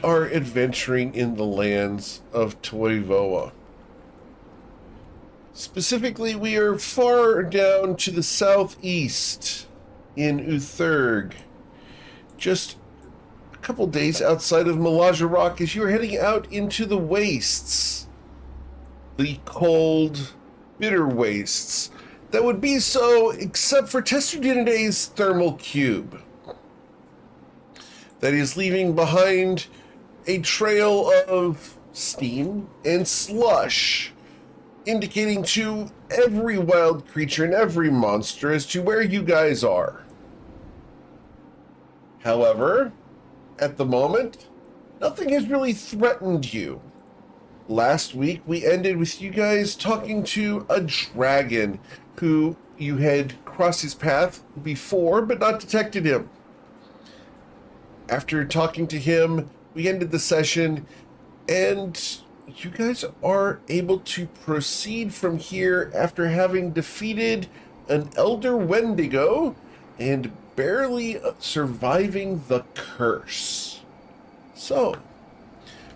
are adventuring in the lands of Toivoa. Specifically, we are far down to the southeast in Uthurg, just a couple days outside of Malajarok as you're heading out into the wastes. The cold, bitter wastes that would be so except for Testudinide's thermal cube that is leaving behind a trail of steam and slush, indicating to every wild creature and every monster as to where you guys are. However, at the moment, nothing has really threatened you. Last week, we ended with you guys talking to a dragon who you had crossed his path before, but not detected him. After talking to him, we ended the session, and you guys are able to proceed from here after having defeated an Elder Wendigo and barely surviving the curse. So,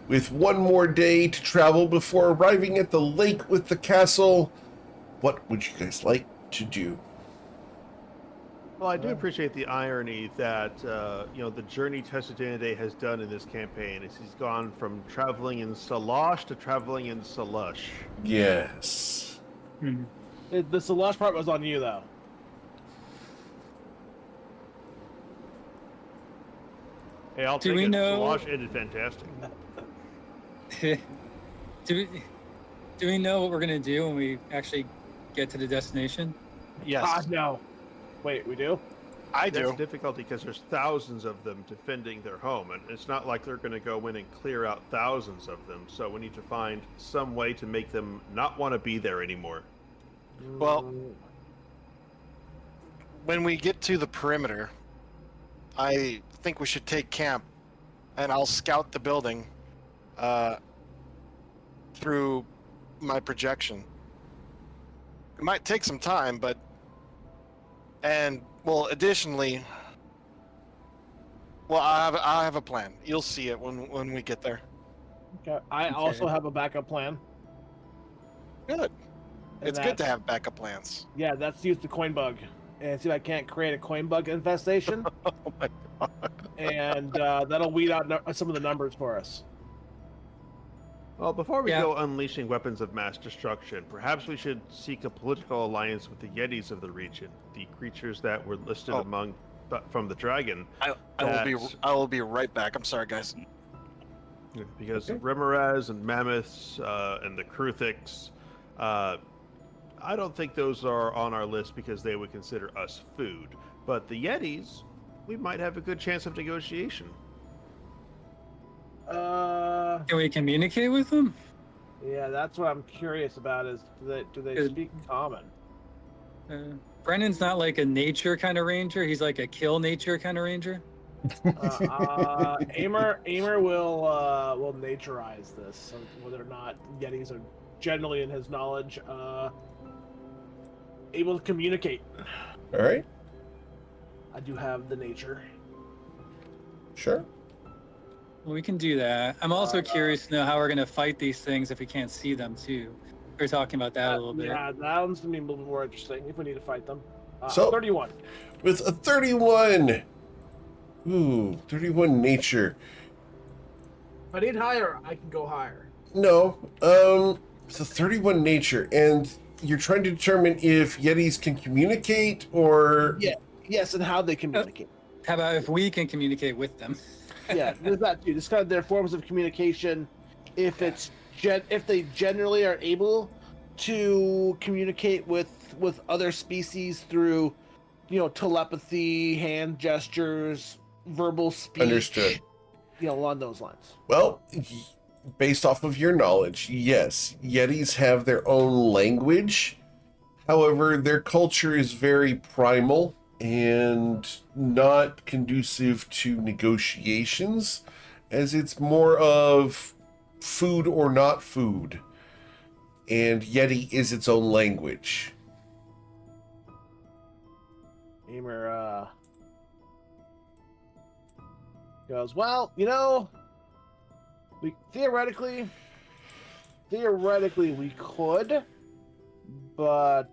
with one more day to travel before arriving at the lake with the castle, what would you guys like to do? Well, I do appreciate the irony that, the journey Testudinide has done in this campaign is he's gone from traveling in Salash to traveling in Slush. Yes. The slush part was on you, though. Hey, I'll Do take we it. know- Slush ended fantastic. do we know what we're gonna do when we actually get to the destination? Yes, No. Wait, we do? I That's do. difficulty because there's thousands of them defending their home, and it's not like they're going to go in and clear out thousands of them. So we need to find some way to make them not want to be there anymore. Well, when we get to the perimeter, I think we should take camp, and I'll scout the building through my projection. It might take some time, but additionally, I have a plan. You'll see it when we get there. Okay. I also have a backup plan. Good. And It's good to have backup plans. Yeah, that's use the coin bug. And see if I can't create a coin bug infestation. Oh my god. And that'll weed out some of the numbers for us. Well, before we Yeah. go unleashing weapons of mass destruction, perhaps we should seek a political alliance with the Yetis of the region, the creatures that were listed from the dragon. I will be right back. I'm sorry, guys. Because Remoraz and Mammoths and the Kruthiks, I don't think those are on our list because they would consider us food. But the Yetis, we might have a good chance of negotiation. Can we communicate with them? Yeah, that's what I'm curious about. Is do they speak common? Brennan's not like a nature kind of ranger. He's like a kill nature kind of ranger. Aimer will naturize this, whether or not Yetis are generally, in his knowledge, able to communicate. All right. I do have the nature. Sure. Well, we can do that. I'm also curious to know how we're gonna fight these things if we can't see them too. We were talking about that a little bit. Yeah, that one's gonna be a little bit more interesting if we need to fight them. So- 31. With a 31. Ooh, 31 nature. If I need higher, I can go higher. No, it's a 31 nature, and you're trying to determine if Yetis can communicate or... Yeah. Yes, and how they communicate. How about if we can communicate with them? Yeah, there's that too. Just kind of their forms of communication. If it's if they generally are able to communicate with other species through, telepathy, hand gestures, verbal speech. Understood. Along those lines. Well, based off of your knowledge, yes, Yetis have their own language. However, their culture is very primal and not conducive to negotiations, as it's more of food or not food. And Yeti is its own language. Aimer goes, well, We theoretically we could, but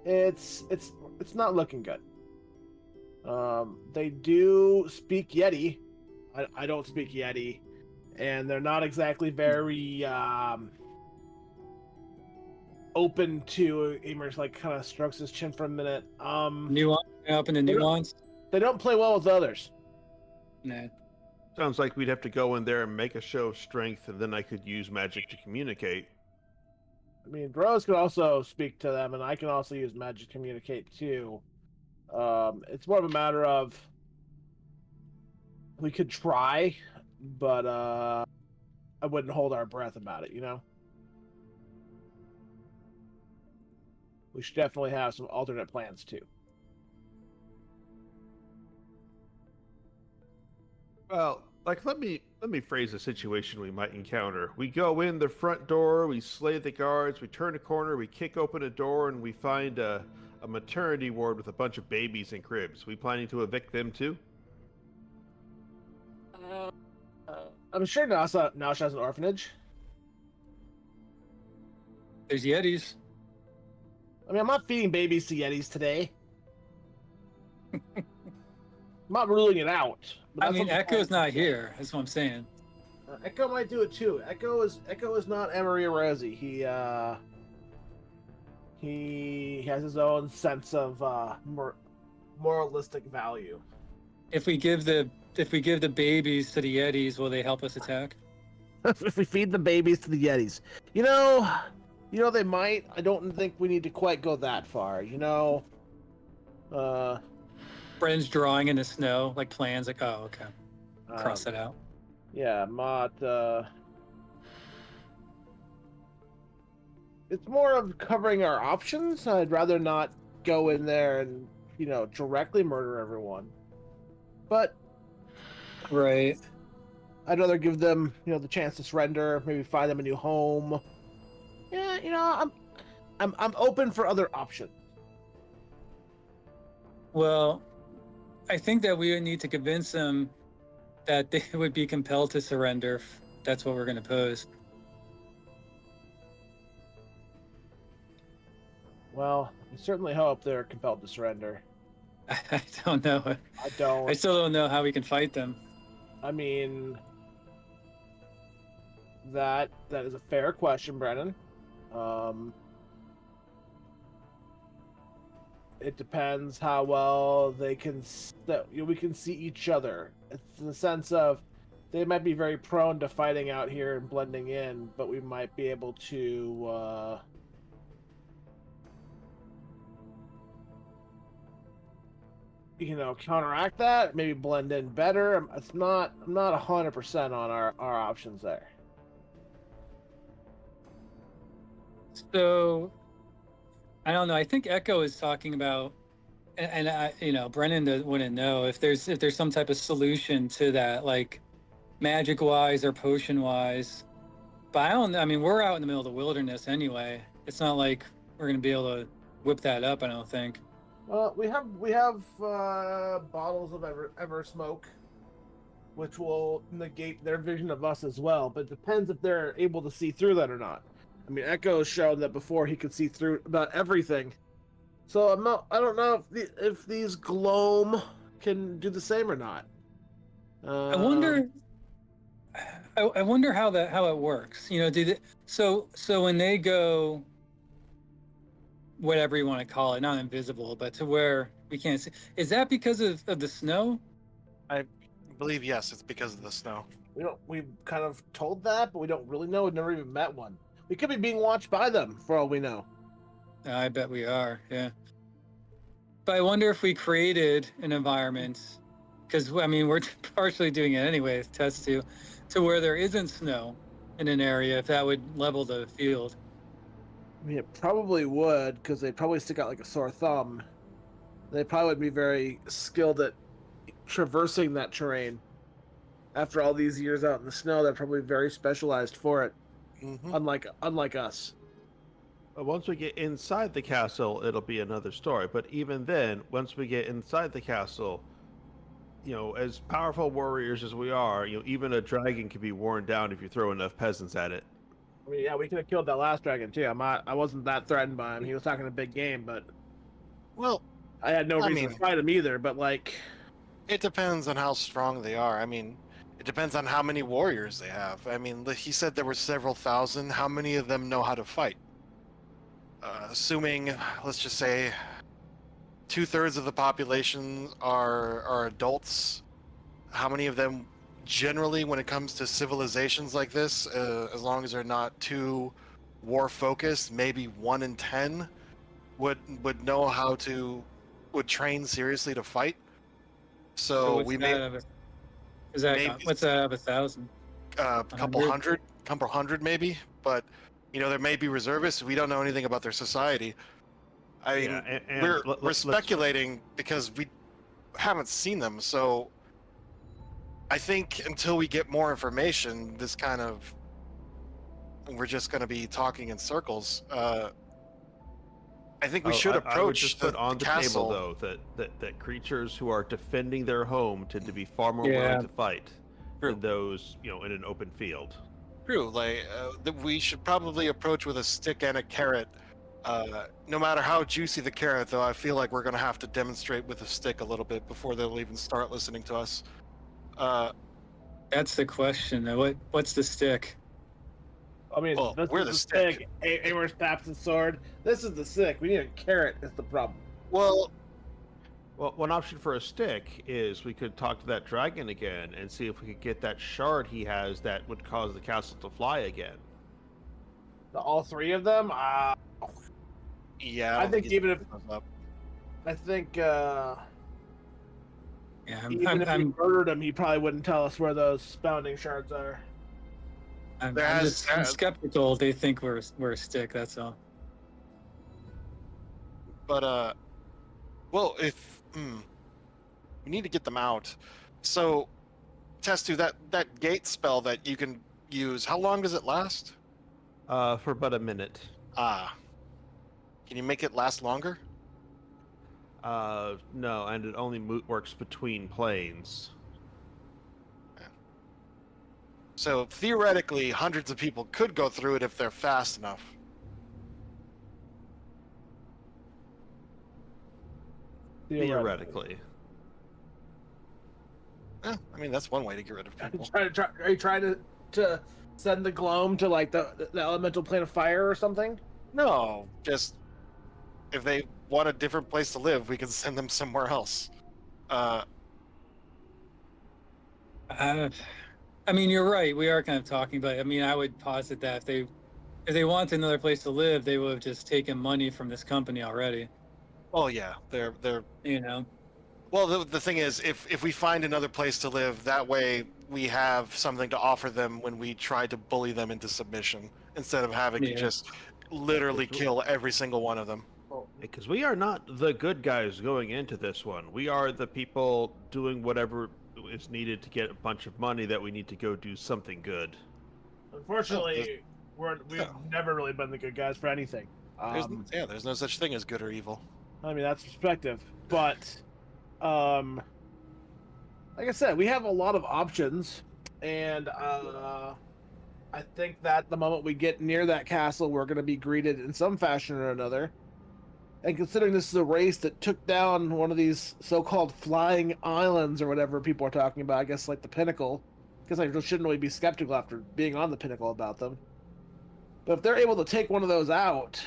it's not looking good. They do speak Yeti. I don't speak Yeti, and they're not exactly very open to Amers. Like, kind of strokes his chin for a minute. Nuance, open to nuance. They don't play well with others. Nah. Sounds like we'd have to go in there and make a show of strength, and then I could use magic to communicate. I mean, Rose could also speak to them, and I can also use magic to communicate too. It's more of a matter of we could try, but I wouldn't hold our breath about it, you know? We should definitely have some alternate plans too. Well, like let me phrase a situation we might encounter. We go in the front door, we slay the guards, we turn a corner, we kick open a door, and we find a maternity ward with a bunch of babies in cribs. We planning to evict them too? I'm sure Nausha has an orphanage. There's Yetis. I mean, I'm not feeding babies to Yetis today. I'm not ruling it out. But I that's mean, what the Echo's plan not is. here. That's what I'm saying. Echo might do it too. Echo is not Emery Rosie. He has his own sense of moralistic value. If we give the babies to the Yetis, will they help us attack? If we feed the babies to the Yetis, you know they might. I don't think we need to quite go that far. Bren's drawing in the snow, like plans. Like, oh, okay, cross that out. Yeah, Mott. It's more of covering our options. I'd rather not go in there and directly murder everyone. But Right. I'd rather give them, the chance to surrender, maybe find them a new home. Yeah, I'm open for other options. Well, I think that we would need to convince them that they would be compelled to surrender. If that's what we're going to pose. Well, I certainly hope they're compelled to surrender. I don't know. I don't. I still don't know how we can fight them. I mean, that is a fair question, Brennan. It depends how well we can see each other. It's in the sense of they might be very prone to fighting out here and blending in, but we might be able to counteract that, maybe blend in better. I'm not 100% on our options there. So, I don't know. I think Echo is talking about, and I, Brennan wouldn't know if there's some type of solution to that, like magic wise or potion wise. But I don't. I mean, we're out in the middle of the wilderness anyway. It's not like we're gonna be able to whip that up. I don't think. Well, we have bottles of ever smoke, which will negate their vision of us as well. But it depends if they're able to see through that or not. I mean, Echo has shown that before he could see through about everything. So I don't know if these Gloam can do the same or not. I wonder. I wonder how it works. So when they go, whatever you want to call it, not invisible, but to where we can't see, is that because of the snow? I believe yes, it's because of the snow. We've kind of told that, but we don't really know. We've never even met one. We could be being watched by them, for all we know. I bet we are, yeah. But I wonder if we created an environment, because I mean we're partially doing it anyway, test to where there isn't snow in an area, if that would level the field. I mean, it probably would, because they'd probably stick out like a sore thumb. They probably would be very skilled at traversing that terrain. After all these years out in the snow, they're probably very specialized for it. Mm-hmm. Unlike us. But once we get inside the castle, it'll be another story. But even then, once we get inside the castle, as powerful warriors as we are, even a dragon can be worn down if you throw enough peasants at it. I mean, yeah, we could have killed that last dragon too. I wasn't that threatened by him. He was talking a big game, but Well, I had no I reason mean, to fight him either. But like, it depends on how strong they are. I mean, it depends on how many warriors they have. I mean, he said there were several thousand. How many of them know how to fight? Assuming, let's just say, 2/3 of the population are adults. How many of them, generally, when it comes to civilizations like this, as long as they're not too war focused, maybe 1 in 10 would know how to would train seriously to fight. So what's we that may of a, is that maybe what's that of 1,000? couple 100? couple hundred maybe, but there may be reservists. We don't know anything about their society. I mean, Yeah, and we're let's speculating because we haven't seen them. So I think until we get more information, we're just going to be talking in circles. I think we should I would approach just put on the castle. table though that creatures who are defending their home tend to be far more Yeah. willing to fight True. than those in an open field. True, like that we should probably approach with a stick and a carrot. No matter how juicy the carrot, though, I feel like we're going to have to demonstrate with a stick a little bit before they'll even start listening to us. That's the question. What's the stick? I mean, Well, this we're is the the stick. stick. Amor snaps his sword. This is the stick. We need a carrot. Is the problem? Well, Well, one option for a stick is we could talk to that dragon again and see if we could get that shard he has that would cause the castle to fly again. All three of them. yeah, I don't think he's even if- picking us up. I think Yeah, even if we murdered him, he probably wouldn't tell us where those bounding shards are. I'm There's- skeptical. They think we're a stick. That's all. But well, if we need to get them out. So, Testu, that gate spell that you can use, how long does it last? For about a minute. Can you make it last longer? No, and it only works between planes. So theoretically, hundreds of people could go through it if they're fast enough. Theoretically. I mean, that's one way to get rid of people. Are you trying to send the gloam to like the elemental plane of fire or something? No, just if they want a different place to live, we can send them somewhere else. I mean, you're right. We are kind of talking, but I mean, I would posit that if they want another place to live, they would have just taken money from this company already. Oh yeah, they're You know. well. The thing is, if we find another place to live, that way we have something to offer them when we try to bully them into submission, instead of having to Yeah. just literally kill every single one of them. Because we are not the good guys going into this one. We are the people doing whatever is needed to get a bunch of money that we need to go do something good. Unfortunately, we've never really been the good guys for anything. There's no such thing as good or evil. I mean, that's perspective, but like I said, we have a lot of options, and I think that the moment we get near that castle, we're going to be greeted in some fashion or another. And considering this is a race that took down one of these so-called flying islands or whatever people are talking about, I guess like the Pinnacle, because I shouldn't really be skeptical after being on the Pinnacle about them. But if they're able to take one of those out,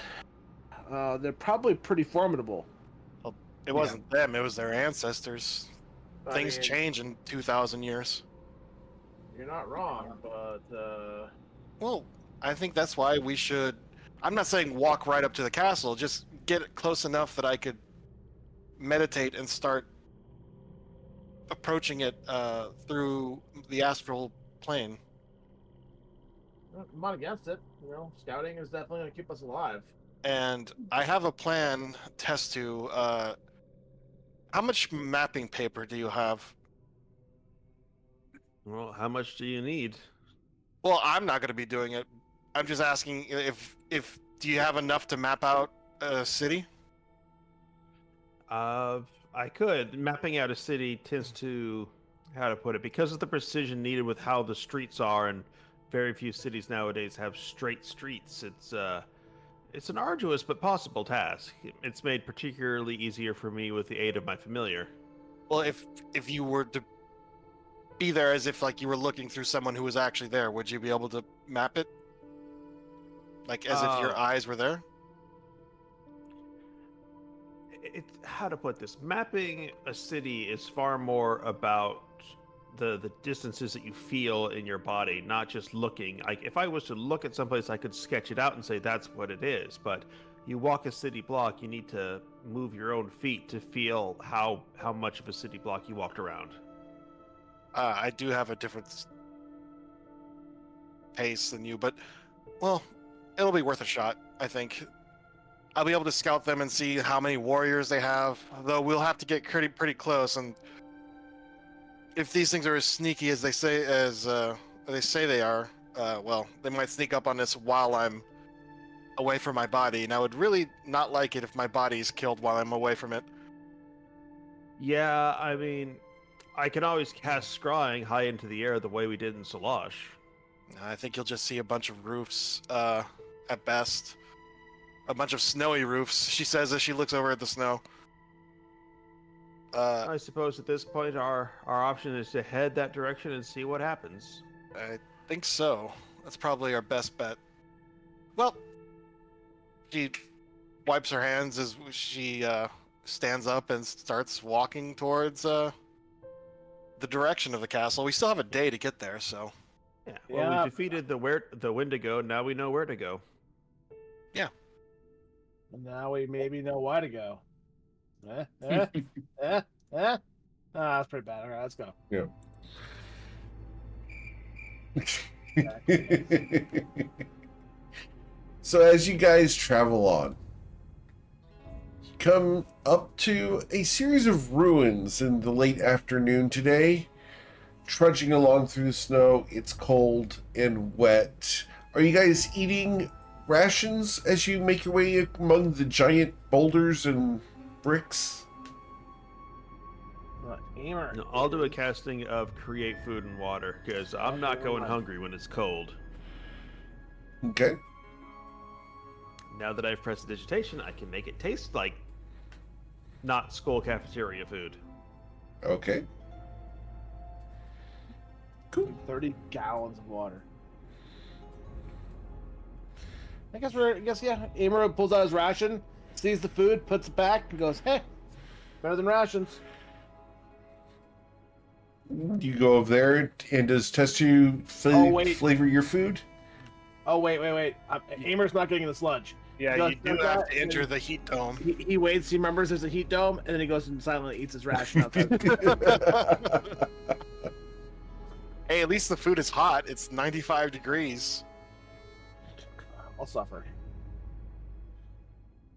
they're probably pretty formidable. It wasn't them; it was their ancestors. Things mean, change in 2,000 years. You're not wrong, but Well, I think that's why we should. I'm not saying walk right up to the castle. Just get it close enough that I could meditate and start approaching it through the astral plane. I'm not against it. You know, scouting is definitely going to keep us alive. And I have a plan, test to. How much mapping paper do you have? Well, how much do you need? Well, I'm not going to be doing it. I'm just asking if do you have enough to map out a city? I could. Mapping out a city tends to, how to put it, because of the precision needed with how the streets are, and very few cities nowadays have straight streets. It's an arduous but possible task. It's made particularly easier for me with the aid of my familiar. Well, if you were to be there as if like you were looking through someone who was actually there, would you be able to map it? Like as if your eyes were there? It's how to put this. Mapping a city is far more about the distances that you feel in your body, not just looking. Like if I was to look at someplace, I could sketch it out and say that's what it is. But you walk a city block, you need to move your own feet to feel how much of a city block you walked around. I do have a different pace than you, but well, it'll be worth a shot, I think. I'll be able to scout them and see how many warriors they have, though we'll have to get pretty close. And if these things are as sneaky as they say they are, well, they might sneak up on us while I'm away from my body, and I would really not like it if my body's killed while I'm away from it. Yeah, I mean, I can always cast scrying high into the air the way we did in Solosh. I think you'll just see a bunch of roofs, at best. A bunch of snowy roofs, she says as she looks over at the snow. I suppose at this point our option is to head that direction and see what happens. I think so. That's probably our best bet. Well, she wipes her hands as she stands up and starts walking towards the direction of the castle. We still have a day to get there, so. Yeah. Well, Yeah. we defeated the Wendigo. Now we know where to go. And now we maybe know why to go. Ah, that's pretty bad. All right, let's go. So as you guys travel on, you come up to a series of ruins in the late afternoon today. Trudging along through the snow, it's cold and wet. Are you guys eating rations as you make your way among the giant boulders and bricks? Gamer. No, I'll do a casting of create food and water because I'm not going hungry when it's cold. Okay. Now that I've pressed digitation, I can make it taste like not school cafeteria food. Okay. Cool. 30 gallons of water. I guess yeah. Amaro pulls out his ration, sees the food, puts it back, and goes, "Hey, better than rations." You go over there, and does Testu flavor your food? Oh wait. Amer's not getting in the sludge. Yeah, He you goes, do "Does have that?" to enter the heat dome. He waits. He remembers there's a heat dome, and then he goes and silently eats his ration outside. Hey, at least the food is hot. It's 95 degrees. I'll suffer.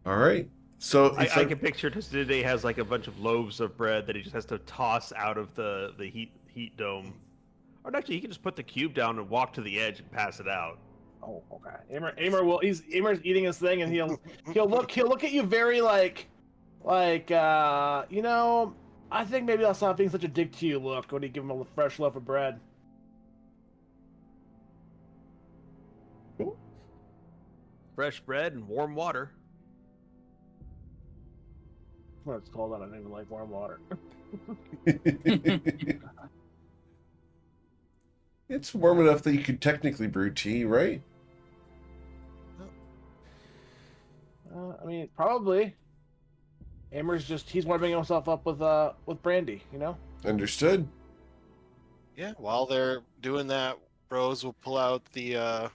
All right. So I can picture today has like a bunch of loaves of bread that he just has to toss out of the heat dome. Or actually, he can just put the cube down and walk to the edge and pass it out. Oh, okay. Amer's eating his thing, and he'll look at you very like you know, I think maybe I'll stop being such a dick to you. Look when you give him a fresh loaf of bread. Fresh bread and warm water. Well, it's cold out. I don't even like warm water. It's warm enough that you could technically brew tea, right? I mean, probably. Amer's he's warming himself up with brandy, you know? Understood. Yeah, while they're doing that, Rose will pull out the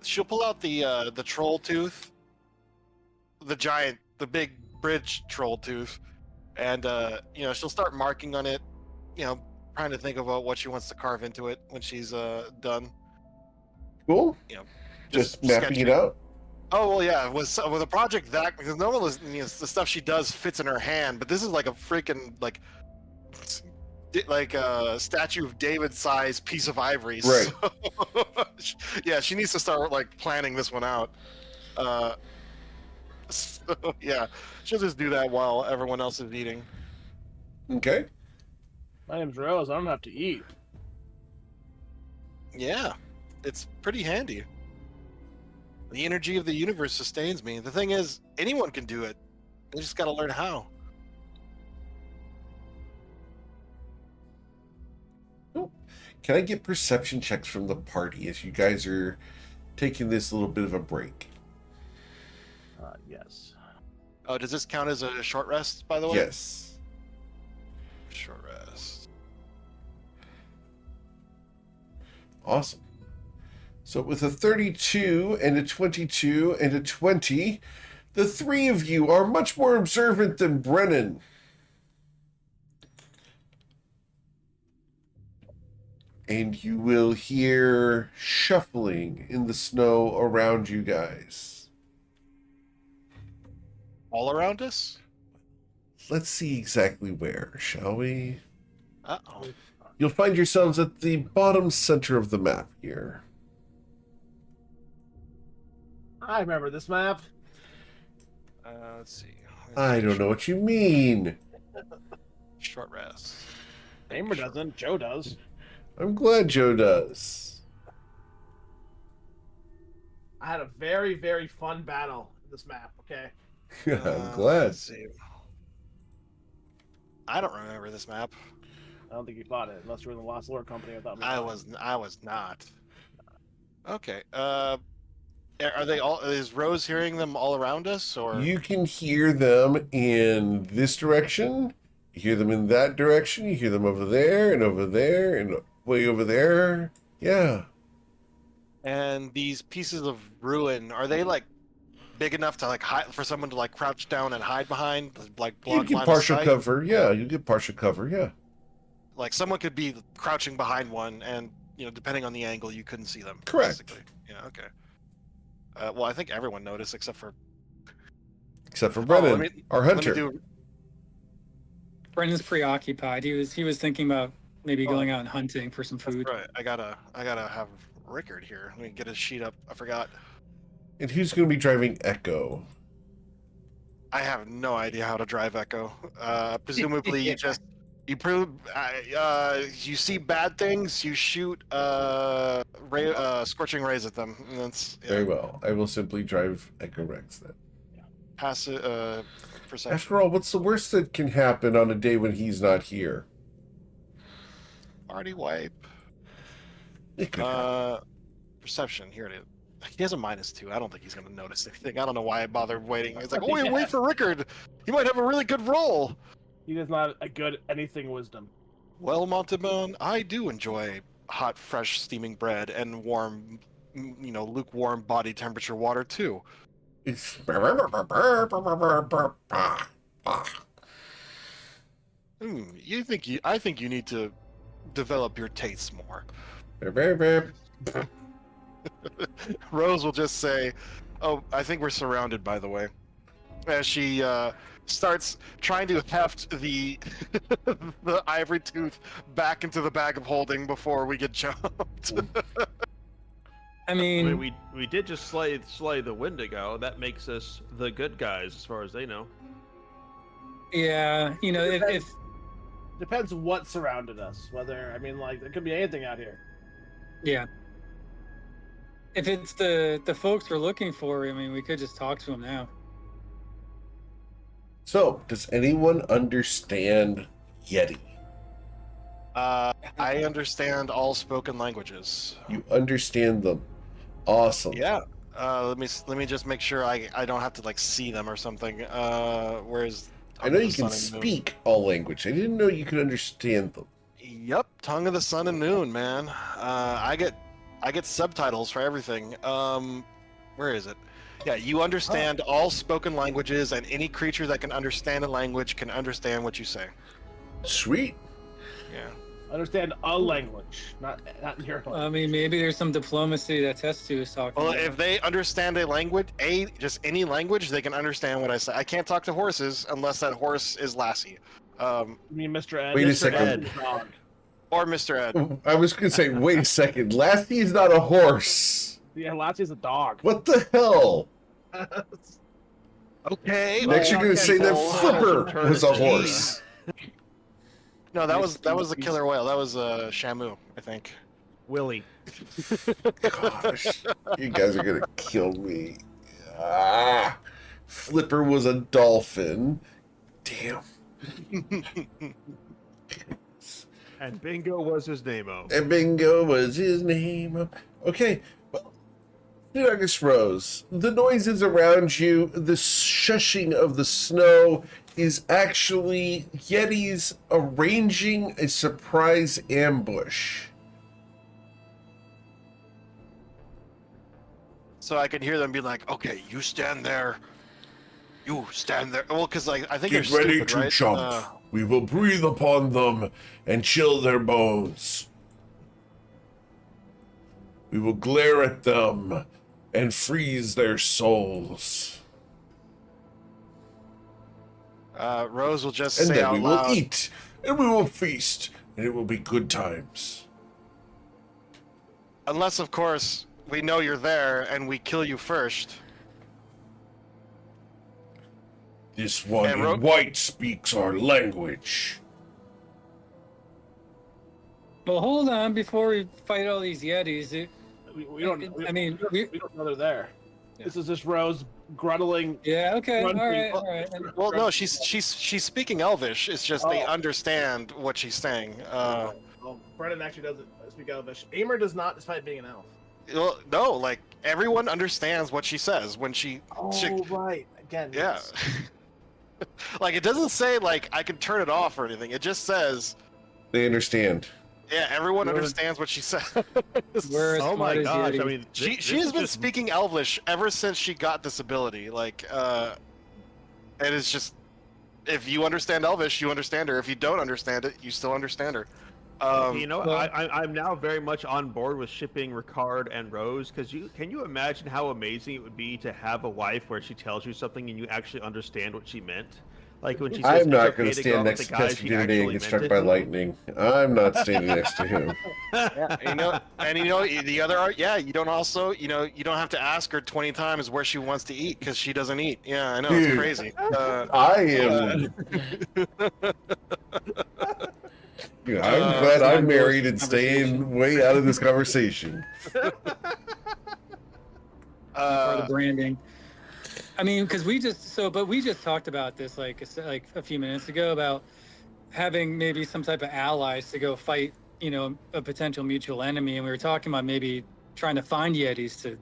she'll pull out the troll tooth. The big bridge troll tooth. And you know, she'll start marking on it, you know, trying to think about what she wants to carve into it when she's done. Cool. You know, Just mapping sketching it out. Oh well, yeah. With a project that, because normally the stuff she does fits in her hand, but this is like a freaking like a Statue of David size piece of ivory. Right. So, yeah, she needs to start like planning this one out. So, yeah, she'll just do that while everyone else is eating. Okay. My name's Rose. I don't have to eat. Yeah, it's pretty handy. The energy of the universe sustains me. The thing is, anyone can do it. They just got to learn how. Can I get perception checks from the party as you guys are taking this little bit of a break? Yes. Oh, does this count as a short rest, by the way? Yes. Short rest. Awesome. So with a 32 and a 22 and a 20, the three of you are much more observant than Brennan. And you will hear shuffling in the snow around you guys. All around us? Let's see exactly where, shall we? Uh-oh. You'll find yourselves at the bottom center of the map here. I remember this map. Let's see. I don't know what you mean. Short rest. Amber doesn't. Joe does. I'm glad Joe does. I had a very, very fun battle in this map, okay? I'm glad. Let's see. I don't remember this map. I don't think you fought it, unless you were in the Lost Lore Company. I was not. Okay. Are they all? Is Rose hearing them all around us, or You can hear them in this direction. You hear them in that direction. You hear them over there and way over there. Yeah. And these pieces of ruin, are they like big enough to like hide for someone to like crouch down and hide behind, like You block get line of partial sight? cover. Yeah, you get partial cover. Yeah. Like someone could be crouching behind one, and depending on the angle, you couldn't see them. Correct. Basically. Yeah. Okay. Well, I think everyone noticed except for Except for Oh, Brennan, our let me hunter. do. Brendan's preoccupied. He was thinking about maybe going out and hunting for some That's food. right. I gotta have Rickard here. Let me get his sheet up. I forgot. And who's going to be driving Echo? I have no idea how to drive Echo. Presumably, you see bad things, you shoot scorching rays at them. And that's Very well. I will simply drive Echo Rex then. passive perception. After all, what's the worst that can happen on a day when he's not here? Party wipe. It could happen. Perception. Here it is. He has a -2. I don't think he's going to notice anything. I don't know why I bothered waiting. It's like, oh, wait for Rickard. He might have a really good roll. He does not a good anything wisdom. Well, Montemon, I do enjoy hot, fresh, steaming bread and warm, lukewarm body temperature water too. It's... I think you need to develop your tastes more. Rose will just say, "Oh, I think we're surrounded." By the way, as she starts trying to heft the the ivory tooth back into the bag of holding before we get jumped. I I mean, mean, we did just slay the Wendigo. That makes us the good guys, as far as they know. yeah, if Depends what surrounded us. Whether there could be anything out here. yeah, if it's the folks we're looking for, I mean, we could just talk to them now. So, does anyone understand Yeti? I understand all spoken languages. You understand them. Awesome. Yeah. Let me just make sure I don't have to like see them or something. Where's I know you can speak all language. I didn't know you could understand them. Yep, Tongue of the Sun and Moon, man. I get subtitles for everything. Where is it? Yeah, you understand all spoken languages, and any creature that can understand a language can understand what you say. Sweet. Yeah. Understand a language, not your language. I mean, maybe there's some diplomacy that Testu is talking Well, about. if they understand a language, just any language, they can understand what I say. I can't talk to horses unless that horse is Lassie. You mean Mr. Ed? Wait a Mr. second. Ed is a dog. Or Mr. Ed. I was going to say, wait a second. Lassie is not a horse. Yeah, Lassie's a dog. What the hell? Okay. Next, you're well, going to say that people- Flipper was a Jeez. horse. No, that Nice was the species. killer whale. That was Shamu, I think. Willie. Gosh, you guys are going to kill me. Ah, Flipper was a dolphin. Damn. And Bingo was his name-o. And Bingo was his name. Okay, well, August Rose, the noises around you, the shushing of the snow is actually Yetis arranging a surprise ambush. So I could hear them be like, "Okay, you stand there. You stand there." Well, because like I think Get they're ready stupid, to right? jump. We will breathe upon them and chill their bones. We will glare at them and freeze their souls. Rose will just And say then out we will loud, eat, and we will feast, and it will be good times. "Unless, of course, we know you're there and we kill you first." This one And in white speaks our language. Well, hold on before we fight all these Yetis. We don't. I mean, we don't know they're there. This is just Rose gruntling. yeah, okay, all right, Grunting. all right. Well, no, she's speaking Elvish. It's just they Oh. understand what she's saying. Well, Brennan actually doesn't speak Elvish. Aimer does not, despite being an elf. Well, no, like everyone understands what she says when she. Right. Again. Yeah. Like it doesn't say like I can turn it off or anything. It just says, They understand. yeah, everyone We're- understands what she says. We're as Oh my smart as gosh! Yetis. I mean, She this has is been just- speaking Elvish ever since she got this ability. Like, and it's just if you understand Elvish, you understand her. If you don't understand it, you still understand her. You know, well- I'm now very much on board with shipping Ricard and Rose because can you imagine how amazing it would be to have a wife where she tells you something and you actually understand what she meant? Like when she says, I'm not "It's going okay to to go stand out with next the to guy," Test she Unity and actually get meant struck it. by lightning. I'm not standing next to him. And you know the other art. Yeah, you don't also, you don't have to ask her 20 times where she wants to eat because she doesn't eat. Yeah, I know it's Dude. crazy. I am. Yeah, I'm glad it's I'm not married bullshit and staying way out of this conversation. For the branding. I mean, because we just talked about this like a few minutes ago about having maybe some type of allies to go fight, a potential mutual enemy, and we were talking about maybe trying to find Yetis to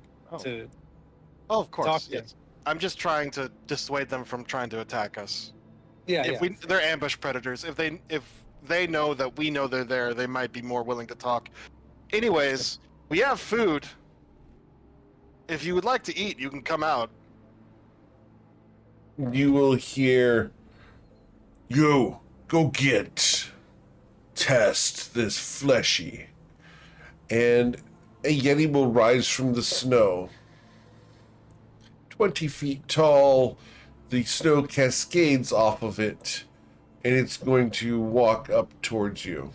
Oh, of course. talk to. Yes. I'm just trying to dissuade them from trying to attack us. Yeah, If they're ambush predators. If they know that we know they're there, they might be more willing to talk. Anyways, we have food. If you would like to eat, you can come out. You will hear, "You, go get, test this fleshy." And a Yeti will rise from the snow. 20 feet tall, the snow cascades off of it, and it's going to walk up towards you.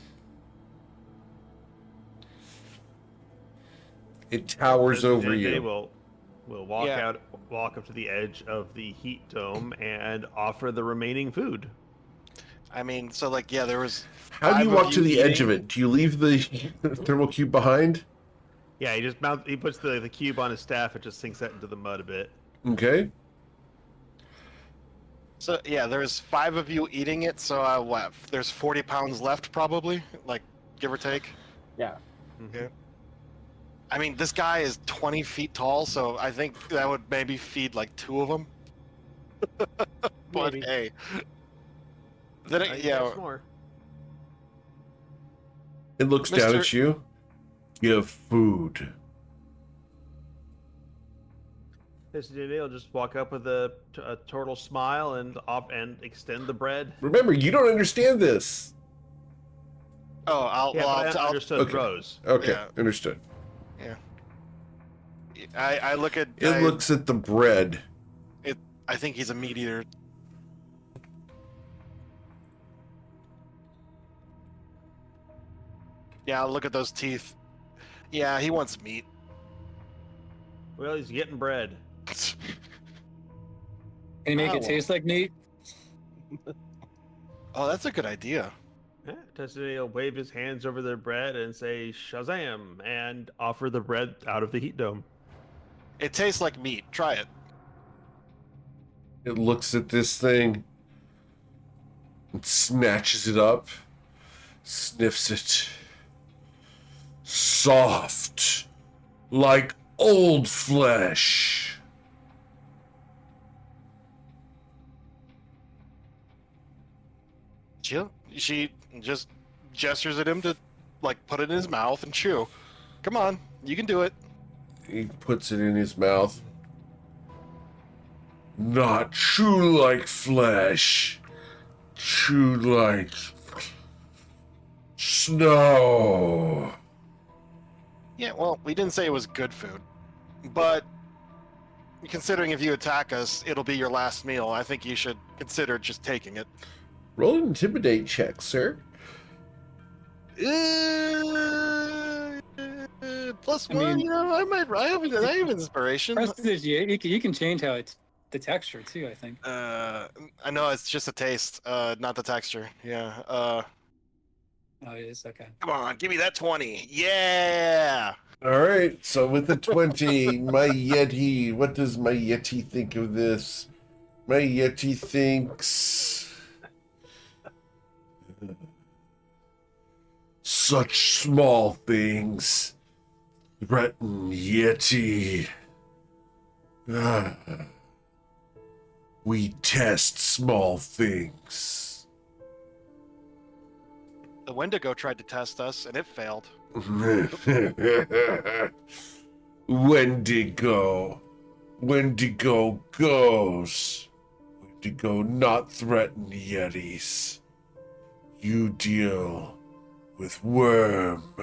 It towers over They you. will walk up to the edge of the heat dome and offer the remaining food. I mean, so like, yeah, there was. How do you 5 of walk to the edge of eating. it? Do you leave the thermal cube behind? Yeah, he puts the cube on his staff. It just sinks that into the mud a bit. Okay. So yeah, there's 5 of you eating it. So what? There's 40 pounds left, probably, like give or take. Yeah. Okay. I mean, this guy is 20 feet tall, so I think that would maybe feed like 2 of them. But Maybe. hey, then That's more. It looks down Mr. at you. Give food. He'll just walk up with a turtle smile and extend the bread. Remember, you don't understand this. oh, I'll, Yeah, well, but I I'll understood okay. Rose. Okay, Yeah. understood. I look at. It looks at the bread. I think he's a meat eater. Yeah, I'll look at those teeth. Yeah, he wants meat. Well, he's getting bread. Can you make it well. taste like meat? Oh, that's a good idea. Yeah, Testadea will wave his hands over the bread and say Shazam and offer the bread out of the heat dome. It tastes like meat. Try it. It looks at this thing and snatches it up, sniffs it. Soft, like old flesh. She just gestures at him to, like, put it in his mouth and chew. Come on, you can do it. He puts it in his mouth. Not chew like flesh. Chew like snow. Yeah, well, we didn't say it was good food, but considering if you attack us, it'll be your last meal. I think you should consider just taking it. Roll an intimidate check, sir. Plus I one, mean- you know, I have inspiration. Prestige, you can change how it's the texture too. I think. I know it's just a taste, not the texture. Yeah. Oh, it is okay. Come on, give me that 20. Yeah. All right, so with the 20, my Yeti, what does my Yeti think of this? My Yeti thinks... Such small things threaten Yeti. Ah. We test small things. The Wendigo tried to test us, and it failed. Wendigo. Wendigo goes. Wendigo not threaten Yetis. You deal with Worm.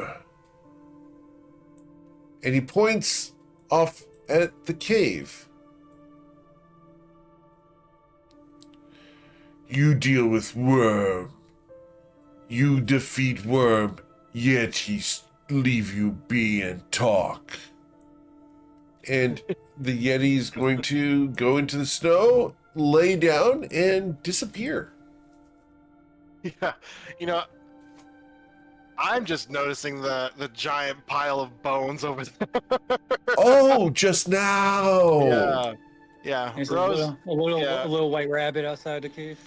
And he points off at the cave. You deal with Worm. You defeat Worm, yet he leave you be and talk. And the Yeti's going to go into the snow, lay down, and disappear. Yeah, you know, I'm just noticing the giant pile of bones over there. Oh, just now. Yeah, yeah. There's Rose, a little yeah. a little white rabbit outside the cave.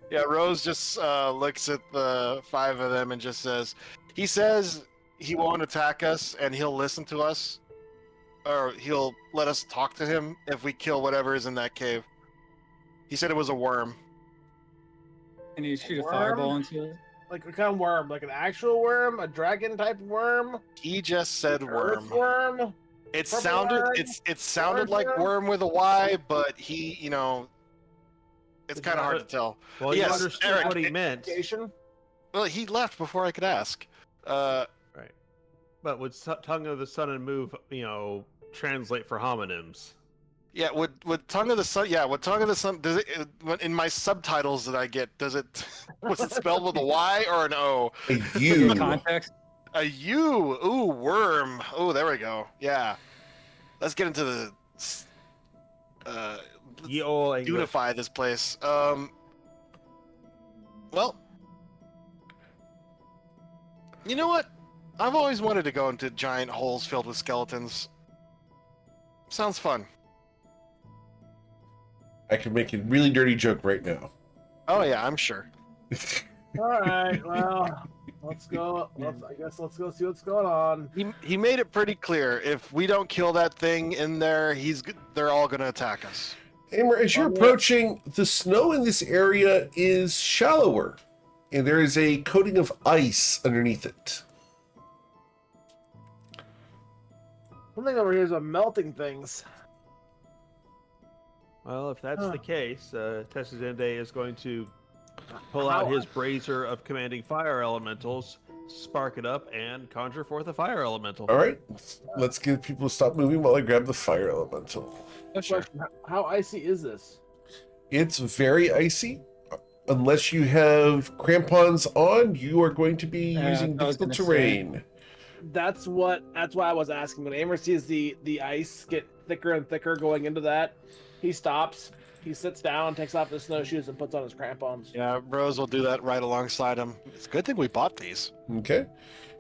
yeah. Rose just looks at the 5 of them and just says, "He says he won't attack us, and he'll listen to us, or he'll let us talk to him if we kill whatever is in that cave." He said it was a worm. And you shoot a Worm? fireball into it. Like a kind of worm, like an actual worm, a dragon type worm, He just said worm. earthworm. It Purple sounded worm? it sounded like Worm? worm with a Y, but he, you know, it's But kind of you- hard to tell. Well, Yes, you understood Eric, what he meant, Location? Well, he left before I could ask. right? But would tongue of the sun and move, translate for homonyms? Yeah, would tongue of the sun? Yeah, would tongue of the sun? Does it in my subtitles that I get? Does it was it spelled with a Y or an O? You. Context. A U. Ooh, worm. Ooh, there we go. Yeah. Let's get into the Ye ol' English. unify this place. Well, you know what? I've always wanted to go into giant holes filled with skeletons. Sounds fun. I could make a really dirty joke right now. Oh yeah, I'm sure. All right, well, let's go. I guess let's go see what's going on. He made it pretty clear. If we don't kill that thing in there, they're all gonna attack us. Amber, as you're approaching, the snow in this area is shallower, and there is a coating of ice underneath it. Something over here is melting things. Well, if that's Huh. the case, Testadende is going to pull out his brazier of commanding fire elementals, spark it up, and conjure forth a fire elemental. All right, let's get people to stop moving while I grab the fire elemental. Question, how icy is this? It's very icy. Unless you have crampons on, you are going to be Yeah, using I was difficult gonna say. terrain. that's why I was asking. When Amer sees the ice get thicker and thicker going into that, he stops. He sits down, takes off his snowshoes, and puts on his crampons. Yeah, Rose will do that right alongside him. It's a good thing we bought these. Okay.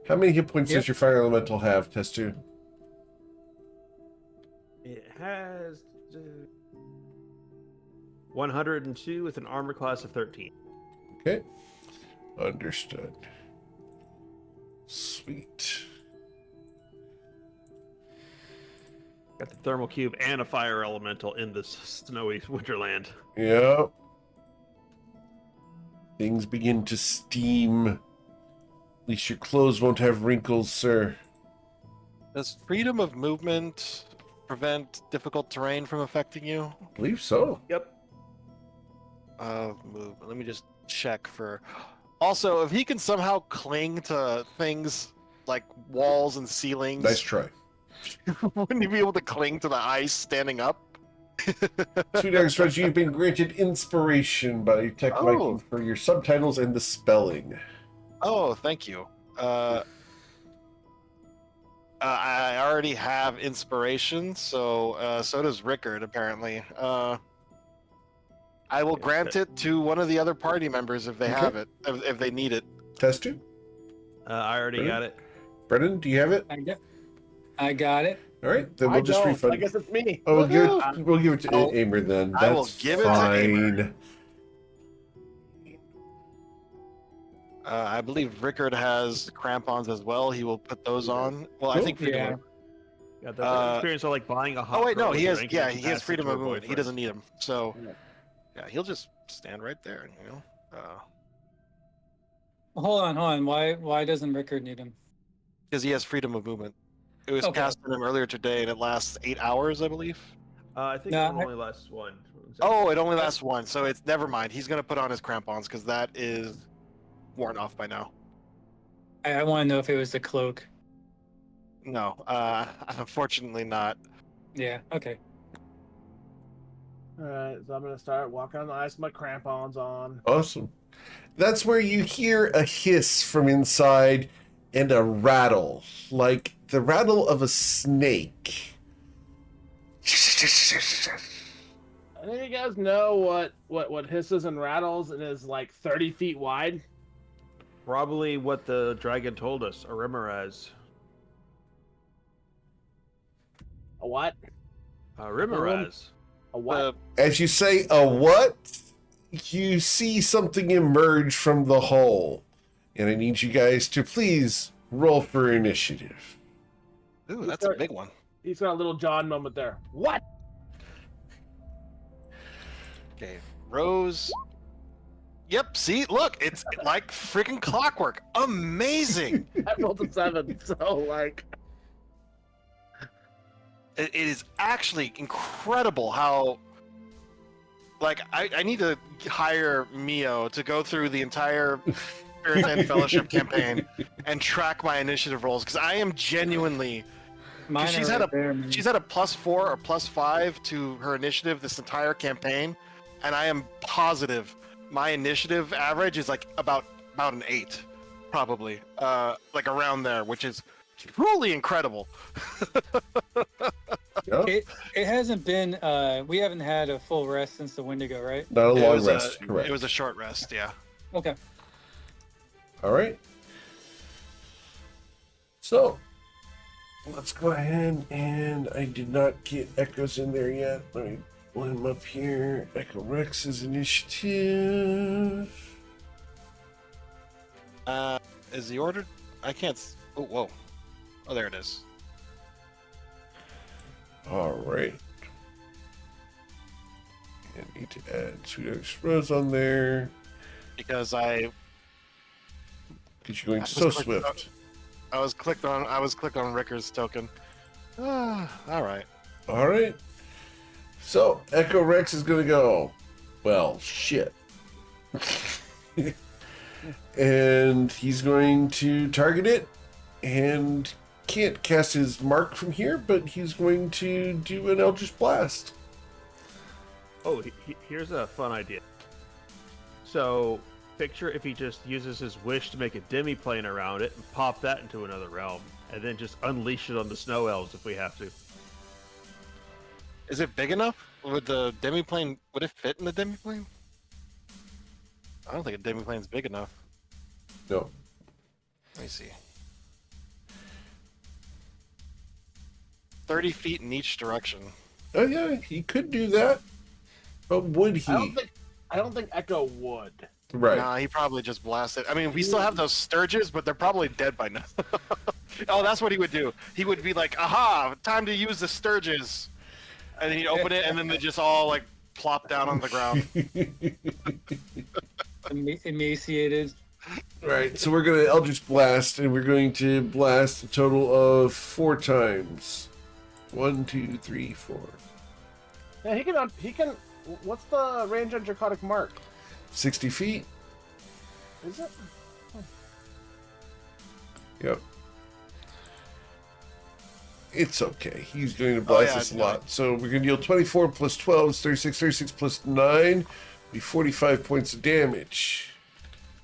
How many hit points Yep. does your fire elemental have, Test 2? It has 102 with an armor class of 13. Okay. Understood. Sweet. Got the thermal cube and a fire elemental in this snowy winterland. Yep. Things begin to steam. At least your clothes won't have wrinkles, sir. Does freedom of movement prevent difficult terrain from affecting you? I believe so. Yep. Movement. Let me just check for. Also, if he can somehow cling to things like walls and ceilings, Nice try. wouldn't he be able to cling to the ice standing up? Sweet Archstretch, you've been granted inspiration by Tech Oh. Viking for your subtitles and the spelling. Oh, thank you. I already have inspiration, so so does Rickard apparently. I will grant it to one of the other party members if they Okay. have it, if they need it. Test 2? I already got it. Brennan, do you have it? I got it. All right, then I we'll just don't. refund. I guess it's me. Oh, Woohoo! we'll give it to I'll- Amer then. That's I will give it to Amer. fine. I believe Rickard has crampons as well. He will put those on. Well, I Cool. think freedom. Yeah. Of- Yeah, the Uh, experience of like buying a hot Oh wait, no, girl he a has. drink Yeah, and he has pass it freedom to of her movement. He boyfriend. doesn't need them. So Yeah. yeah, he'll just stand right there. You know. Hold on. Why doesn't Rickard need him? Because he has freedom of movement. It was Okay. cast on him earlier today, and it lasts 8 hours, I believe. I think No, it only lasts one. Oh, it only lasts one, so it's never mind. He's gonna put on his crampons because that is worn off by now. I want to know if it was the cloak. No, unfortunately not. Yeah. Okay. All right, so I'm gonna start walking on the ice with my crampons on. Awesome. That's where you hear a hiss from inside and a rattle, like the rattle of a snake. Any of you guys know what hisses and rattles and is like 30 feet wide? Probably what the dragon told us, a Rimaraz. A what? Rimaraz. A what? As you say, a what? You see something emerge from the hole. And I need you guys to please roll for initiative. Ooh, that's a big one. He's got a little John moment there. What? Okay, Rose. Yep. See, look, it's like freaking clockwork. Amazing. I rolled a 7, so like. It is actually incredible how. Like, I need to hire Mio to go through the entire Spirit and Fellowship campaign and track my initiative rolls because I am genuinely. Mine she's are had right a- there, man. She's had a +4 or +5 to her initiative this entire campaign, and I am positive my initiative average is like about an 8, probably, like around there, which is truly incredible. Yeah? It hasn't been. We haven't had a full rest since the Wendigo, right? Not a It long was rest, correct. It was a short rest, yeah. Okay. All right. So, let's go ahead and I did not get Echoes in there yet. Let me pull him up here. Echo Rex's initiative. Is the order? I can't. Oh, whoa. Oh, there it is. All right. I need to add Sweet Express on there Because I because you're going I so was clicked swift. was clicked on Ricker's token. All right. All right. So Echo Rex is going to go, well, shit. And he's going to target it and can't cast his mark from here, but he's going to do an Eldritch Blast. Oh, here's a fun idea. So, picture if he just uses his wish to make a demi-plane around it and pop that into another realm. and then just unleash it on the snow elves if we have to. Is it big enough? Would the demiplane, would it fit in the demiplane? I don't think a demiplane's big enough. No. Let me see. 30 feet in each direction. Oh yeah, he could do that. But would he? I don't think Echo would. Right. Nah, he probably just blasted. I mean, we still have those Sturges, but they're probably dead by now. Oh, that's what he would do. He would be like, aha, time to use the Sturges. And he'd open it, and then they just all, like, plop down on the ground. Emaciated. Right, so we're going to Eldritch Blast, and we're going to blast a total of 4 times. 1, 2, 3, 4. Yeah, he can. What's the range on Draconic Mark? 60 feet? Is it? Yep. It's okay. He's going to blast us a lot. So we're going to deal 24 plus 12 is 36. 36 plus 9 be 45 points of damage.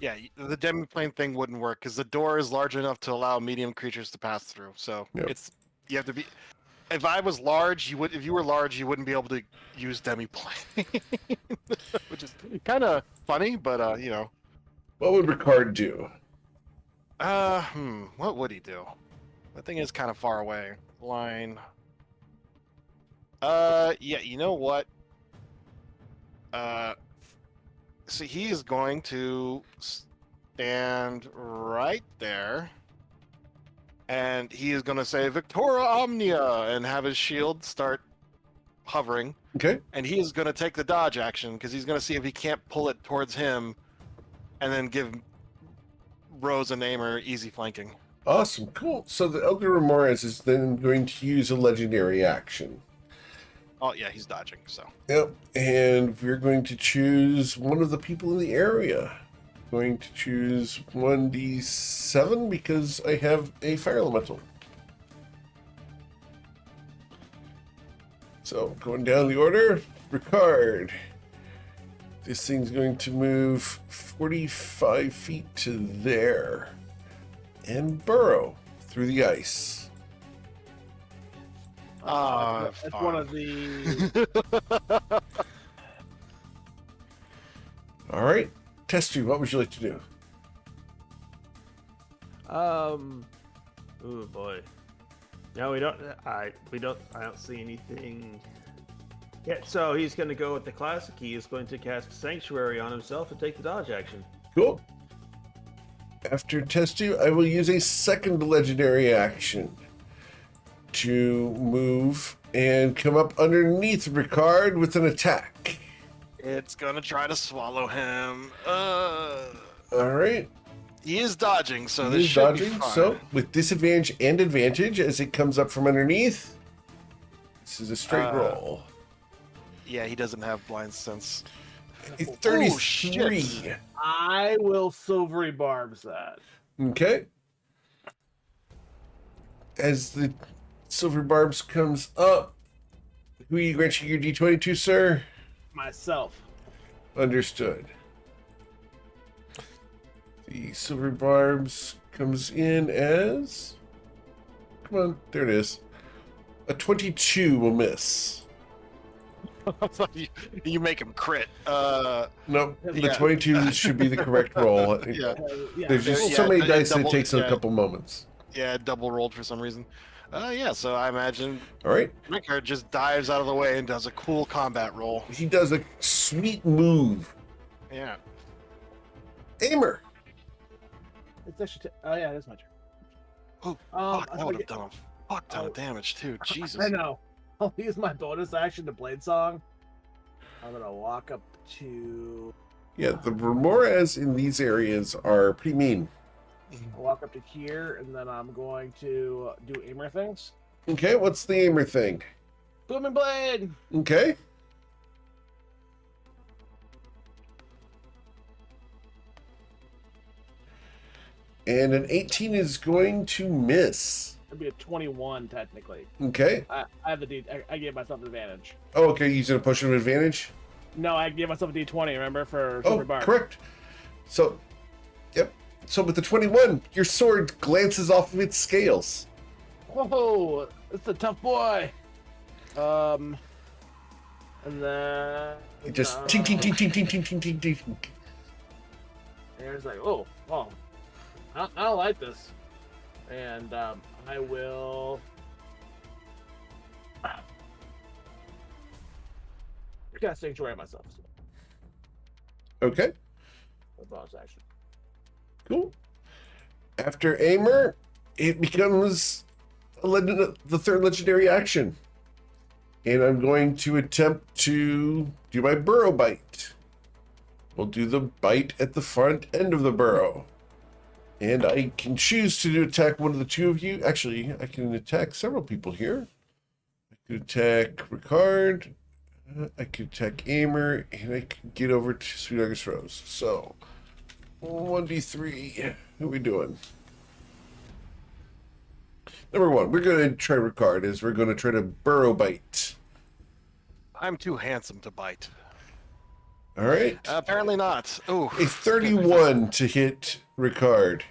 Yeah, the demiplane thing wouldn't work, because the door is large enough to allow medium creatures to pass through. So Yep. you have to be... If I was large, if you were large, you wouldn't be able to use demiplane. Which is kind of funny, but, you know. What would Ricard do? What would he do? That thing is kind of far away. Line. Yeah, you know what? So he is going to stand right there. And he is going to say, Victoria Omnia, and have his shield start hovering. Okay. And he is going to take the dodge action, because he's going to see if he can't pull it towards him, and then give Rose and Aimer easy flanking. Awesome. Cool. So the Elder Ramirez is then going to use a legendary action. Oh, yeah, he's dodging, so. Yep. And we're going to choose one of the people in the area. Going to choose 1d7 because I have a fire elemental. So going down the order, Ricard. This thing's going to move 45 feet to there and burrow through the ice. That's one of the. All right. Test you. What would you like to do? Oh boy. No, we don't. I don't see anything. Yeah, so he's going to go with the classic. He is going to cast Sanctuary on himself and take the dodge action. Cool. After test you, I will use a second legendary action to move and come up underneath Ricard with an attack. It's going to try to swallow him. All right. He is dodging, so this He's should be dodging, fine. so with disadvantage and advantage as it comes up from underneath. This is a straight roll. Yeah, he doesn't have blind sense. A Oh, 33. shit. I will silvery barbs that. Okay. As the silver barbs comes up, who are you granting your d20 to, sir? Myself. Understood. The silver barbs comes in as... Come on, there it is. A 22 will miss. You make him crit. Nope, the Yeah. 22 should be the correct roll. Yeah, There's just Yeah, so many it dice that it double- takes a yeah. couple moments. yeah, double rolled for some reason. Yeah, so I imagine All right. Rickard just dives out of the way and does a cool combat roll. He does a sweet move. Yeah. Aimer. It's actually. Oh yeah, it is my turn. Oh, Um, fuck, I'm that would gonna have done a fuck ton of damage too. Jesus. I know. I'll use my bonus action to Blade Song. I'm gonna walk up to. Yeah, the Remoras in these areas are pretty mean. I'll walk up to here, and then I'm going to do Aimer things. Okay, what's the Aimer thing? Booming Blade. Okay. And an 18 is going to miss. It'd be a 21 technically. Okay. I have the D. I gave myself an advantage. Oh, okay, using a potion of advantage? No, I gave myself a D20. Remember for Oh, Silver Bar. correct. So, yep. So with the 21, your sword glances off of its scales. Whoa, it's a tough boy. And then It just ting ting ting ting ting ting ting ting ting. Aaron's like, oh, I don't like this, and I will. Cast Sanctuary myself. So. Okay, A bonus action. cool. After Aimer, it becomes the third legendary action. And I'm going to attempt to do my burrow bite. We'll do the bite at the front end of the burrow. And I can choose to attack one of the two of you. Actually, I can attack several people here. I could attack Ricard. I could attack Aimer. And I could get over to Sweet August Rose. So, 1d3. Who are we doing? Number one, we're going to try Ricard as we're going to try to burrow bite. I'm too handsome to bite. All right. Apparently not. Ooh. A 31 to hit Ricard.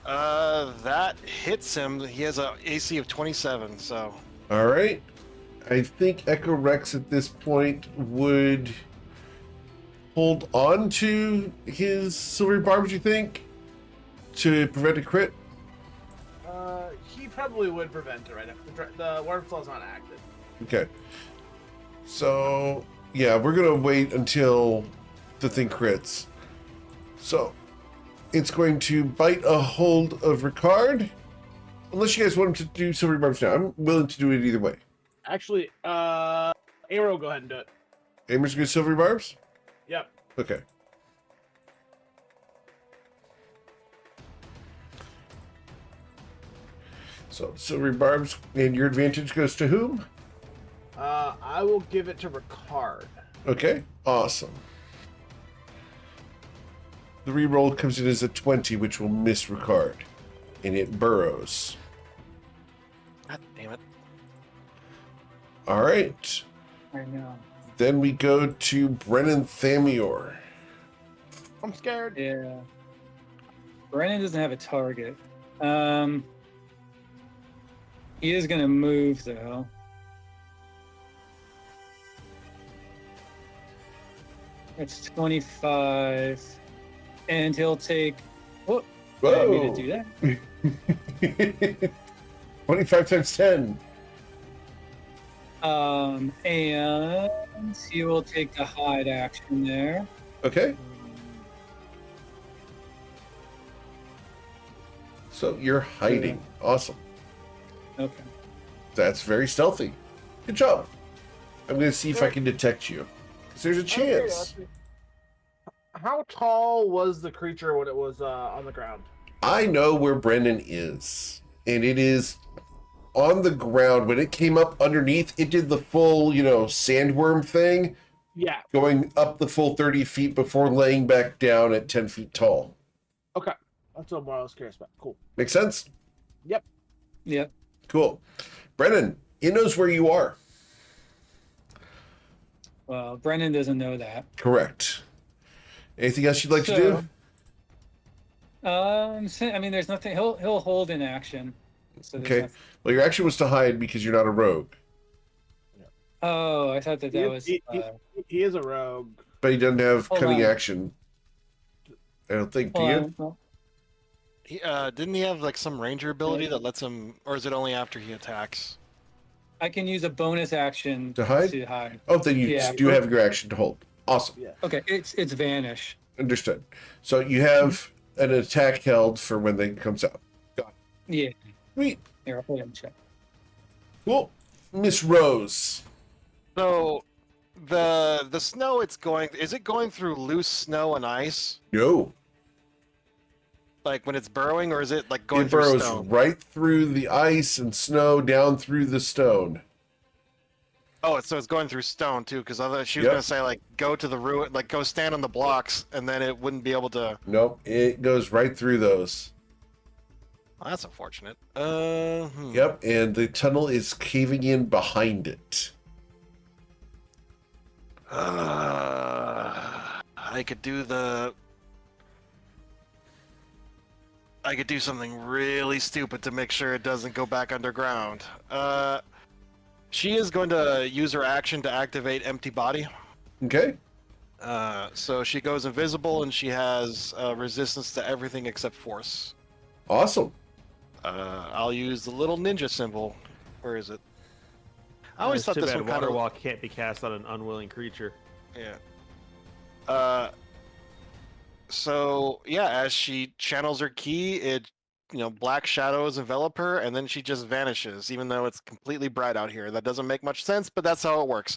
That hits him. He has a AC of 27, so. All right. I think Echo Rex at this point would hold on to his silvery barbs, you think? To prevent a crit? He probably would prevent it right now. The Waterfall's not active. Okay. So, yeah, we're going to wait until the thing crits. So, it's going to bite a hold of Ricard. Unless you guys want him to do silvery barbs now. I'm willing to do it either way. Actually, Arrow, go ahead and do it. Aimer's going to silvery barbs? Yep. Okay. So, silvery barbs, and your advantage goes to whom? I will give it to Ricard. Okay, awesome. The reroll comes in as a 20, which will miss Ricard. And it burrows. God damn it. All right. I know. Then we go to Brennan Thamior. I'm scared. Yeah. Brennan doesn't have a target. He is gonna move though. That's 25, and he'll take. Whoop! I didn't mean to do that. 25 times 10. And he will take the hide action there. Okay. So you're hiding. Awesome. Okay. That's very stealthy. Good job. I'm going to see if I can detect you. Because there's a chance. How tall was the creature when it was on the ground? I know where Brendan is. And it is on the ground. When it came up underneath, it did the full, sandworm thing. Yeah. Going up the full 30 feet before laying back down at 10 feet tall. Okay. That's what I was curious about. Cool. Make sense? Yep. Yep. Cool. Brennan, it knows where you are. Well, Brennan doesn't know that. Correct. Anything else you'd like to do? I mean, there's nothing. He'll hold in action. So there's Okay. nothing. Well, your action was to hide because you're not a rogue. Oh, I thought that was. He is a rogue. But he doesn't have Hold cunning on. action. I don't think. Do hold you? on. He, didn't he have like some ranger ability that lets him, or is it only after he attacks? I can use a bonus action To hide? To hide. Oh, then you Yeah. do have your action to hold. Awesome. Yeah. Okay, it's vanish. Understood. So you have an attack held for when they comes out. Yeah. Sweet. Here, I'll put it in check. Cool. Miss Rose. So, the snow it's going, is it going through loose snow and ice? No. Like when it's burrowing, or is it like going It through burrows stone? right through the ice and snow down through the stone. Oh, so it's going through stone too, because she was Yep. gonna say like go to the ruin, like go stand on the blocks, and then it wouldn't be able to. Nope. It goes right through those. Oh, that's unfortunate. Yep. And the tunnel is caving in behind it. I could do the. I could do something really stupid to make sure it doesn't go back underground. She is going to use her action to activate Empty Body. Okay. So she goes invisible and she has resistance to everything except force. Awesome. I'll use the little ninja symbol. Where is it? I always It's thought too this bad one kind water of. walk can't be cast on an unwilling creature. Yeah. So yeah, as she channels her ki, black shadows envelop her, and then she just vanishes, even though it's completely bright out here. That doesn't make much sense, but that's how it works.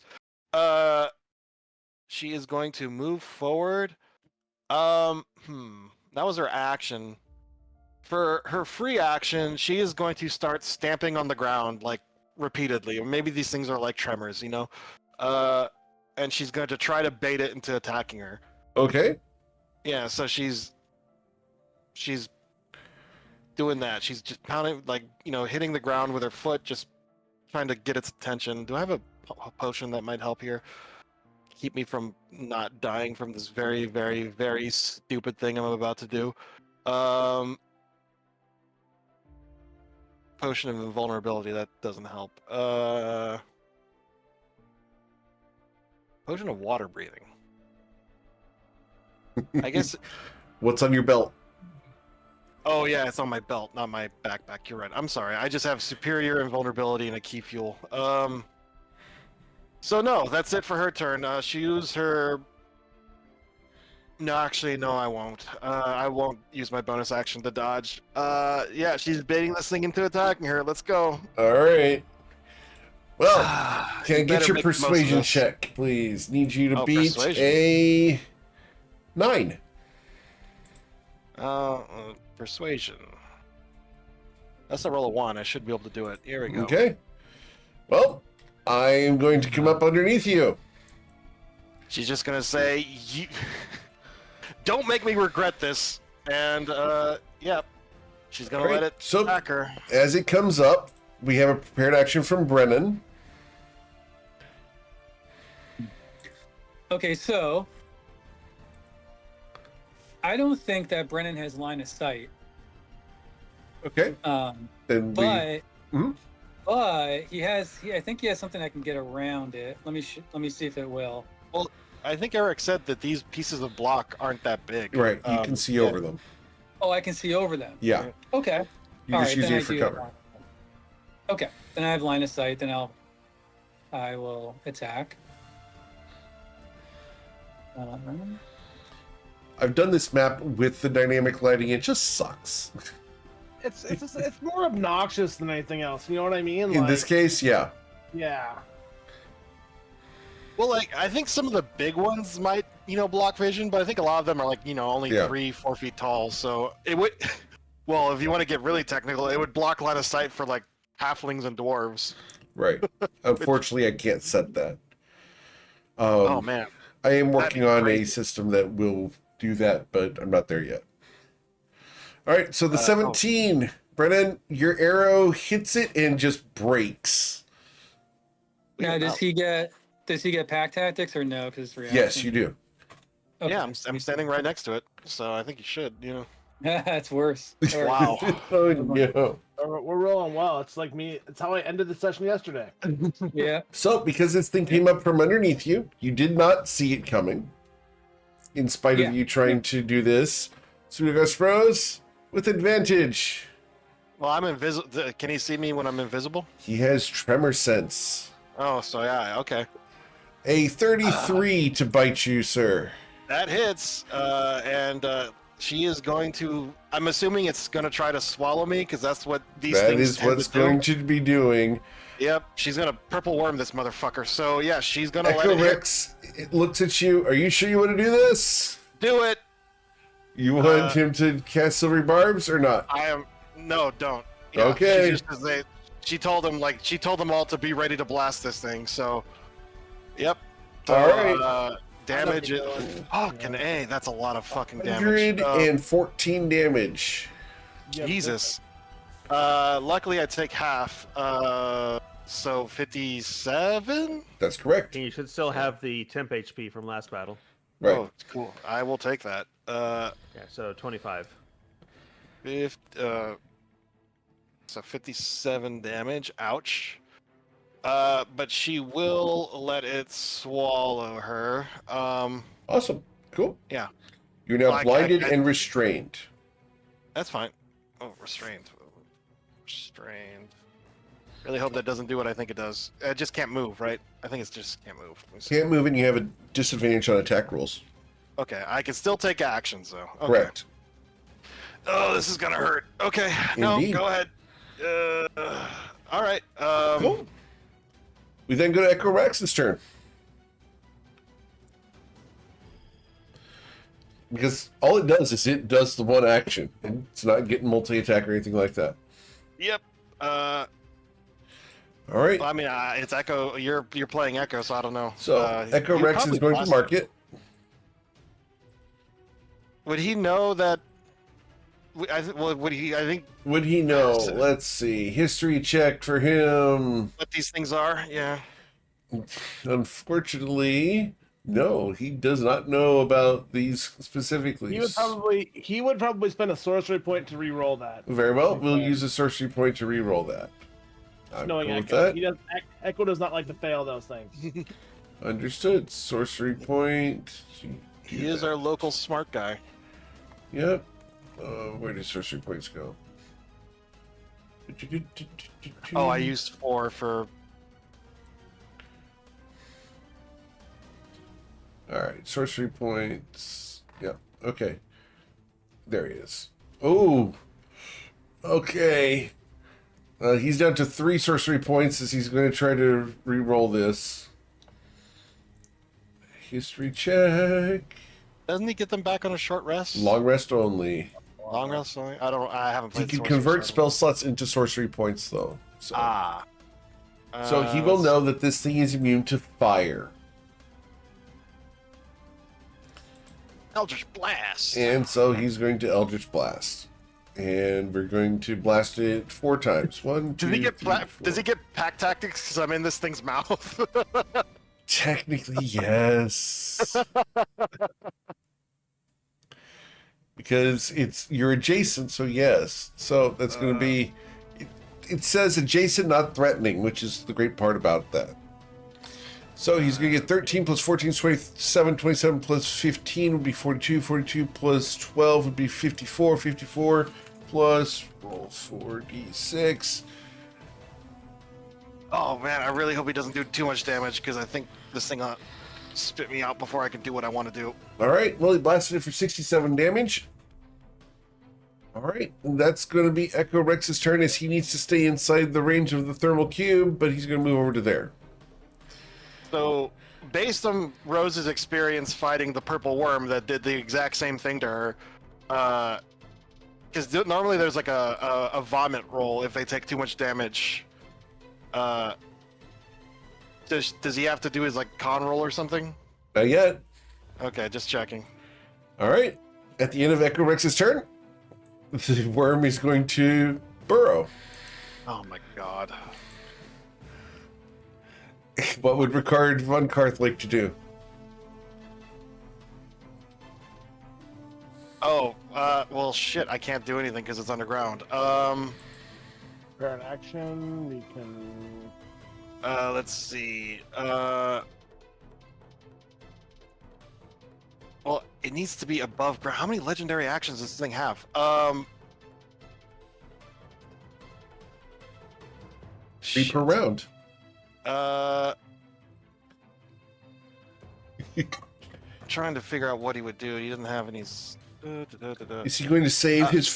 She is going to move forward. That was her action. For her free action, she is going to start stamping on the ground like repeatedly, or maybe these things are like tremors, and she's going to try to bait it into attacking her. Okay. Yeah, so she's doing that. She's just pounding, hitting the ground with her foot, just trying to get its attention. Do I have a potion that might help here? Keep me from not dying from this very, very, very stupid thing I'm about to do. Potion of invulnerability, that doesn't help. Potion of water breathing. I guess. What's on your belt? Oh yeah, it's on my belt, not my backpack. You're right. I'm sorry. I just have superior invulnerability and a key fuel. So no, that's it for her turn. She used her. No, actually, no, I won't. I won't use my bonus action to dodge. Yeah, she's baiting this thing into attacking her. Let's go. All right. Well, can I You get better your make the most of persuasion this. check, please? Need you to Oh, beat persuasion. a 9. Persuasion. That's a roll of 1. I should be able to do it. Here we go. Okay. Well, I am going to come up underneath you. She's just gonna say, "Don't make me regret this," and yeah, she's gonna All right, let it so- attack her. As it comes up, we have a prepared action from Brennan. Okay, so I don't think that Brennan has line of sight. Okay. Then But Mhm. he has. I think he has something that can get around it. Let me see if it will. I think Eric said that these pieces of block aren't that big. right, you can see over them. Oh, I can see over them. Yeah. Okay. You All just right, use then it I for do cover. have- Okay, then I have line of sight. Then I will attack. I've done this map with the dynamic lighting. It just sucks. It's more obnoxious than anything else. You know what I mean? In this case, yeah. yeah. Well, I think some of the big ones might, block vision, but I think a lot of them are only Yeah. 3-4 feet tall. So it would, well, if you want to get really technical, it would block line of sight for halflings and dwarves. Right. Unfortunately, I can't set that. Oh man. I am working on crazy. a system that will do that, but I'm not there yet. All right, so the 17, Brennan, your arrow hits it and just breaks. Now, does he get pack tactics or no? Because it's reaction. Yes, you do. Okay. Yeah, I'm standing right next to it, so I think you should. That's worse. Wow. Oh no. We're rolling well. It's like me. It's how I ended the session yesterday. Yeah. So, because this thing came up from underneath you, you did not see it coming, in spite Yeah. of you trying to do this. Sudagos Bros with advantage. Well, I'm invisible. Can he see me when I'm invisible? He has tremor sense. Oh, so yeah, okay. A 33 to bite you, sir. That hits, and she is going to. I'm assuming it's going to try to swallow me because that's what these That things is tend what's to do. going to be doing. Yep, she's going to purple worm this motherfucker. So yeah, she's going to let Echo it hit. Rex, it looks at you. Are you sure you want to do this? Do it. You want him to cast Silvery Barbs or not? I am. No, don't. Yeah, Okay. She told them all to be ready to blast this thing. So, yep. All right. Damage. Fucking A. That's a lot of fucking damage. 114 damage. Jesus. Luckily, I take half. So 57. That's correct. And you should still have the temp HP from last battle. Right. Oh, cool. I will take that. Yeah, so 25. So 57 damage. Ouch. But she will let it swallow her. Awesome. Cool. Yeah. You're now Well, blinded and restrained. That's fine. Oh, restrained. Restrained. Really hope that doesn't do what I think it does. It just can't move, right? I think it's just can't move. Let me see. Can't move and you have a disadvantage on attack rolls. Okay, I can still take actions though. Okay. Correct. Oh, this is gonna hurt. Okay, no, Indeed. go ahead. All right. Cool. We then go to Echo Rex's turn. Because all it does is it does the one action. It's not getting multi-attack or anything like that. Yep. All right. Well, I mean, it's Echo. You're playing Echo, so I don't know. So Echo you Rex is probably going to lost mark it. it. Would he know that? Well, would he? I think Would he know? Let's see. History check for him. what these things are. Yeah. Unfortunately, no, he does not know about these specifically. He would probably spend a sorcery point to re-roll that. Very well. We'll use a sorcery point to re-roll that. I'm Knowing cool with Echo, that. Echo does not like to fail those things. Understood. Sorcery point. He is our local smart guy. Yep. Where do sorcery points go? Oh, I used 4 for. All right, sorcery points. Yep. Okay. There he is. Oh. Okay. He's down to 3 sorcery points as he's going to try to re-roll this. History check. Doesn't he get them back on a short rest? Long rest only. Long rest only. I haven't He played. can Sorcery, convert so- spell slots into sorcery points, though. So, Ah. so he will know that this thing is immune to fire. Eldritch Blast. And so he's going to Eldritch Blast. And we're going to blast it 4 times. 1, 2, Does he get 3, 4. Does he get pack tactics because I'm in this thing's mouth? Technically, yes. Because you're adjacent, so yes. So that's going to be. It says adjacent, not threatening, which is the great part about that. So he's going to get 13 plus 14 is 27, 27 plus 15 would be 42, 42 plus 12 would be 54, 54 plus roll 4d6. Oh man, I really hope he doesn't do too much damage because I think this thing spit me out before I can do what I want to do. All right, well, he blasted it for 67 damage. All right, and that's going to be Echo Rex's turn as he needs to stay inside the range of the thermal cube, but he's going to move over to there. So, based on Rose's experience fighting the purple worm that did the exact same thing to her, because normally there's like a vomit roll if they take too much damage. Does he have to do his like con roll or something? Not yet. Okay, just checking. All right, at the end of Echo Rex's turn, the worm is going to burrow. Oh my god. What would Ricard von Karth like to do? Oh, well shit, I can't do anything because it's underground. Prepare an action. We can. Let's see. Well, it needs to be above ground. How many legendary actions does this thing have? Three per round. Trying to figure out what he would do. He doesn't have any. Is he going to save his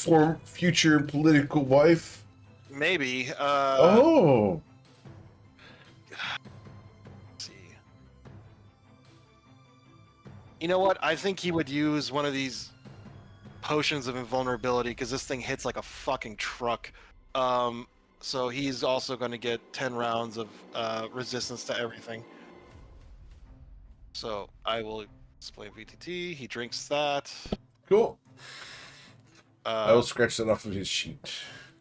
future political wife? Maybe. Oh. Let's see. You know what? I think he would use one of these potions of invulnerability because this thing hits like a fucking truck. So he's also going to get 10 rounds of resistance to everything. So I will display VTT. He drinks that. Cool. I will scratch that off of his sheet.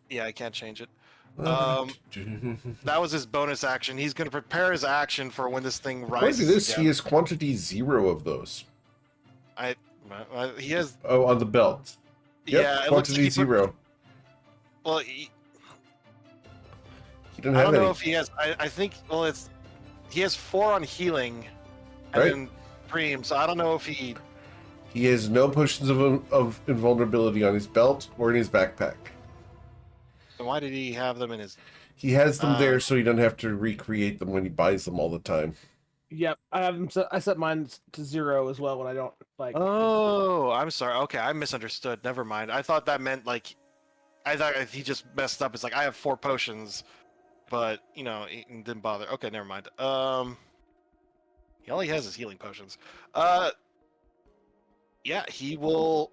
Yeah, I can't change it. That was his bonus action. He's going to prepare his action for when this thing According rises. to this, again. he has quantity 0 of those. He has. Oh, on the belt. Yep, Yeah, it looks like quantity he put, 0. well, He didn't I have don't any. know if he has. I think. Well, he has 4 on healing, and Right. then Preem. So I don't know if he. He has no potions of invulnerability on his belt or in his backpack. Then why did he have them in his? He has them Uh, there so he doesn't have to recreate them when he buys them all the time. Yep, I have them. I set mine to 0 as well when I don't like. Oh, I'm sorry. Okay, I misunderstood. Never mind. I thought that meant like, I thought he just messed up. It's like I have 4 potions, but he didn't bother. Okay, never mind. All he has is healing potions. Yeah, he will.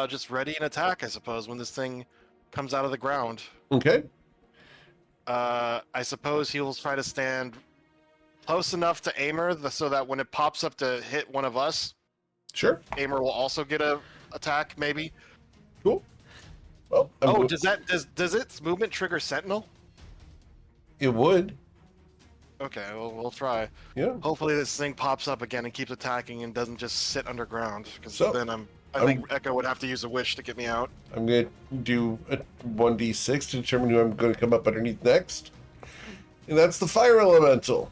Just ready an attack, I suppose, when this thing comes out of the ground. Okay. I suppose he'll try to stand close enough to Aimer so that when it pops up to hit one of us, Sure. Aimer will also get a attack, maybe. Cool. Well, does its movement trigger Sentinel? it would. Okay, we'll try. Yeah. Hopefully this thing pops up again and keeps attacking and doesn't just sit underground, because So, then I think Echo would have to use a wish to get me out. I'm going to do a 1d6 to determine who I'm going to come up underneath next. And that's the fire elemental.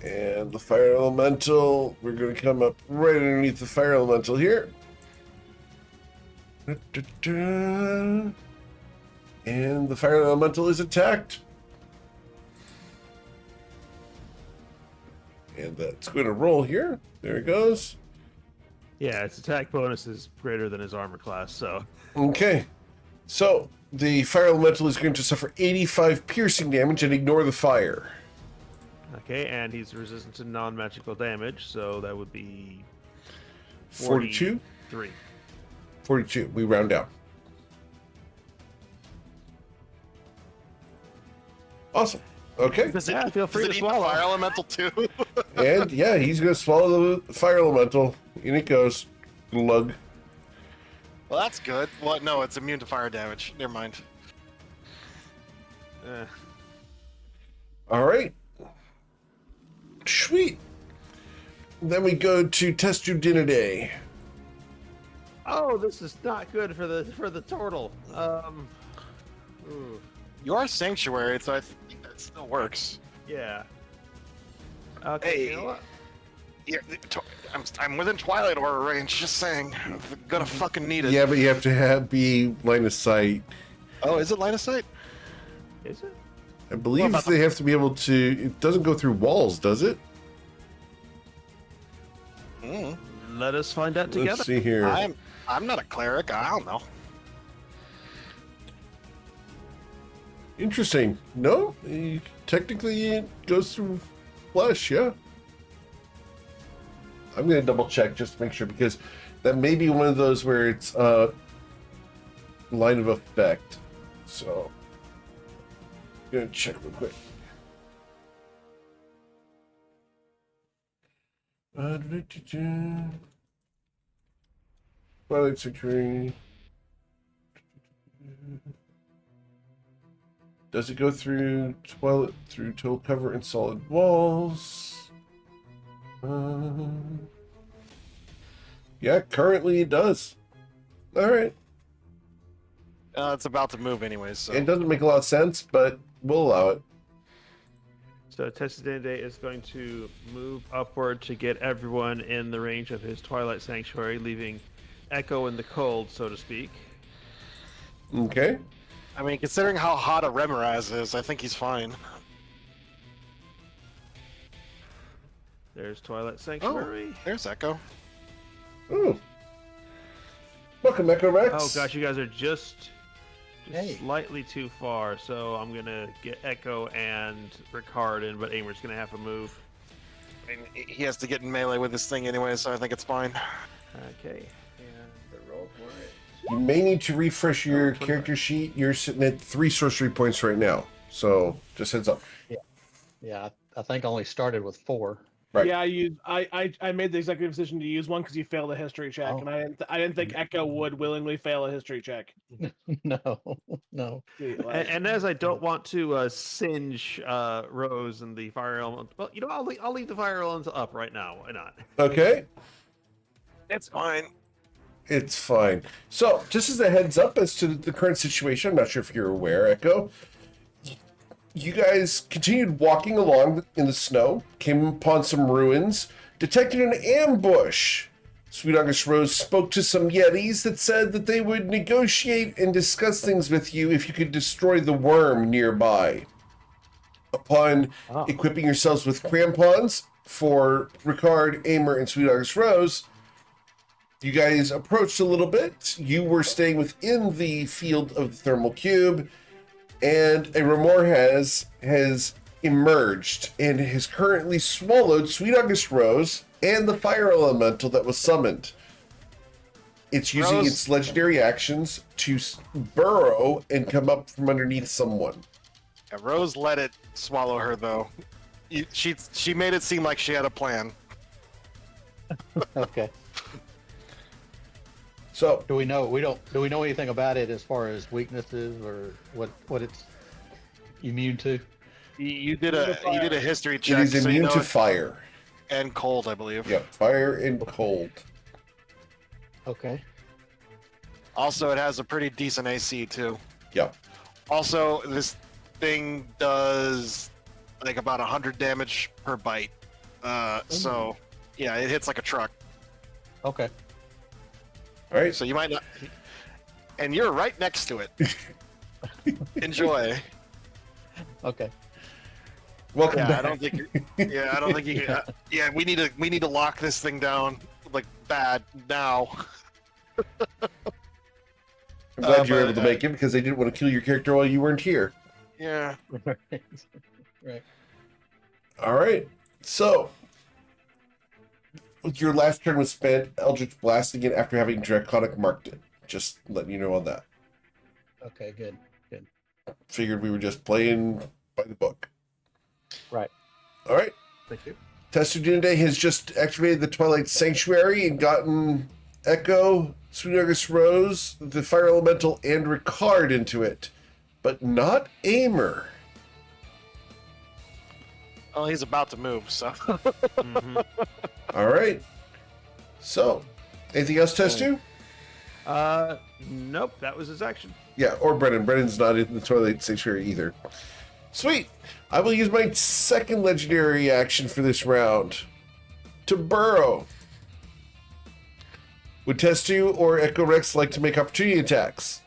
And the fire elemental, we're going to come up right underneath the fire elemental here. And the fire elemental is attacked. And that's going to roll here. There it goes. Yeah, its attack bonus is greater than his armor class, so. Okay. So the fire elemental is going to suffer 85 piercing damage and ignore the fire. Okay, and he's resistant to non-magical damage, so that would be 42? 3. 42. We round down. Awesome. Okay. Yeah, feel free to Does it eat swallow. Fire Elemental too? And yeah, he's going to swallow the fire elemental. In it goes. Glug. Well, that's good. Well, no, it's immune to fire damage. Never mind. All right. Sweet. Then we go to Testudinidae. Oh, this is not good for the turtle. You are Sanctuary, so I think that still works. Yeah. Okay, Hey. you know what? Yeah, I'm within Twilight Aura range, just saying. I'm gonna fucking need it. Yeah, but you have to be line of sight. Oh, is it line of sight? Is it? I believe Well, they have to be able to. It doesn't go through walls, does it? Mm. Let us find out together. Let's see here. I'm not a cleric. I don't know. Interesting. No, technically it goes through flesh, yeah. I'm going to double check just to make sure, because that may be one of those where it's line of effect. So, I'm going to check real quick. Twilight Sanctuary. Does it go through total cover and solid walls? Yeah, currently it does. All right. It's about to move anyways, so. It doesn't make a lot of sense, but we'll allow it. So Testudinidae is going to move upward to get everyone in the range of his Twilight Sanctuary, leaving Echo in the cold, so to speak. Okay. I mean, considering how hot a Remoraz is, I think he's fine. There's Twilight Sanctuary. There's Echo. Ooh. Welcome, Echo Rex. Oh gosh, you guys are just Hey. slightly too far, so I'm gonna get Echo and Ricard in, but Aimer's gonna have to move. I mean, he has to get in melee with this thing anyway, so I think it's fine. Okay, and the roll for it. You may need to refresh your character sheet. You're sitting at 3 sorcery points right now. So, just heads up. Yeah, I think I only started with 4. Right. Yeah, I made the executive decision to use one because you failed a history check, Oh. and I didn't think Echo would willingly fail a history check. No, no. See, like, And as I don't want to singe Rose and the fire element, well, I'll leave the fire element up right now. Why not? Okay. It's fine. It's fine. So, just as a heads up as to the current situation, I'm not sure if you're aware, Echo. You guys continued walking along in the snow, came upon some ruins, detected an ambush. Sweet August Rose spoke to some Yetis that said that they would negotiate and discuss things with you if you could destroy the worm nearby. Upon Oh. equipping yourselves with crampons for Ricard, Aimer, and Sweet August Rose, you guys approached a little bit. You were staying within the field of the thermal cube, and a remor has emerged and has currently swallowed Sweet August Rose and the fire elemental that was summoned. It's using Rose? its legendary actions to burrow and come up from underneath someone. Yeah, Rose let it swallow her though. She made it seem like she had a plan. Okay. So, Do we know anything about it as far as weaknesses or what it's immune to? You did a history it check. is so you immune know to it- fire. and cold, I believe. Yep, fire and cold. Okay. Also, it has a pretty decent AC too. Yep. Also, this thing does like about 100 damage per bite. So yeah, it hits like a truck. Okay. All right. So you might not. And you're right next to it. Enjoy. Okay. Welcome Yeah, back. I don't think. I don't think you can. Yeah, we need to lock this thing down like bad now. I'm glad you were but, able to make it because they didn't want to kill your character while you weren't here. Yeah. Right. All right. So, your last turn was spent Eldritch blasting it after having Draconic marked it. Just letting you know on that. Okay. Good. Good. Figured we were just playing by the book. Right. All right. Thank you. Testudinde has just activated the Twilight Sanctuary and gotten Echo, Sweet August Rose, the Fire Elemental, and Ricard into it, but not Aimer. Well, he's about to move, so. Mhm. All right. So, anything else, Testu? Nope, that was his action. Yeah, or Brennan. Brennan's not in the Twilight Sanctuary either. Sweet. I will use my second legendary action for this round to burrow. Would Testu or Echo Rex like to make opportunity attacks?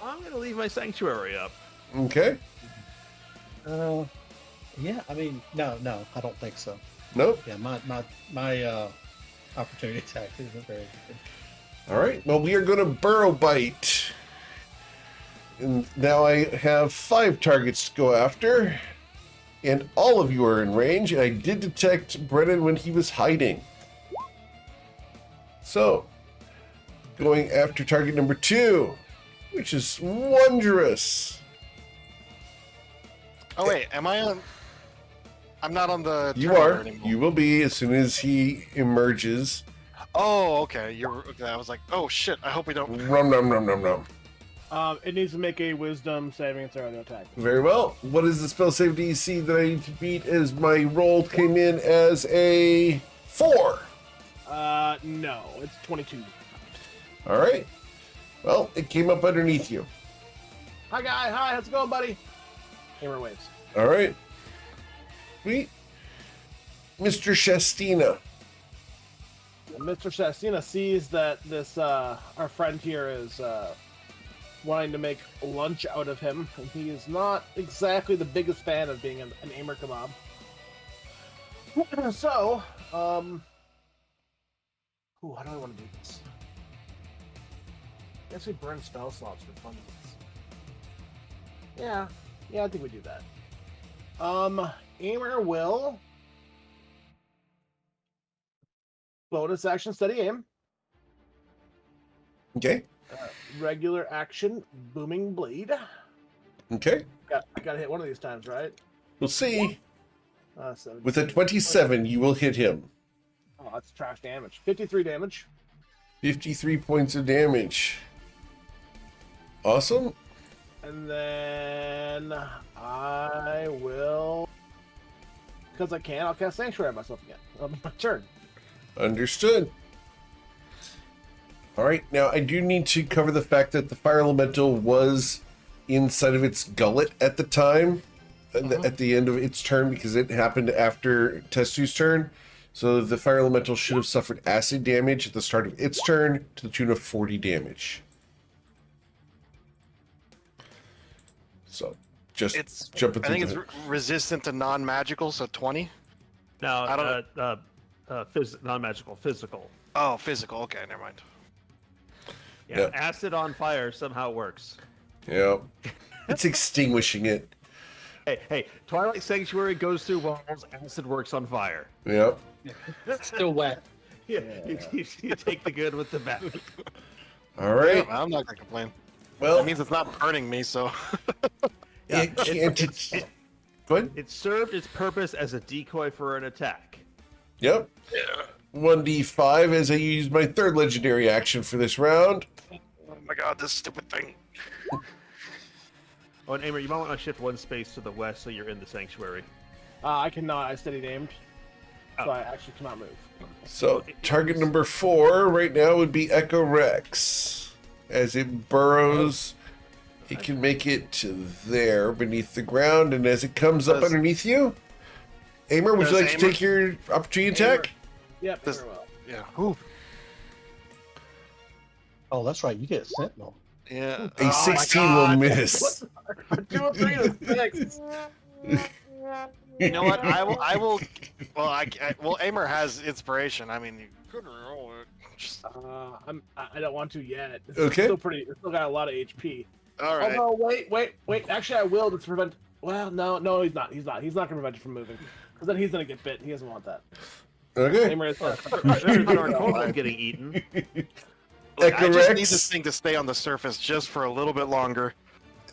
I'm gonna leave my sanctuary up. Okay. Yeah. I mean, no, I don't think so. Nope. Yeah. My opportunity attack isn't very good. All right. Well, we are going to burrow bite. And now I have 5 targets to go after. And all of you are in range. And I did detect Brennan when he was hiding. So, going after target number 2, which is wondrous. Oh wait, am I on? I'm not on the. You tournament are. anymore. You will be as soon as he emerges. Oh, okay. You're. Okay, I was like, oh shit. I hope we don't. Rum, num, num, num, num. it needs to make a wisdom saving throw to attack. Very well. What is the spell save DC that I need to beat as my roll came in as a 4? No, it's 22. All right. Well, it came up underneath you. Hi, guy. Hi, how's it going, buddy? Hammer waves. All right. Sweet. Mr. Shastina. Mr. Shastina sees that this our friend here is wanting to make lunch out of him, and he is not exactly the biggest fan of being an aimer kebab. So, ooh, how do I want to do this? I guess we burn spell slots for fun. Yeah, I think we do that. Aimer will bonus action steady aim. Okay. Regular action booming blade. Okay. I gotta hit one of these times, right? We'll see. With a 27, you will hit him. Oh, that's trash damage. 53 damage. 53 points of damage. Awesome. And then I will, because I can, I'll cast Sanctuary on myself again. That'll be my turn. Understood. All right, now I do need to cover the fact that the fire elemental was inside of its gullet at the time, at the end of its turn, because it happened after Testu's turn. So the fire elemental should have suffered acid damage at the start of its turn to the tune of 40 damage. So just jump into I think it's resistant to non-magical, so 20. Now, I don't non-magical, physical. Oh, physical. Okay, never mind. Yeah, Yep. acid on fire somehow works. Yeah, it's extinguishing it. Hey, Twilight Sanctuary goes through walls, acid works on fire. Yep. It's still wet. Yeah, you take the good with the bad. All right. I'm not gonna complain. Well, That means it's not burning me, so. it can't. Go ahead. It served its purpose as a decoy for an attack. Yep. 1d5 as I use my third legendary action for this round. Oh my god, this stupid thing. Oh, and Amer, you might want to shift one space to the west so you're in the sanctuary. I cannot. I steady aimed, so Oh. I actually cannot move. So target number 4 right now would be Echo Rex. As it burrows, it can make it to there beneath the ground, and as it comes up Does- underneath you, Amer, would you Does like to Amer- take your opportunity attack? Yep, Does- very well. Yeah. Whew. Oh, that's right. You get Sentinel. Yeah. A 16 will miss. 2 of 3 to 6. You know what? I will. Well, well, Amer has inspiration. I mean, you could roll it. Just, I don't want to yet. It's Okay. Still pretty. It's still got a lot of HP. all right. Oh no! Wait. Actually, I will to prevent. Well, no, he's not. He's not gonna prevent you from moving. Because then he's gonna get bit. He doesn't want that. Okay. Amer is. Our getting eaten. Look, I Echo just need Rex. this thing to stay on the surface just for a little bit longer.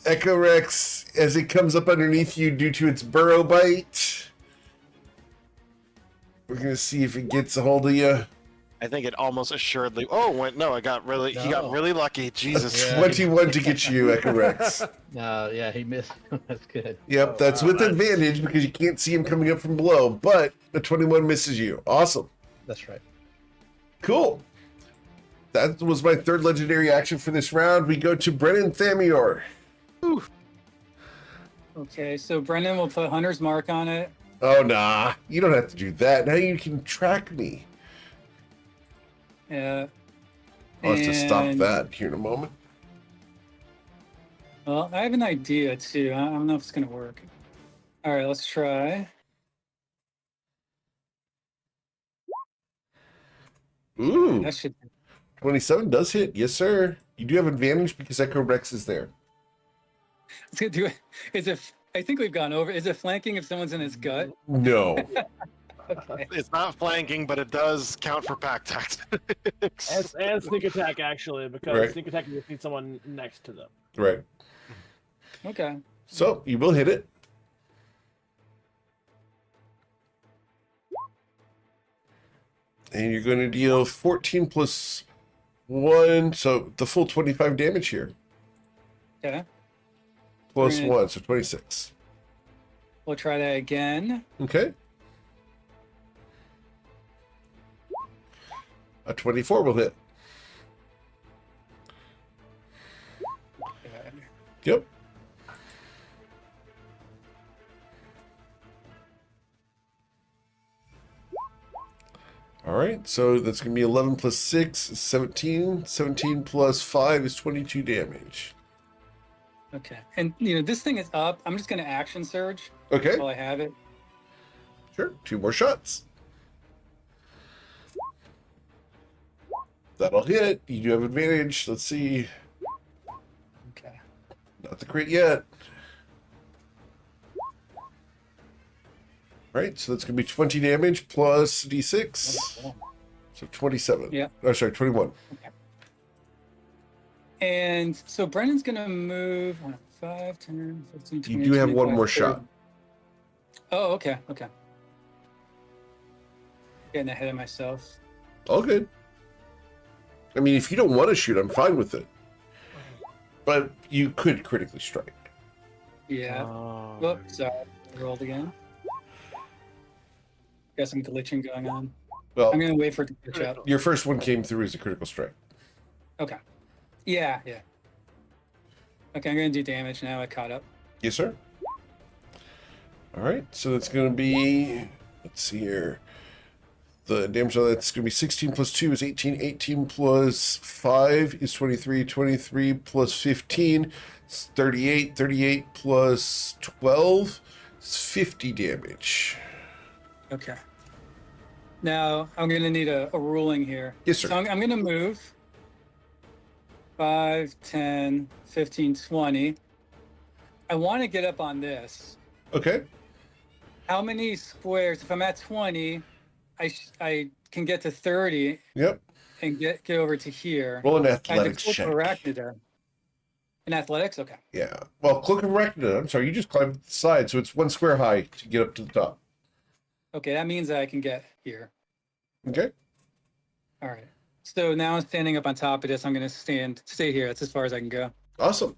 Echo Rex, as it comes up underneath you due to its burrow bite. We're gonna see if it gets a hold of you. I think it almost assuredly. Oh wait, no! He got No. really lucky. Jesus. Yeah. 21 to get you, Echo Rex. No, yeah, he missed. That's good. Yep, that's with advantage because you can't see him coming up from below, but the 21 misses you. Awesome. That's right. Cool. That was my third legendary action for this round. We go to Brennan Thamior. Okay, so Brendan will put Hunter's Mark on it. Oh, nah. You don't have to do that. Now you can track me. Yeah. I'll have to stop And- that here in a moment. Well, I have an idea too. I don't know if it's gonna work. All right, let's try. Ooh, That should. 27 does hit. Yes, sir. You do have advantage because Echo Rex is there. It's gonna do it. Is it? I think we've gone over. Is it flanking if someone's in its gut? No. It's not flanking, but it does count for pack tactics. And sneak attack actually, because Right. sneak attack you just need someone next to them. Right. Okay. So you will hit it. And you're going to deal 14 plus 1, so the full 25 damage here. Okay. Plus Right. 1, so 26. We'll try that again. Okay. A 24 will hit. Okay. Yep. All right, so that's going to be 11 plus 6 is 17. 17 plus 5 is 22 damage. Okay. And this thing is up. I'm just gonna action surge Okay, while I have it. sure. 2 more shots. That'll hit. You do have advantage. Let's see. Okay. Not the crit yet. All right, so that's going to be 20 damage plus d6. So 27. Yeah. Oh, sorry, 21. And so Brendan's gonna move 5, 10, 15, 20. You do have one 25, more 30. shot. Oh, okay. Okay. Getting ahead of myself. All good. I mean, if you don't want to shoot, I'm fine with it. But you could critically strike. Yeah. Oh, Whoops, sorry. I rolled again. Got some glitching going on. Well, I'm gonna wait for it to catch up. your first one came through as a critical strike. Okay. Yeah. Okay, I'm gonna do damage now. I caught up. Yes, sir. All right, so that's going to be, let's see here. The damage on that's going to be 16 plus 2 is 18. 18 plus 5 is 23. 23 plus 15 is 38. 38 plus 12 is 50 damage. Okay. Now I'm gonna need a ruling here. Yes, sir. So I'm gonna move 5, 10, 15, 20. I want to get up on this. Okay. How many squares? If I'm at 20, I can get to 30 Yep. and get over to here. Roll an I have to athletics click check. Arachnida. In athletics? Okay. Yeah. Well, click Arachnida. I'm sorry, you just climbed the side, so it's 1 square high to get up to the top. Okay, that means that I can get here. Okay. All right. So now I'm standing up on top of this. I'm going to stay here. That's as far as I can go. Awesome.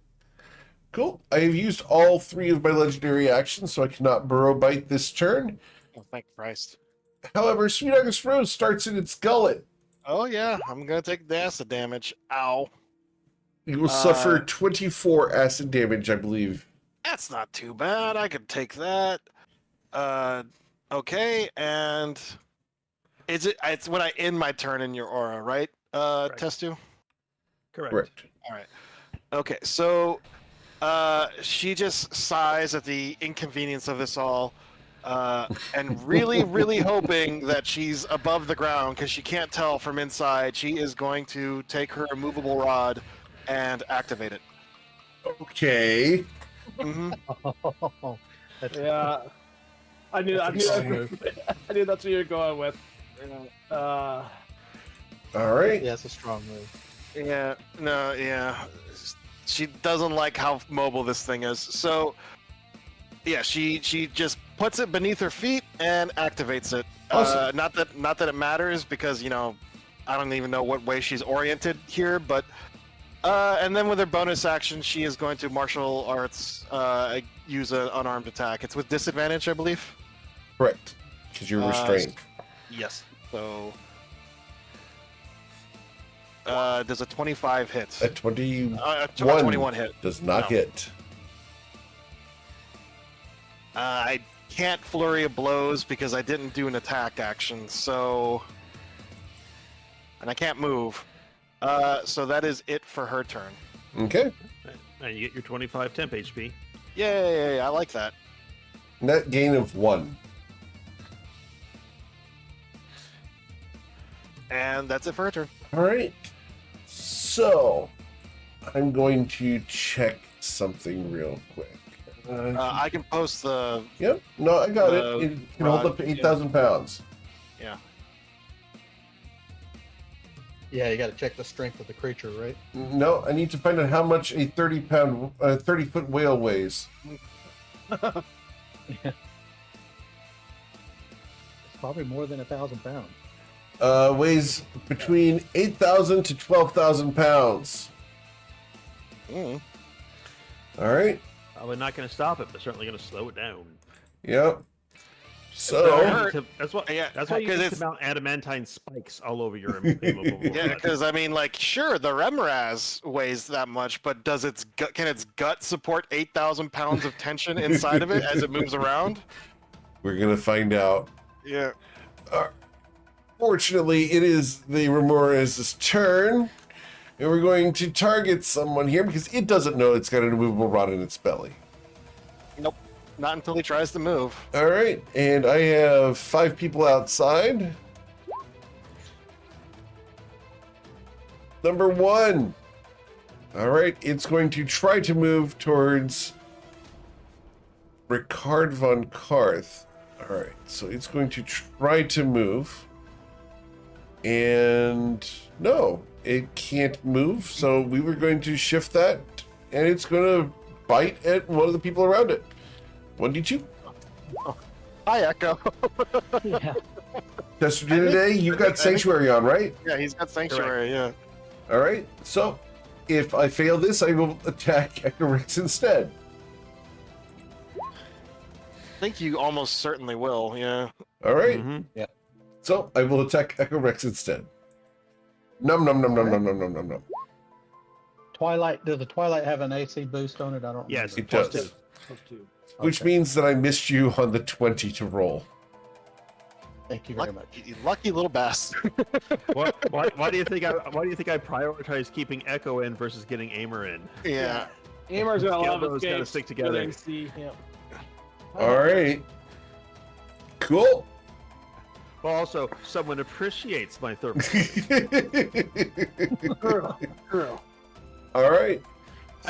Cool. I have used all 3 of my legendary actions, so I cannot burrow bite this turn. oh, thank Christ. However, Sweet August Rose starts in its gullet. Oh yeah, I'm gonna take the acid damage. Ow. You will suffer 24 acid damage, I believe. That's not too bad. I could take that. Okay, and it's when I end my turn in your aura, right? Testu? Correct. All right. Okay, so she just sighs at the inconvenience of this all, and really, really hoping that she's above the ground because she can't tell from inside. She is going to take her immovable rod and activate it. Okay. hmm That's Yeah. I knew a strong move. I knew that's what you were going with. All right. Yeah, it's a strong move. Yeah. No. Yeah. She doesn't like how mobile this thing is. So, yeah, she just puts it beneath her feet and activates it. Awesome. Not that it matters because I don't even know what way she's oriented here, but and then with her bonus action, she is going to martial arts use an unarmed attack. It's with disadvantage, I believe. Correct. Because you're restrained. Yes. So. Does a 25 hit? A 21 21 hit. does not No. hit. I can't flurry of blows because I didn't do an attack action, so... And I can't move. So that is it for her turn. Okay. And you get your 25 temp HP. Yay, I like that. Net gain of 1. And that's it for her turn. All right. So, I'm going to check something real quick. I can post the... Yep. No, I got it. the It can hold rod, up to 8,000 pounds. Yeah. Yeah, you got to check the strength of the creature, right? No, I need to find out how much a 30-foot whale weighs. It's probably more than 1,000 pounds. Weighs between 8,000 to 12,000 pounds. Mm. All right. Probably not going to stop it, but certainly going to slow it down. Yep. So- So, That's why. Yeah, That's why you 'cause need it's- to mount adamantine spikes all over your immovable Yeah, rod. because, I mean, like, sure, the Remoraz weighs that much, but does its gut, can its gut support 8,000 pounds of tension inside of it as it moves around? we're going to find out. Yeah. Fortunately, it is the Ramirez's turn. And we're going to target someone here because it doesn't know it's got an immovable rod in its belly. Nope. Not until he tries to move. All right, and I have 5 people outside. Number 1. All right, it's going to try to move towards Ricard von Karth. All right, so it's going to try to move. And no, it can't move, so we were going to shift that, and it's going to bite at one of the people around it. 1d2. Hi, Echo. Yeah. Yesterday, you've got Sanctuary on, right? Yeah, he's got Sanctuary, yeah. All right. So, if I fail this, I will attack Echorex instead. I think you almost certainly will, yeah. All right. Mm-hmm. So, I will attack Echorex instead. Num num num num num num num num num. Twilight, does the Twilight have an AC boost on it? I don't Yes, remember. It does. Which Okay. means that I missed you on the 20 to roll. Thank you very much. Lucky little bastard. Why do you think I prioritize keeping Echo in versus getting Aimer in? Yeah. Amer's got a lot of Those gotta escapes. stick together. Good AC, yep. All right. Cool. Well, also, someone appreciates my thermal. True. All right.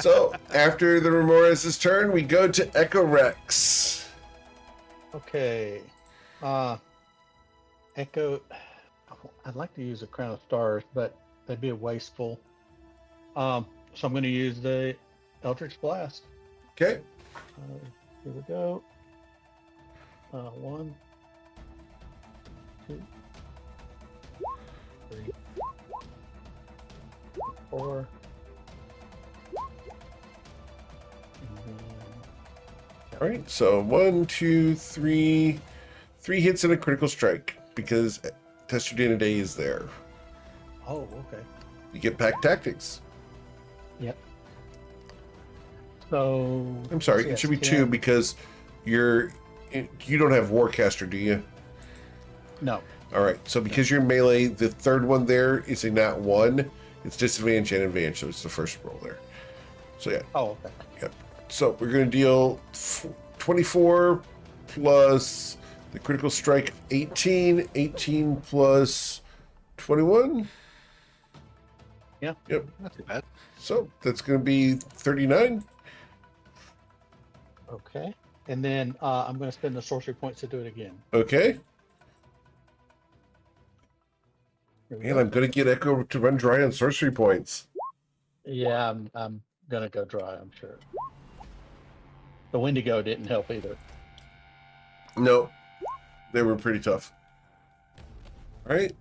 So, after the Remores' turn, we go to Echorex. Okay. Echo. I'd like to use a Crown of Stars, but that'd be wasteful. So I'm going to use the Eldritch Blast. Okay. Here we go. 1, 2, 3, 4. And then All right. So, 1, 2, 3. 3 hits and a critical strike because Tester Dana Day is there. Oh, okay. You get Pack Tactics. Yep. So I'm sorry. It yes, should be 2 10. because you don't have Warcaster, do you? No. All right. So because you're melee, the third one there is a nat 1. It's disadvantage and advantage, so it's the first roll there. So yeah. Oh, okay. So we're going to deal 24 plus the critical strike of 18. 18 plus 21. Yeah. Yep. Not too bad. So that's going to be 39. Okay. And then I'm going to spend the sorcery points to do it again. Okay. Here we Man, go. I'm going to get Echo to run dry on sorcery points. Yeah, I'm going to go dry, I'm sure. The Wendigo didn't help either. No, they were pretty tough. All right.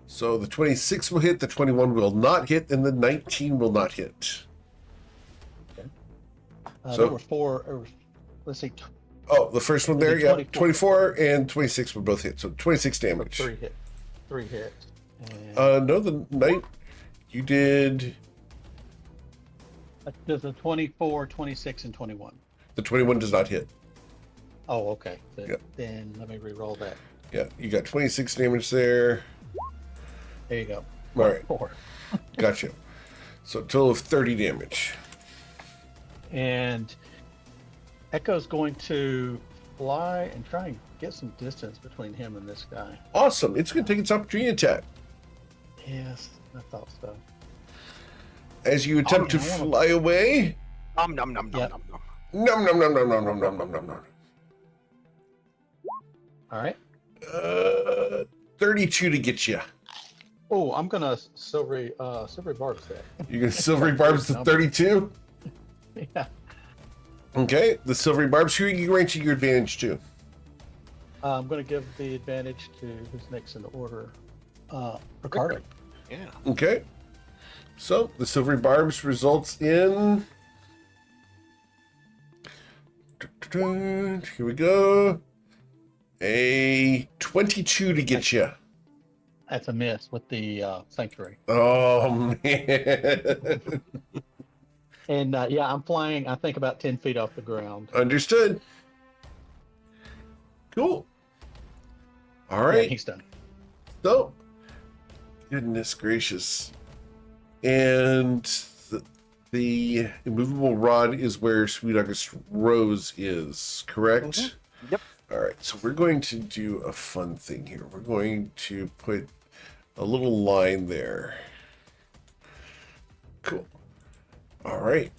So the 26 will hit, the 21 will not hit, and the 19 will not hit. So- There were 4. Let's see, Oh, the first one It'll there, be yeah. 24. 24 and 26 will both hit, so 26 damage. 3 hits. 3 hits. And No, the night you did there's a 24, 26, and 21. the 21 does not hit. Oh, okay. Yeah. Then let me re-roll that. Yeah, you got 26 damage there. There you go. All right, 4. gotcha. So a total of 30 damage. And Echo's going to fly and try and get some distance between him and this guy. Awesome. It's going to take its opportunity attack. Yes, I thought so. As you attempt to man, I wanna- fly away. Nom nom nom nom Yep. nom nom. Nom nom nom nom nom nom nom nom nom nom. All right. 32 to get you. Oh, I'm gonna silvery barbs that. You get silvery barbs to 32. Yeah. Okay, the silvery barbs. Who are you granting your advantage to? I'm gonna give the advantage to who's next in the order. Ricardo. Yeah. Okay. So the silvery barbs results in. Here we go. A 22 to get you. That's a miss with the sanctuary. Oh man. And yeah, I'm flying. I think about 10 feet off the ground. Understood. Cool. All Yeah, right. he's done. So, goodness gracious. And the immovable rod is where Sweet August Rose is, correct? Mhm. Yep. All right, so we're going to do a fun thing here. We're going to put a little line there. Cool. All right.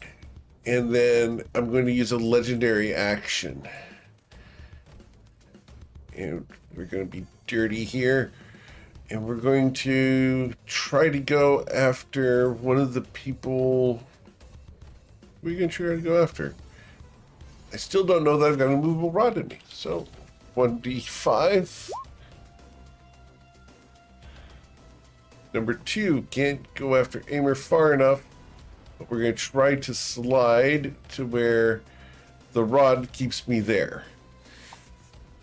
And then I'm going to use a legendary action. And we're going to be dirty here. And we're going to try to go after one of the people. Who are you going to try to go after? I still don't know that I've got a movable rod in me. So 1d5. Number 2, can't go after Aimer far enough, but we're going to try to slide to where the rod keeps me there.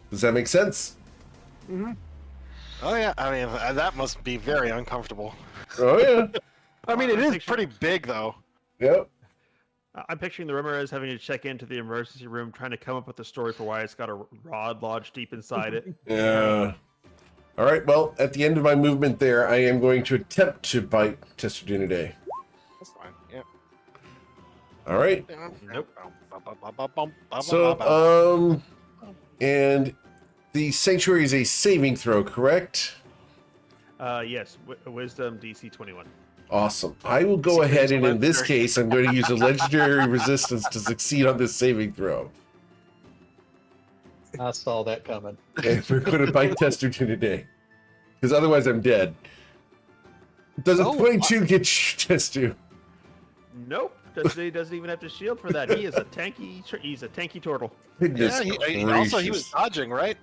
Does that make sense? Oh yeah, I mean that must be very uncomfortable. Oh, yeah. I mean, it I'm is picturing- pretty big though. Yep. I'm picturing the Rimmer as having to check into the emergency room, trying to come up with a story for why it's got a rod lodged deep inside it. Yeah. All right, well, at the end of my movement there, I am going to attempt to bite Testudinidae. That's fine. Yeah. All right. Nope. So, and the sanctuary is a saving throw, correct? Yes, Wisdom DC 21. Awesome. I will go ahead and in this case, I'm going to use a legendary resistance to succeed on this saving throw. I saw that coming. And we're going to bite Testudinidae. Because otherwise I'm dead. Does a 22 get you, Testu? Nope. He doesn't even have to shield for that. He is a tanky. He's a tanky turtle. Goodness Also he was gracious. dodging, right?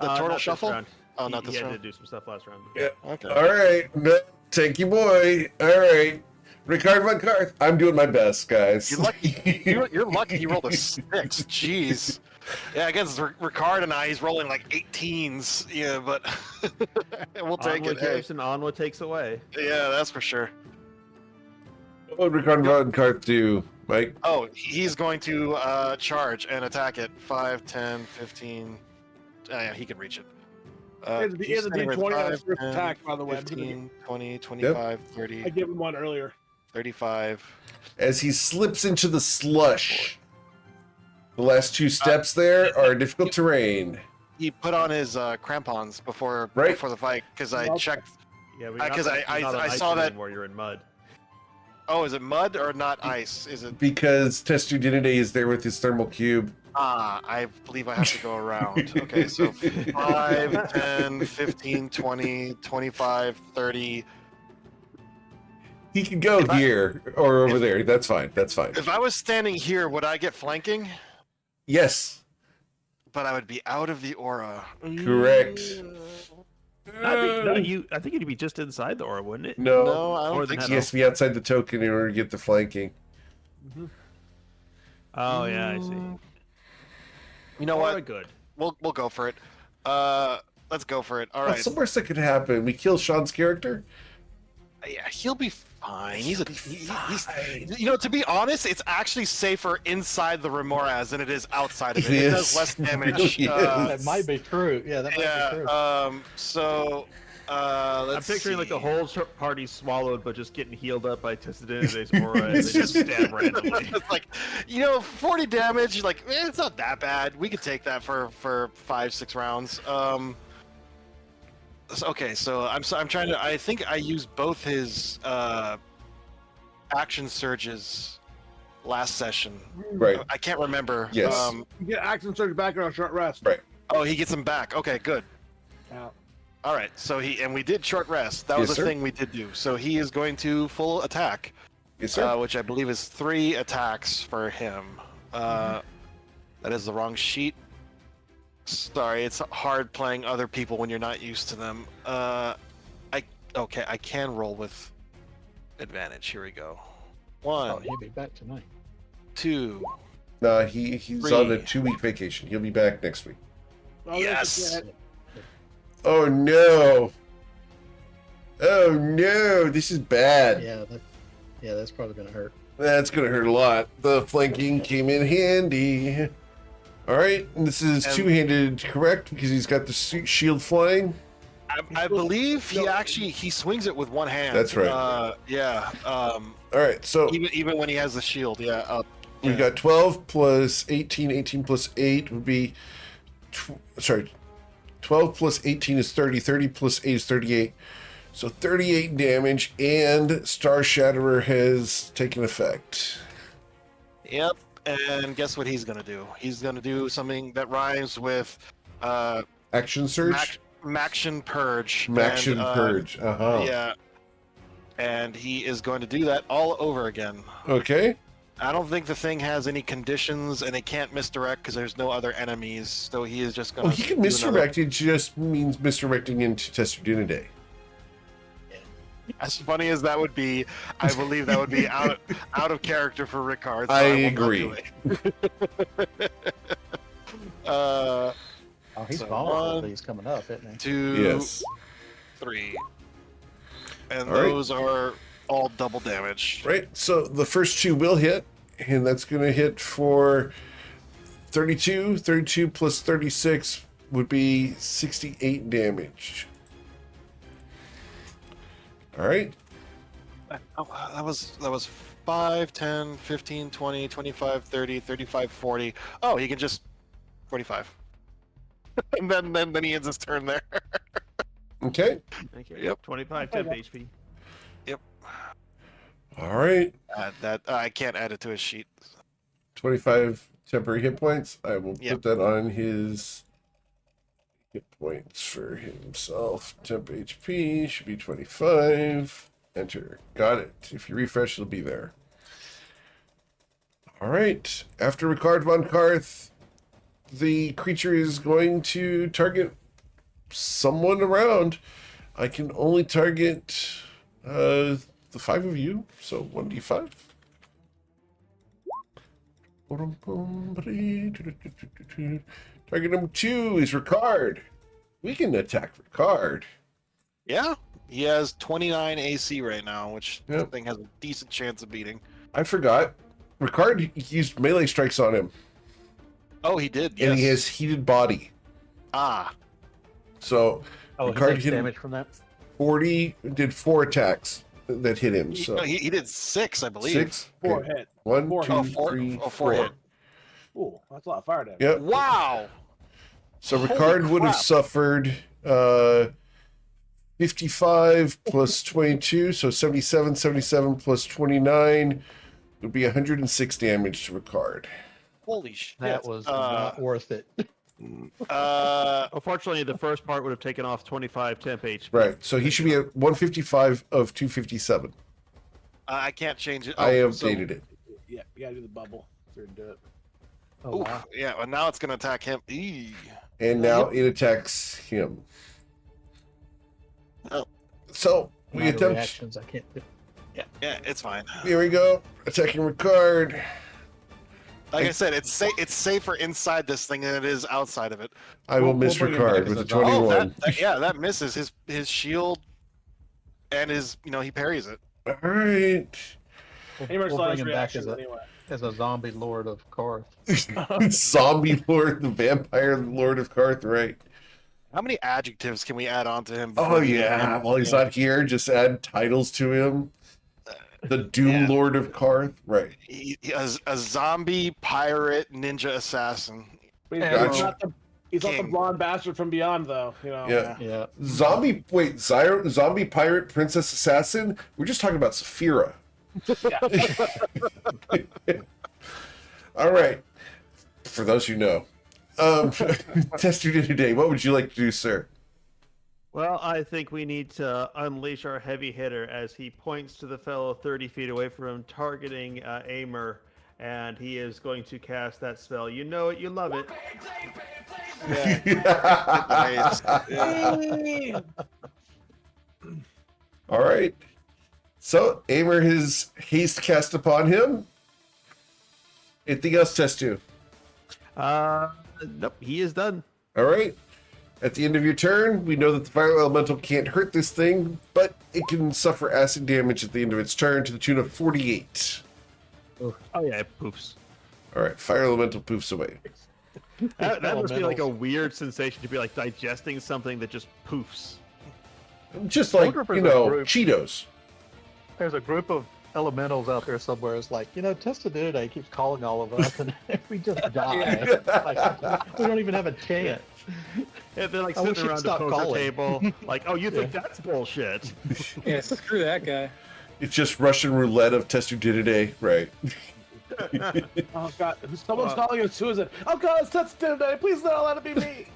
The Not turtle this shuffle? round. Oh, not He this had round. to do some stuff last round. Yeah. Okay. All right. No, tanky boy. All right. Ricard von Karth. I'm doing my best, guys. You're lucky. You're lucky he rolled a 6. Jeez. Yeah, against Ricard and I, he's rolling like 18s. Yeah, but we'll take Onward it. Hey. gives and onward takes away. Yeah, that's for sure. What would Ricard von Karth do, Mike? Oh, he's going to charge and attack it. 5, 10, 15. Yeah, he can reach it. He has a standing with D20 on his 5, first 10, attack, by the way. 15, 20, 25, 30, I gave him one earlier. 35. As he slips into the slush. The last 2 steps there are difficult terrain. He put on his crampons before Right. the fight because I Okay. checked. Yeah, but Because you're not on I ice saw that- anymore, you're in mud. Oh, is it mud or not ice? Is it? Because Testudinidae is there with his thermal cube. I believe I have to go around. Okay, so 5, 10, 15, 20, 25, 30. He can go here or over there. That's fine. That's fine. If I was standing here, would I get flanking? Yes. But I would be out of the aura. Correct. I think you'd be just inside the aura, wouldn't it? No. No, I Or don't the think He so. has to be outside the token in order to get the flanking. Oh yeah, I see. You know Aura what? good. We'll go for it. Let's go for it. All right. What's the worst that could happen? We kill Sean's character? Yeah, he'll be fine. He's fine. you know, to be honest, it's actually safer inside the Remoras than it is outside of it. It It is. does less damage. It really is. That might be true. Yeah, that might be true. Yeah. So, I'm let's picturing like the see. whole party swallowed, but just getting healed up by Testudinidae's aura, and they just stab randomly. It's like, 40 damage. Like, it's not that bad. We could take that for 5, 6 rounds. Okay, so I'm trying to. I think I used both his action surges last session. Right. I can't remember. Yes. You get action surge back on a short rest. Right. Oh, he gets them back. Okay, good. Yeah. All right. So we did short rest. That was Yes, the sir. thing we did do. So he is going to full attack, Yes, sir. which I believe is 3 attacks for him. That is the wrong sheet. Sorry, it's hard playing other people when you're not used to them. I can roll with advantage. Here we go. Oh, 1, he'll be back tonight. 2. No, he's 3. on a 2-week vacation. He'll be back next week. Oh, Yes. Oh no! Oh no! This is bad. Yeah, that's probably gonna hurt. That's gonna hurt a lot. The flanking came in handy. All right, and this is And- two-handed, correct? Because he's got the shield flying. I believe he swings it with one hand. That's right. Yeah. All right, so Even when he has the shield. Yeah. Up. we've got 12 plus 18. 18 plus 8 would be... 12 plus 18 is 30. 30 plus 8 is 38. So 38 damage, and Star Shatterer has taken effect. Yep. And guess what he's gonna do? He's gonna do something that rhymes with Action Surge? Maction Purge. Maction And, Purge. Uh-huh. Yeah. And he is going to do that all over again. Okay. I don't think the thing has any conditions, and it can't misdirect because there's no other enemies. So he is just gonna. Well, he can do misdirect. It just means misdirecting into Testudinidae. As funny as that would be, I believe that would be out of character for Rickard. So I will not agree. do it. uh, Oh, he's So vulnerable. one, He's coming up, isn't he? 2, Yes. 3, and All right. those are all double damage. Right. So the first 2 will hit, and that's going to hit for 32. 32 plus 36 would be 68 damage. All right. Oh, that was 5, 10, 15, 20, 25, 30, 35, 40. Oh, he can just 45. And then he ends his turn there. Okay. Okay. Yep. 25 temp HP. All right. That I can't add it to his sheet. 25 temporary hit points. I will Yep. put that on his hit points for himself. Temp HP should be 25. Enter. Got it. If you refresh, it'll be there. All right. After Ricard von Karth, the creature is going to target someone around. I can only target the 5 of you, so 1d5. Target number 2 is Ricard. We can attack Ricard. Yeah, he has 29 AC right now, which Yep. this thing has a decent chance of beating. I forgot. Ricard used melee strikes on him, Oh, he did. Yes. and he has heated body. Ah, So Oh, he Ricard takes hit him damage from that. 40, did 4 attacks that hit him. So no, he did 6, I believe. 6. 4 Okay. hit. 1, Four. 2, Oh, 3, four 4. hit. Ooh, that's a lot of fire damage. Yep. Wow. So Holy Ricard would have crap. suffered 55 plus 22, so 77. 77 plus 29 would be 106 damage to Ricard. Holy shit. That was not worth it. Unfortunately, the first part would have taken off 25 temp HP. Right. So he should be at 155 of 257. I can't change it. I Oh, updated it. Yeah, you gotta do the bubble. So you can do it. Oh, Ooh, wow. yeah, well, now it's going to attack him. Eee. And now it attacks him. Oh. So we Minor attempt. reactions I can't do. Yeah, it's fine. Here we go. Attacking Ricard. Like I said, it's safer inside this thing than it is outside of it. I will We'll miss bring him back Ricard as with a a zombie. 21. That misses his shield, and he parries it. All right. Hamer's We'll last bring him back reaction as anyway. a zombie lord of Karth. Zombie Lord, the Vampire Lord of Karth, right? How many adjectives can we add on to him? Oh before he- yeah, while he's not here, just add titles to him. The Doom Yeah. Lord of Karth, right? A zombie pirate ninja assassin. But he's, Gotcha. he's not the King. blonde bastard from Beyond, though. You know. Yeah. Yeah. Zombie, wait, Zombie Pirate Princess Assassin? We're just talking about Saphira. All right. For those who know. Test you today. What would you like to do, sir? Well, I think we need to unleash our heavy hitter as he points to the fellow 30 feet away from him, targeting Aimer, and he is going to cast that spell. You know it, you love it. Nice. All right. So, Aimer has haste cast upon him. Anything else, Test you? Nope, he is done. All right. At the end of your turn, we know that the fire elemental can't hurt this thing, but it can suffer acid damage at the end of its turn to the tune of 48. Oh yeah, it poofs. All right, fire elemental poofs away. That must be like a Elementals. weird sensation to be like digesting something that just poofs. Just I like, wonder if you there's a know, group. Cheetos. There's a group of elementals out there somewhere. It's like, Testudinidae keeps calling all of us, and we just die. Like, we don't even have a chance. And they're like I wish sitting he'd around the stop poker calling. table, like, oh, you think that's bullshit? Yeah, screw that guy. It's just Russian roulette of Testudinidae, right? Oh god, someone's calling us Susan. Oh god, it's Test today. Please don't let it be me.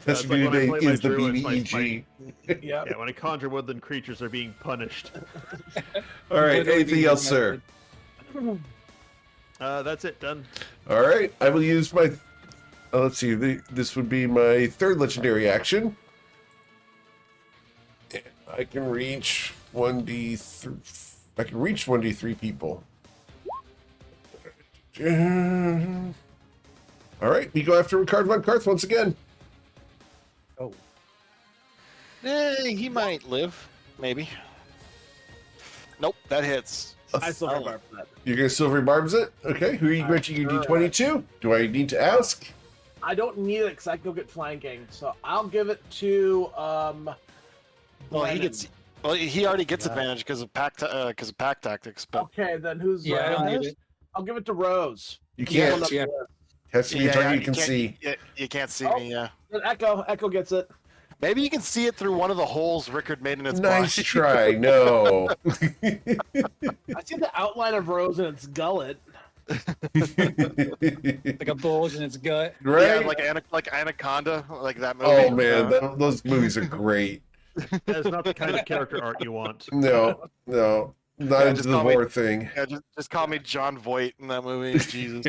That's like when I play Testudinidae my is the druid, BBEG. Yeah. Yeah, when I conjure woodland creatures are being punished. All right, Literally anything the else, sir? That's it. Done. All right, I will use my. Let's see. This would be my third legendary action. And I can reach 1d3. I can reach 1d3 people. All right, we go after Ricard von Karth once again. Oh, He might live, maybe. Nope, that hits. I still have bar for that. You're gonna silver barbs it. Okay, who are you going to your d20 to? Do I need to ask? I don't need it because I can go get flanking, so I'll give it to Well, Brennan. he already gets Yeah. advantage because of pack tactics. But Okay, then who's? Yeah, I don't need it. I'll give it to Rose. You Yeah, can't. Yeah. Has to be a target you can can't- see. Yeah, you can't see Oh. me. Yeah, Then Echo gets it. maybe you can see it through one of the holes Rickard made in its Nice body. try. No. I see the outline of Rose in its gullet. Like a bulge in its gut. Right? Yeah, like Anaconda, like that movie. Oh man, those movies are great. That's not the kind of character art you want. No, not Yeah, into just the call me- vor thing. Yeah, just call me John Voight in that movie. Jesus.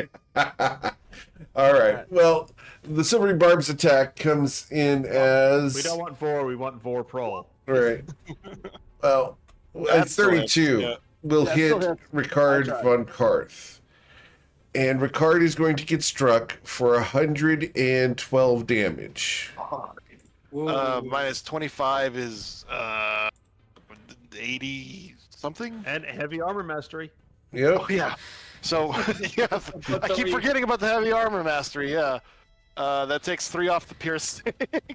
All right. Well, the silvery barbs attack comes in as. We don't want Vor, we want Vor Prol. All right. Well, That's at 32 yeah. will That hit still hits. Ricard That's right. von Karth. And Ricard is going to get struck for 112 damage. Whoa. Minus 25 is 80 something. And heavy armor mastery. Yep. Oh yeah. So yeah, I keep forgetting about the heavy armor mastery. Yeah, that takes 3 off the pierce.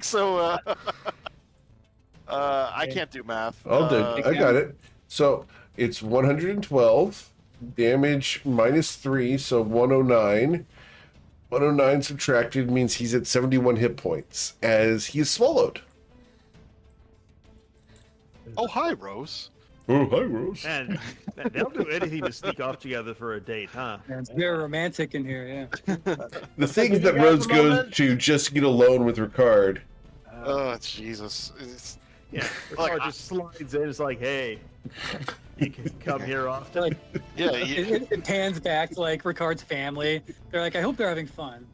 So I can't do math. I'll do. I got it. So it's 112 damage minus 3, so 109. 109 subtracted means he's at 71 hit points as he is swallowed. Oh hi, Rose. Oh, hi, Rose. And they'll do anything to sneak off together for a date, huh? Man, it's very romantic in here, yeah. The things you that guys Rose a goes moment? to just to get alone with Ricard. Oh Jesus. It's, Yeah. Like, Ricard just slides in. It's like, hey, you can come here often. Like, yeah. it pans back to like Ricard's family. They're like, I hope they're having fun.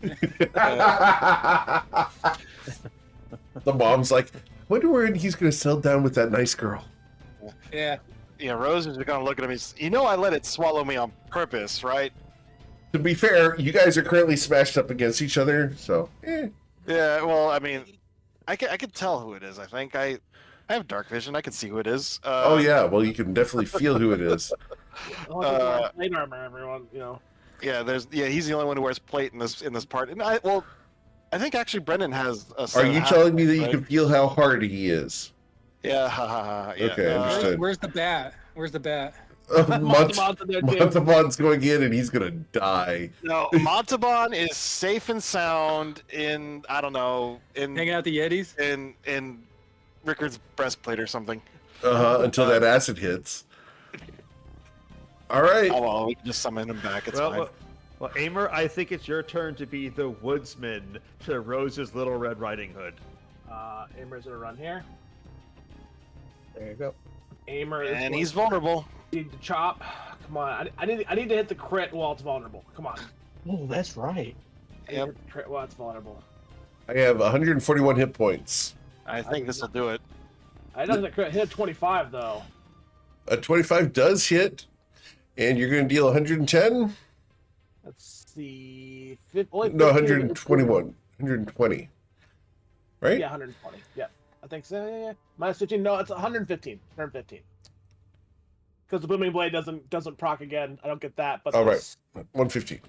The mom's like, wonder where he's going to settle down with that nice girl. Yeah. Yeah, Rose is gonna look at him. He's, I let it swallow me on purpose, right? To be fair, you guys are currently smashed up against each other, so Yeah. Well, I mean, I can tell who it is. I think I have dark vision. I can see who it is. Oh yeah, well you can definitely feel who it is. Plate armor, everyone. You know. Yeah. He's the only one who wears plate in this part. And I think actually Brendan has a. Are you telling me that you right? can feel how hard he is? Yeah. Ha ha ha. Yeah. Okay, understood. Where's the bat? Where's the bat? Montalban's going in and he's gonna die. No, Montalban is safe and sound in Hanging out the Yetis? in Rickard's breastplate or something. Until that acid hits. All right. Oh well, we can just summon him back. It's fine. Well, Aimer, I think it's your turn to be the woodsman to Rose's Little Red Riding Hood. Aimer's gonna run here. there you go. Aimer is And he's vulnerable. need to chop. Come on, I need to hit the crit while it's vulnerable. Come on. Oh, that's right. I need to hit the crit while it's vulnerable. I have 141 hit points. I think this will do it. I know that crit hit 25 though. A 25 does hit, and you're going to deal 110? Let's see. Only No, 15 121. 120. Right? Yeah, 120. Yeah, I think so. Yeah. Minus 15. No, it's 115. 115. Because the booming blade doesn't proc again. I don't get that. But All right. this- 150.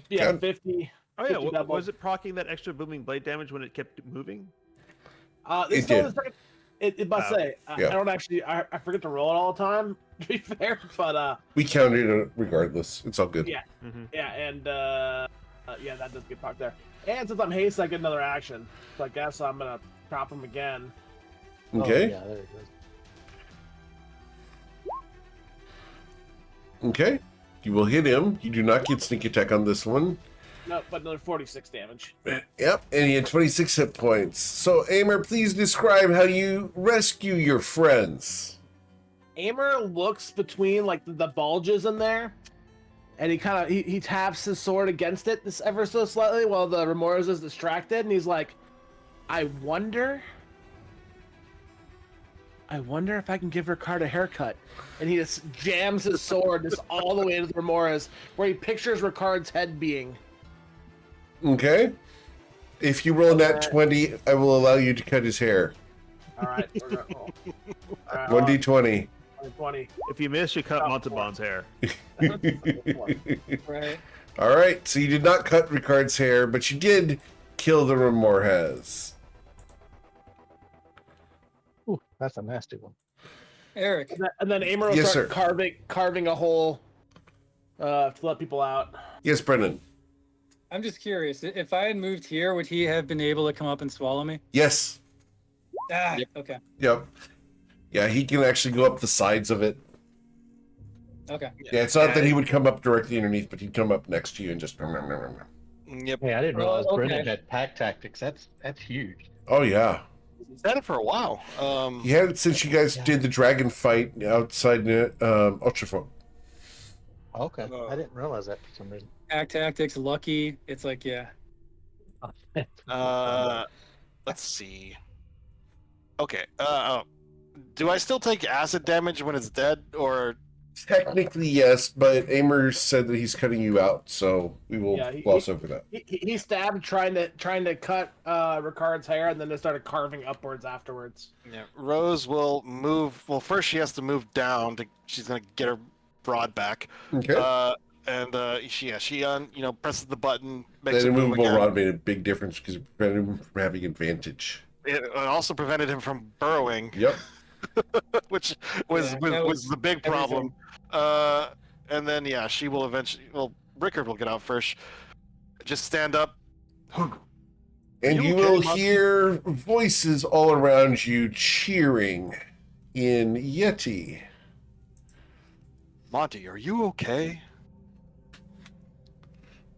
Yeah, Count. 50. Oh yeah, 50 double. was it proccing that extra booming blade damage when it kept moving? This It is did. the second. It must Oh, say. yeah. I don't actually. I forget to roll it all the time. To be fair, but We counted it regardless. It's all good. yeah, Mm-hmm. yeah, and yeah, that does get proc there. And since I'm haste, I get another action. So I guess I'm gonna chop him again. Okay. Oh, yeah, there it goes. Okay. You will hit him. You do not get sneak attack on this one. No, but another 46 damage. Yep, and he had 26 hit points. So, Aimer, please describe how you rescue your friends. Aimer looks between like the bulges in there, and he taps his sword against it this ever so slightly while the Remoras is distracted, and he's like, I wonder if I can give Ricard a haircut. And he just jams his sword just all the way into the Remoras, where he pictures Ricard's head being. Okay. If you roll that 20, I will allow you to cut his hair. All right, we're gonna roll. All right, 1d20. 20. If you miss, you cut Montalban's hair. Right. All right, so you did not cut Ricard's hair, but you did kill the Remorhaz. Ooh, that's a nasty one. Eric. And then Amor will Yes, start sir. carving a hole to let people out. Yes, Brennan. I'm just curious. If I had moved here, would he have been able to come up and swallow me? Yes. Ah, Yep. okay. Yep. Yeah, he can actually go up the sides of it. Okay. Yeah, it's not that he would come up directly underneath, but he'd come up next to you and just. Yep. Hey, I didn't realize Oh, okay. Brennan had pack tactics. That's huge. Oh yeah, He's had it for a while. he had it since you guys did the dragon fight outside Ultrafort. Okay, I didn't realize that for some reason. Act tactics, lucky. It's like, yeah. Let's see. Okay. Do I still take acid damage when it's dead, or Technically, yes, but Amor said that he's cutting you out, so we will gloss over that. He stabbed trying to cut Ricard's hair, and then they started carving upwards afterwards. yeah, Rose will move? Well, first she has to move down. She's gonna get her broad back. Okay. She presses the button, That makes it move immovable again. rod made a big difference because it prevented him from having advantage. It also prevented him from burrowing, Yep. which was Yeah, that was the big problem. And then she will eventually. Well, Rickard will get out first. Just stand up. And you okay, will Monty? hear voices all around you cheering in Yeti. Monty, are you okay?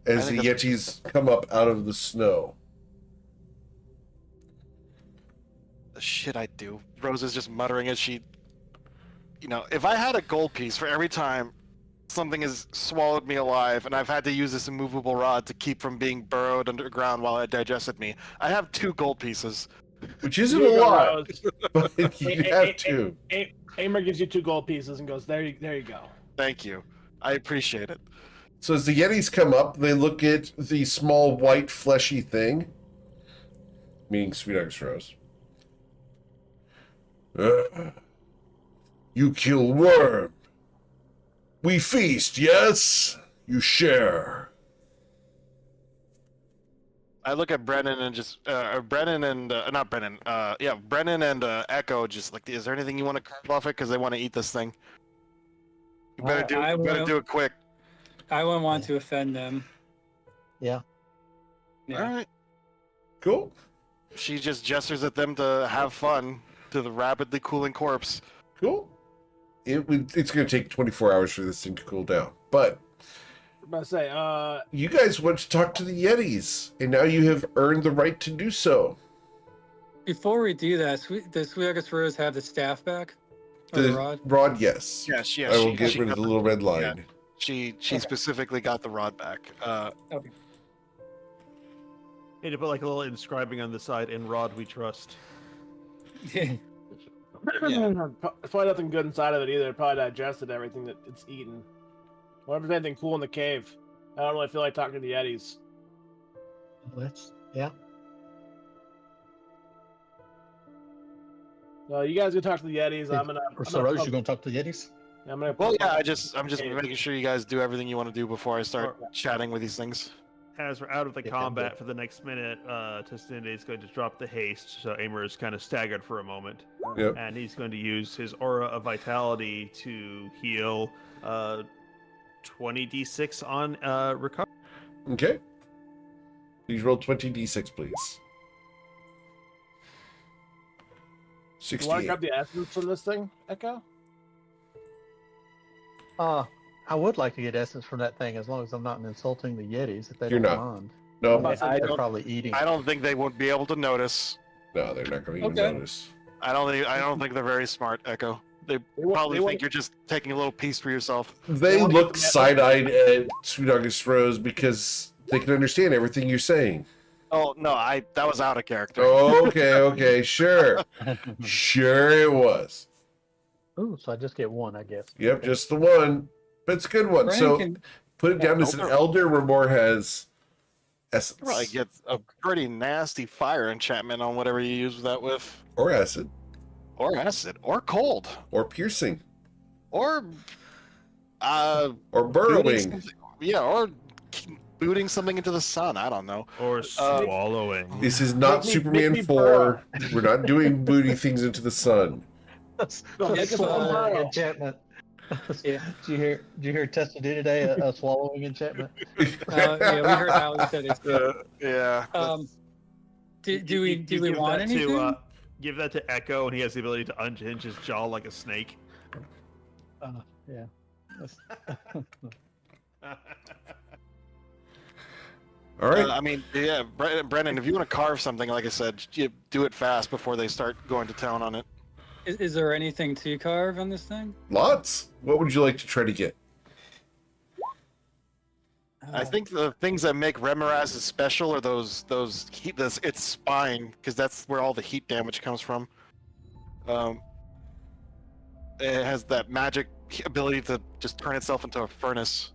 As I the think Yetis come up out of the snow. The shit I do. Rose is just muttering as she. If I had a gold piece for every time something has swallowed me alive, and I've had to use this immovable rod to keep from being burrowed underground while it digested me, I have 2 gold pieces. Which isn't Here a you go, lot, Rose. but you have to. Amor gives you 2 gold pieces and goes, there you go. Thank you. I appreciate it. So as the Yetis come up, they look at the small white fleshy thing, meaning Sweet Ice Rose. You kill worm. We feast, yes? You share. I look at Brennan and just Brennan and not Brennan. Brennan and Echo just like, is there anything you want to carve off it? Because they want to eat this thing. You better do it quick. I wouldn't want to offend them. Yeah. Yeah. All right. Cool. She just gestures at them to have fun to the rapidly cooling corpse. Cool. It's going to take 24 hours for this thing to cool down. But I'm about to say, you guys went to talk to the Yetis, and now you have earned the right to do so. Before we do that, does Sweet Rose have the staff back? Or the rod? Rod, yes. Yes, I will get rid of the little red line. She specifically got the rod back. Okay. Need to put like a little inscribing on the side, "In Rod We Trust." Yeah. probably nothing good inside of it either. It probably digested everything that it's eaten. I wonder if there's anything cool in the cave. I don't really feel like talking to the Yetis. Yeah. You guys go talk to the Yetis. So Rose, you gonna talk to the Yetis? Well, yeah. I'm just making sure you guys do everything you want to do before I start chatting with these things. As we're out of the Yeah, combat for the next minute, Testinde is going to drop the haste, so Amor is kind of staggered for a moment. Yep. And he's going to use his aura of vitality to heal 20d6 on recovery. Okay. Please roll 20d6, please. You want to 68. grab the essence from this thing, Echo? I would like to get essence from that thing as long as I'm not insulting the Yetis if they You're don't not. mind. No, They're probably eating. I don't think they would be able to notice. no, they're not going to even Okay. notice. I don't think they're very smart, Echo. They probably think you're just taking a little piece for yourself. They want look to- side-eyed at Sweet August Rose because they can understand everything you're saying. Oh no, that was out of character. Okay, sure. Sure it was. Ooh, so I just get one, I guess. Yep, just the one. But it's a good one. Brennan So can- put it down as an elder where more has essence. Probably get a pretty nasty fire enchantment on whatever you use that with, Or acid. or acid, or cold, Or piercing. or Or booting burrowing. something- yeah, or booting something into the sun. I don't know. Or swallowing. This is not Make me Superman 4. burrow. We're not doing booty things into the sun. That's make us a burrow. enchantment. Yeah. Did you hear tested it today? A swallowing enchantment. Yeah, we heard how he said it's good. Yeah. Do we give want that anything? To, give that to Echo, and he has the ability to unhinge his jaw like a snake. Yeah. All right. I mean, yeah, Brennan, if you want to carve something, like I said, you do it fast before they start going to town on it. Is there anything to carve on this thing? Lots. What would you like to try to get? I think the things that make Remoraz special are those heat, its spine, because that's where all the heat damage comes from. It has that magic ability to just turn itself into a furnace.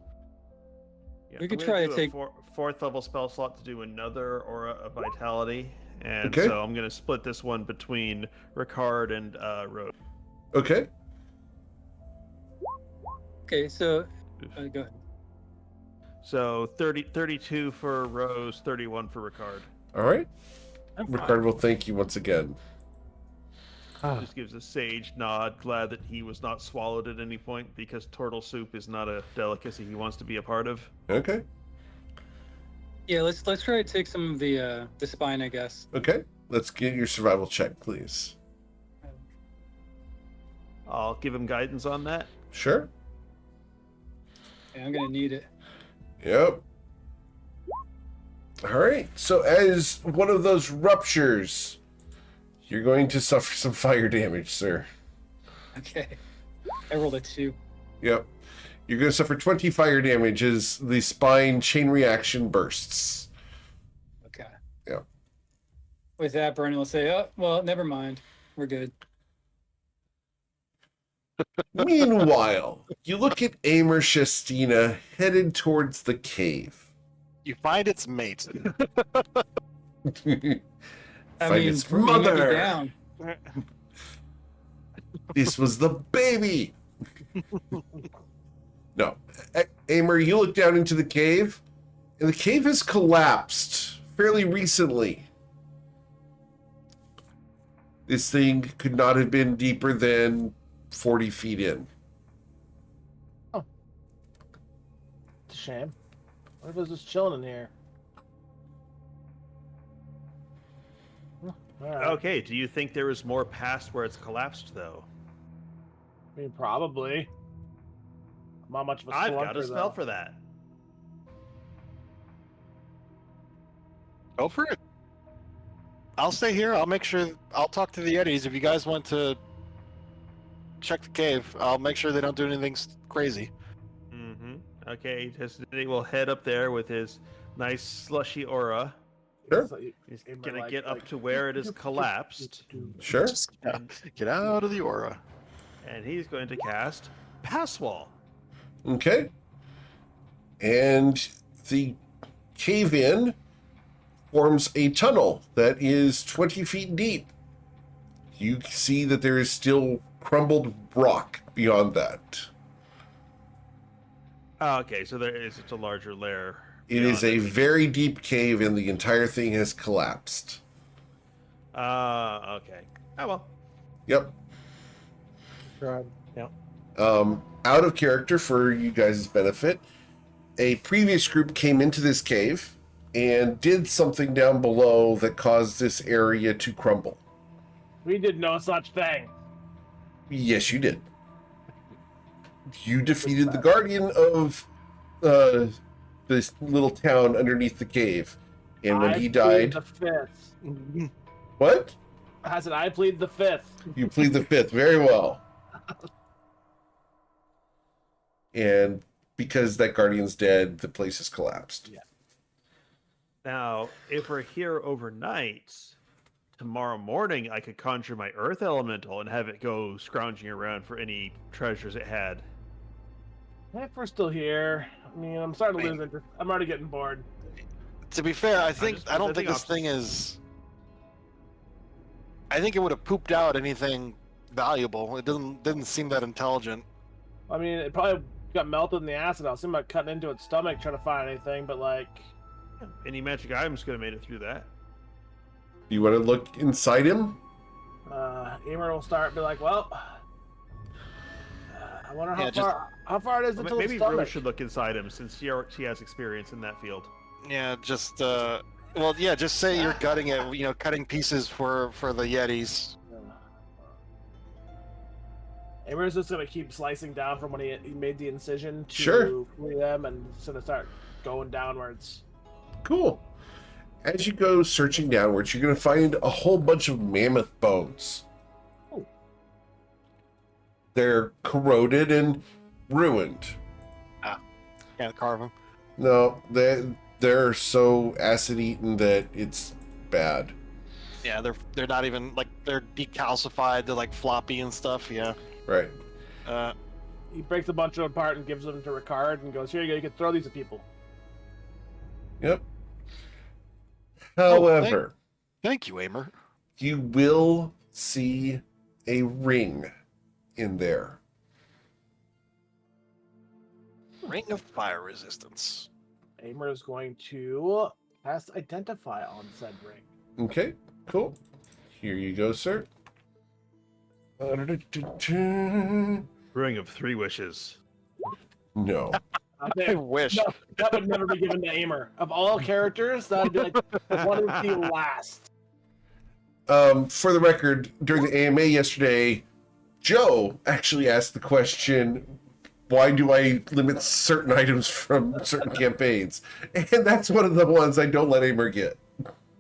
Yeah, We could I'm gonna try to do a take- fourth level spell slot to do another aura of vitality, and Okay. so I'm gonna split this one between Ricard and Rose. Okay. Okay, so go ahead. So 32 for Rose, 31 for Ricard. All right. I'm fine. Ricardo will thank you once again. Just gives a sage nod, glad that he was not swallowed at any point because turtle soup is not a delicacy he wants to be a part of. Okay. Yeah, let's try to take some of the spine, I guess. Okay. Let's get your survival check, please. I'll give him guidance on that. Sure. Yeah, I'm gonna need it. Yep. All right. So as one of those ruptures, you're going to suffer some fire damage, sir. Okay. I rolled a 2. Yep. You're going to suffer 20 fire damage as the spine chain reaction bursts. Okay. Yeah. With that, Brennan will say, "Oh, well, never mind. We're good." Meanwhile, you look at Amer Shestina headed towards the cave. You find its mate. I Find mean, its we may be mother. down. This was the baby. No. Amer, you look down into the cave, and the cave has collapsed fairly recently. This thing could not have been deeper than 40 feet in. It's a shame. What if it was just chilling in here? All right. Okay, do you think there is more past where it's collapsed, though? I mean, probably. I'm not much of a I've got a spelunker, spell though. for that. Go for it. I'll stay here. I'll make sure. I'll talk to the Yetis. If you guys want to check the cave, I'll make sure they don't do anything crazy. Mm-hmm. Okay, Destiny will head up there with his nice slushy aura. Sure. So you- He's Amer, gonna like- get up like- to where it is collapsed, Sure. Just get out of the aura. and he's going to cast Pass Wall. Okay. And the cave in forms a tunnel that is 20 feet deep. You see that there is still crumbled rock beyond that. Oh, okay, so there is just a larger layer. It is beyond a it. very deep cave, and the entire thing has collapsed. Okay. Oh well. Yep. Right. Yeah. Out of character for you guys' benefit, a previous group came into this cave and did something down below that caused this area to crumble. We did no such thing. Yes, you did. You defeated the guardian of this little town underneath the cave, and when I he plead died, the fifth. what? I said I plead the fifth. You plead the fifth. Very well. And because that guardian's dead, the place has collapsed. Yeah. Now, if we're here overnight, tomorrow morning I could conjure my earth elemental and have it go scrounging around for any treasures it had. If we're still here, I mean, I'm starting to I lose mean- interest. I'm already getting bored. To be fair, I don't think presenting this thing is. I think it would have pooped out anything valuable. It didn't seem that intelligent. I mean, it probably got melted in the acid. I was thinking about cutting into its stomach trying to find anything, but like, Any magic items could have made it through that. Do you want to look inside him? Emer will start be like, well, I wonder how far it is until Maybe its Rose stomach. should look inside him since she has experience in that field. Yeah, just just say you're gutting it. Cutting pieces for the Yetis. Emer's just gonna keep slicing down from when he made the incision to Sure. free them, and it's gonna start going downwards. Cool. As you go searching downwards, you're going to find a whole bunch of mammoth bones. Oh. They're corroded and ruined. Can't carve them. No, they're so acid eaten that it's bad. Yeah, they're not even like they're decalcified. They're like floppy and stuff. Yeah. Right. He breaks a bunch of them apart and gives them to Ricard and goes, "Here you go. You can throw these at people." Yep. Oh, However, Thank you, Amer. you will see a ring in there. Ring of fire resistance. Amer is going to cast Identify on said ring. Okay, cool. Here you go, sir. Ring of 3 wishes. No. I wish. No, that would never be given to Amer. Of all characters, that would be like one of the last. For the record, during the AMA yesterday, Joe actually asked the question, why do I limit certain items from certain campaigns? And that's one of the ones I don't let Amer get.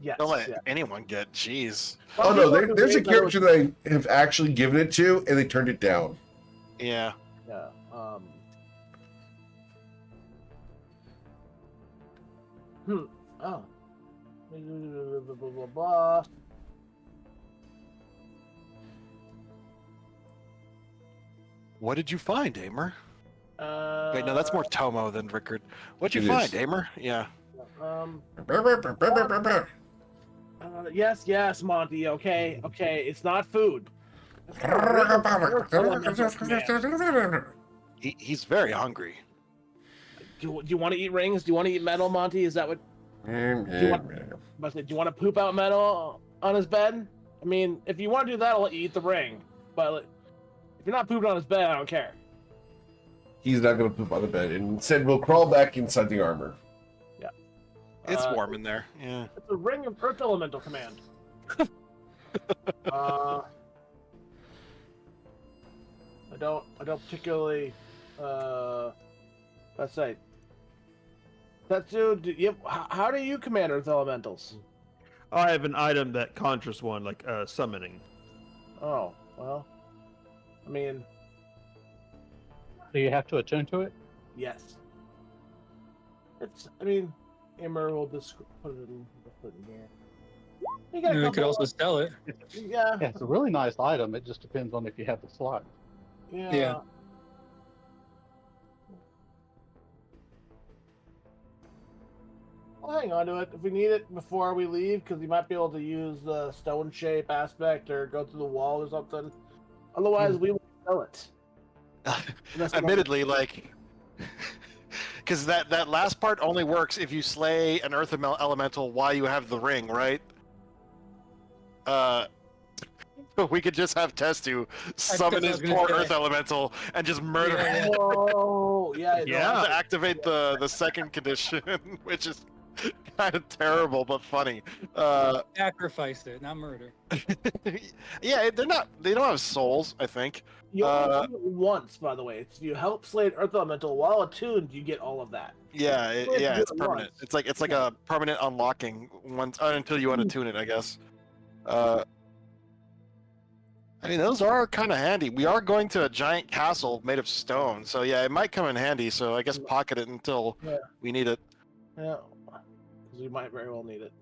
Yes. Don't let yeah. anyone get. Jeez. Oh no, there's a character that I have actually given it to, and they turned it down. Yeah. Yeah. Oh. Blah, blah, blah. What did you find, Amer? Wait, no, Uh, that's more Tomo than Rickard. What'd you It find, is. Amer? Yeah. Yes, Monty. Okay. It's not food. He's very hungry. Do you want to eat rings? Do you want to eat metal, Monty? Is that what? Do you want to poop out metal on his bed? I mean, if you want to do that, I'll let you eat the ring. But if you're not pooping on his bed, I don't care. He's not going to poop on the bed, and instead we'll crawl back inside the armor. It's warm in there. Yeah. It's a ring of Earth Elemental command. I don't particularly. Let's say. Tetsu, how do you command Earth Elementals? I have an item that conjures one, like summoning. Oh, well. I mean, Do you have to attune to it? yes. Emer will just put it in here. You got a You could couple also of- sell it. Yeah. Yeah, it's a really nice item. It just depends on if you have the slot. Yeah. I'll hang on to it if we need it before we leave, because we might be able to use the stone shape aspect or go through the wall or something. Otherwise, we will sell it. Unless we- Admittedly, like, because that last part only works if you slay an earth elemental while you have the ring, right? We could just have Testu summon I his was gonna poor say. earth elemental and just murder Yeah, him Oh, yeah. Yeah. to activate the second condition, which is kind of terrible but funny. Sacrifice it, not murder. Yeah, they don't have souls, I think. You only do it once, by the way. If you help slay an earth elemental while attuned, you get all of that. Yeah, You only have to do it's it permanent. once. It's like a permanent unlocking once until you unattune it, I guess. I mean, those are kind of handy. We are going to a giant castle made of stone, so yeah, it might come in handy. So I guess pocket it until Yeah. we need it. Yeah, because we might very well need it.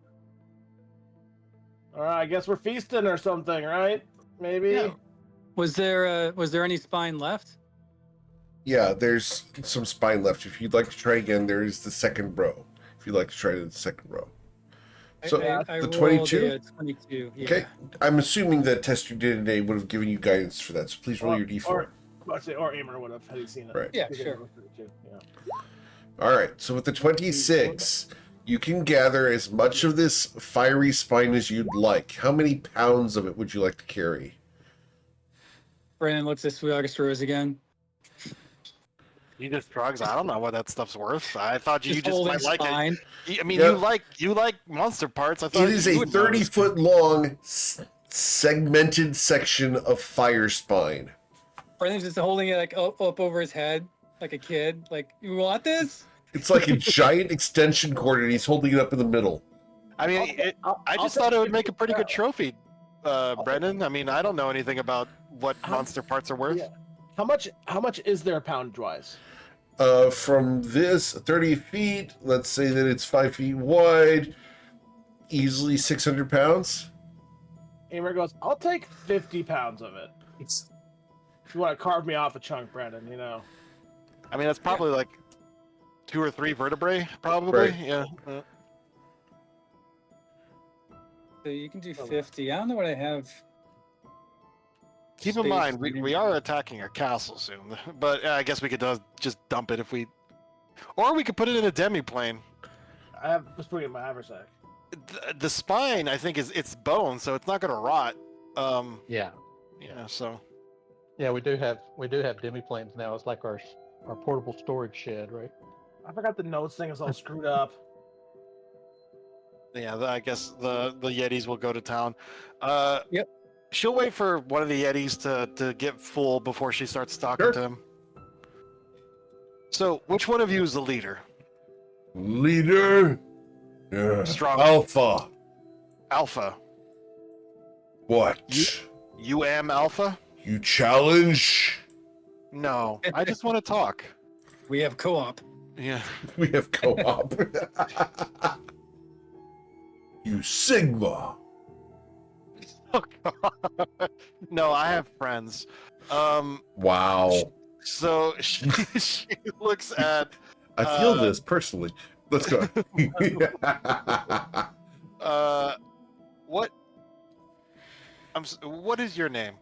All right, I guess we're feasting or something, right? Maybe. Yeah. Was there any spine left? Yeah, there's some spine left. If you'd like to try again, there is the second row. If you'd like to try the second row. So I the rolled 22? a 22. Yeah. Okay. I'm assuming that test you did today would have given you guidance for that. So please roll your d4. Or Aimer would have had he seen it. Right. Yeah, He sure. would have too, yeah. All right. So with the 26, you can gather as much of this fiery spine as you'd like. How many pounds of it would you like to carry? Brandon looks at Sweet August Rose again. You just drugs. I don't know what that stuff's worth. I thought you just holding might like spine. it. I mean, Yep. you like monster parts. I thought It is you a would know. 30-foot long segmented section of fire spine. Brandon's just holding it like up over his head, like a kid. Like, you want this? It's like a giant extension cord, and he's holding it up in the middle. I mean, I just thought it would make a pretty good trophy, Brendan. I mean, I don't know anything about what monster parts are worth. Yeah. How much is there pound-wise? From this 30 feet, let's say that it's 5 feet wide, easily 600 pounds. Aimer goes, I'll take 50 pounds of it. If you want to carve me off a chunk, Brandon, you know. I mean, that's probably like 2 or 3 vertebrae, probably. Right. Yeah. So you can do 50. I don't know what I have. Keep in space mind, to we are attacking a castle soon, but I guess we could just dump it if we, or we could put it in a demi-plane. I have just putting it in my haversack. The spine, I think, it's bone, so it's not gonna rot. Yeah. Yeah. So Yeah, we do have demi-planes now. It's like our portable storage shed, right? I forgot the notes thing is all screwed up. yeah, I guess the Yetis will go to town. Yep. She'll wait for one of the Yetis to get full before she starts talking Sure. to him. So, which one of you is the leader? Leader. Strong. Alpha. Alpha. What? You am Alpha? You challenge? No, I just want to talk. We have co-op. Yeah. We have co-op. You Sigma. Oh, God. No, I have friends. Wow. So she looks at I feel this personally. Let's go. what? What is your name?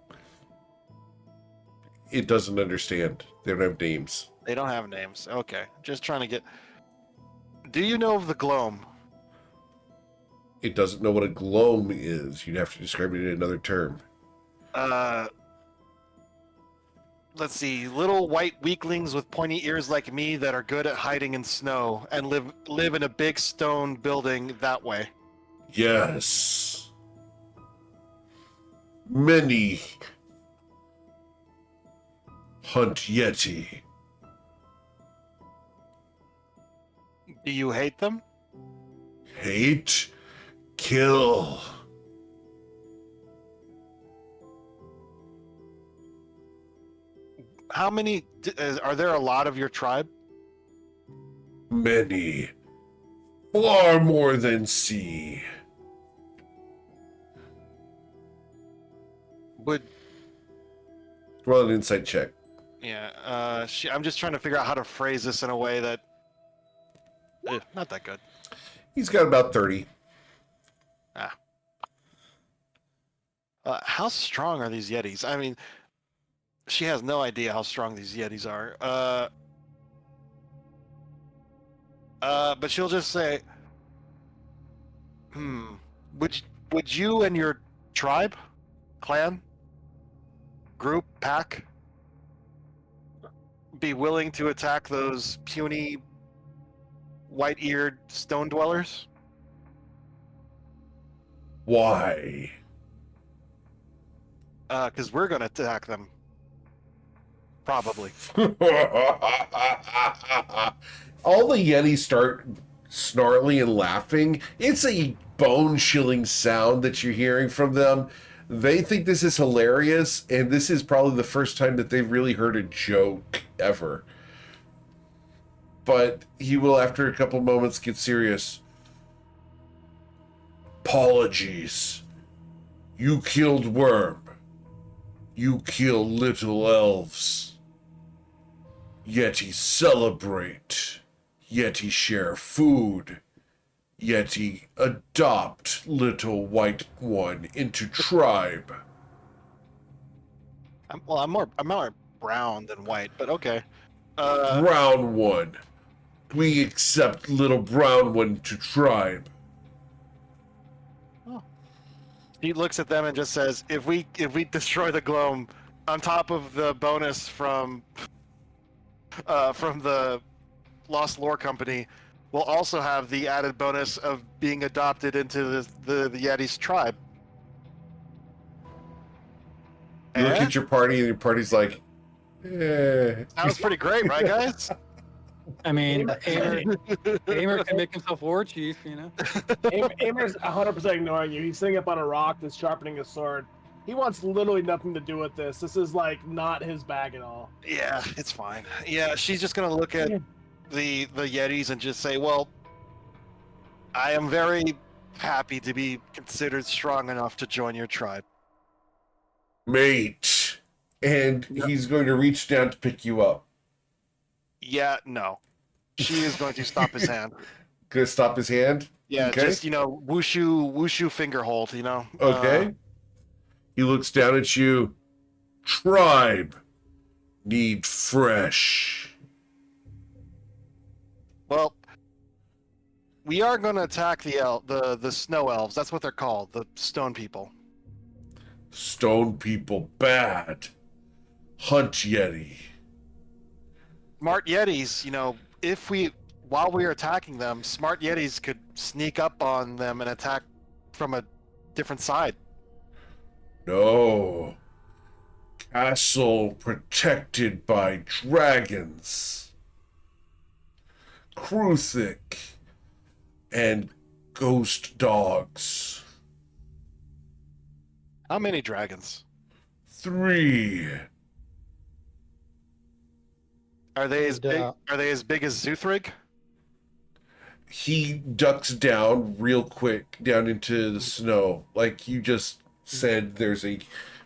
It doesn't understand. They don't have names. They don't have names. Okay, just trying to get. Do you know of the gloam? It doesn't know what a gloam is. You'd have to describe it in another term. Let's see. Little white weaklings with pointy ears like me that are good at hiding in snow and live in a big stone building that way. Yes. Many hunt Yeti. Do you hate them? Hate. Kill. How many? Are there a lot of your tribe? Many. Far more than see. Would Roll an insight check. yeah. I'm just trying to figure out how to phrase this in a way that. Not that good. He's got about 30. How strong are these Yetis? I mean, she has no idea how strong these Yetis are. But she'll just say, would you and your tribe, clan, group, pack, be willing to attack those puny, white-eared stone dwellers? Why? Because we're gonna attack them. Probably. All the Yetis start snarling and laughing. It's a bone-chilling sound that you're hearing from them. They think this is hilarious, and this is probably the first time that they've really heard a joke ever. But he will, after a couple moments, get serious. Apologies. You killed Worm. You kill little elves. Yeti celebrate. Yeti share food. Yeti adopt little white one into tribe. I'm more brown than white, but okay. Brown one. We accept little brown one to tribe. He looks at them and just says, "If we destroy the gloam, on top of the bonus from the Lost Lore Company, we'll also have the added bonus of being adopted into the Yeti's tribe." You look at your party, and your party's like, eh. Sounds pretty great, right, guys? I mean, Aimer can make himself war chief, you know. Aimer's 100% ignoring you. He's sitting up on a rock that's sharpening his sword. He wants literally nothing to do with this. This is like not his bag at all. Yeah, it's fine. Yeah, she's just gonna look at the Yetis and just say, "Well, I am very happy to be considered strong enough to join your tribe." Mate. And he's going to reach down to pick you up. Yeah, no. She is going to stop his hand. Gonna stop his hand? Yeah, Okay. just, wushu finger hold, Okay. He looks down at you. Tribe. Need fresh. Well, we are going to attack the snow elves. That's what they're called, the stone people. Stone people bad. Hunt Yeti. Smart Yetis, while we are attacking them, smart Yetis could sneak up on them and attack from a different side. No. Castle protected by dragons. Kruthic. And ghost dogs. How many dragons? 3. Are they as And, big? Are they as big as Zuthrig? He ducks down real quick down into the snow. Like you just said, there's a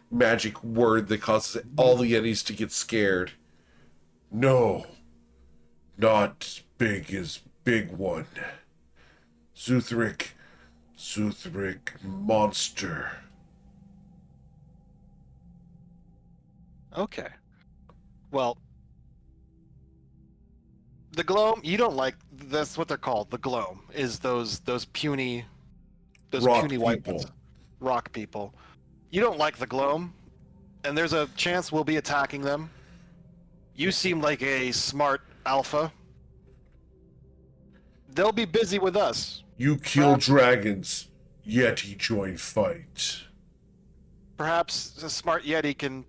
magic word that causes all the Yetis to get scared. No, not big as big one. Zuthrik monster. Okay. Well, the gloam, you don't like, that's what they're called. The gloam is those puny Rock white people. ones. Rock people. You don't like the gloam, and there's a chance we'll be attacking them. You seem like a smart alpha. They'll be busy with us. You kill dragons, Yeti join fight. Perhaps a smart Yeti can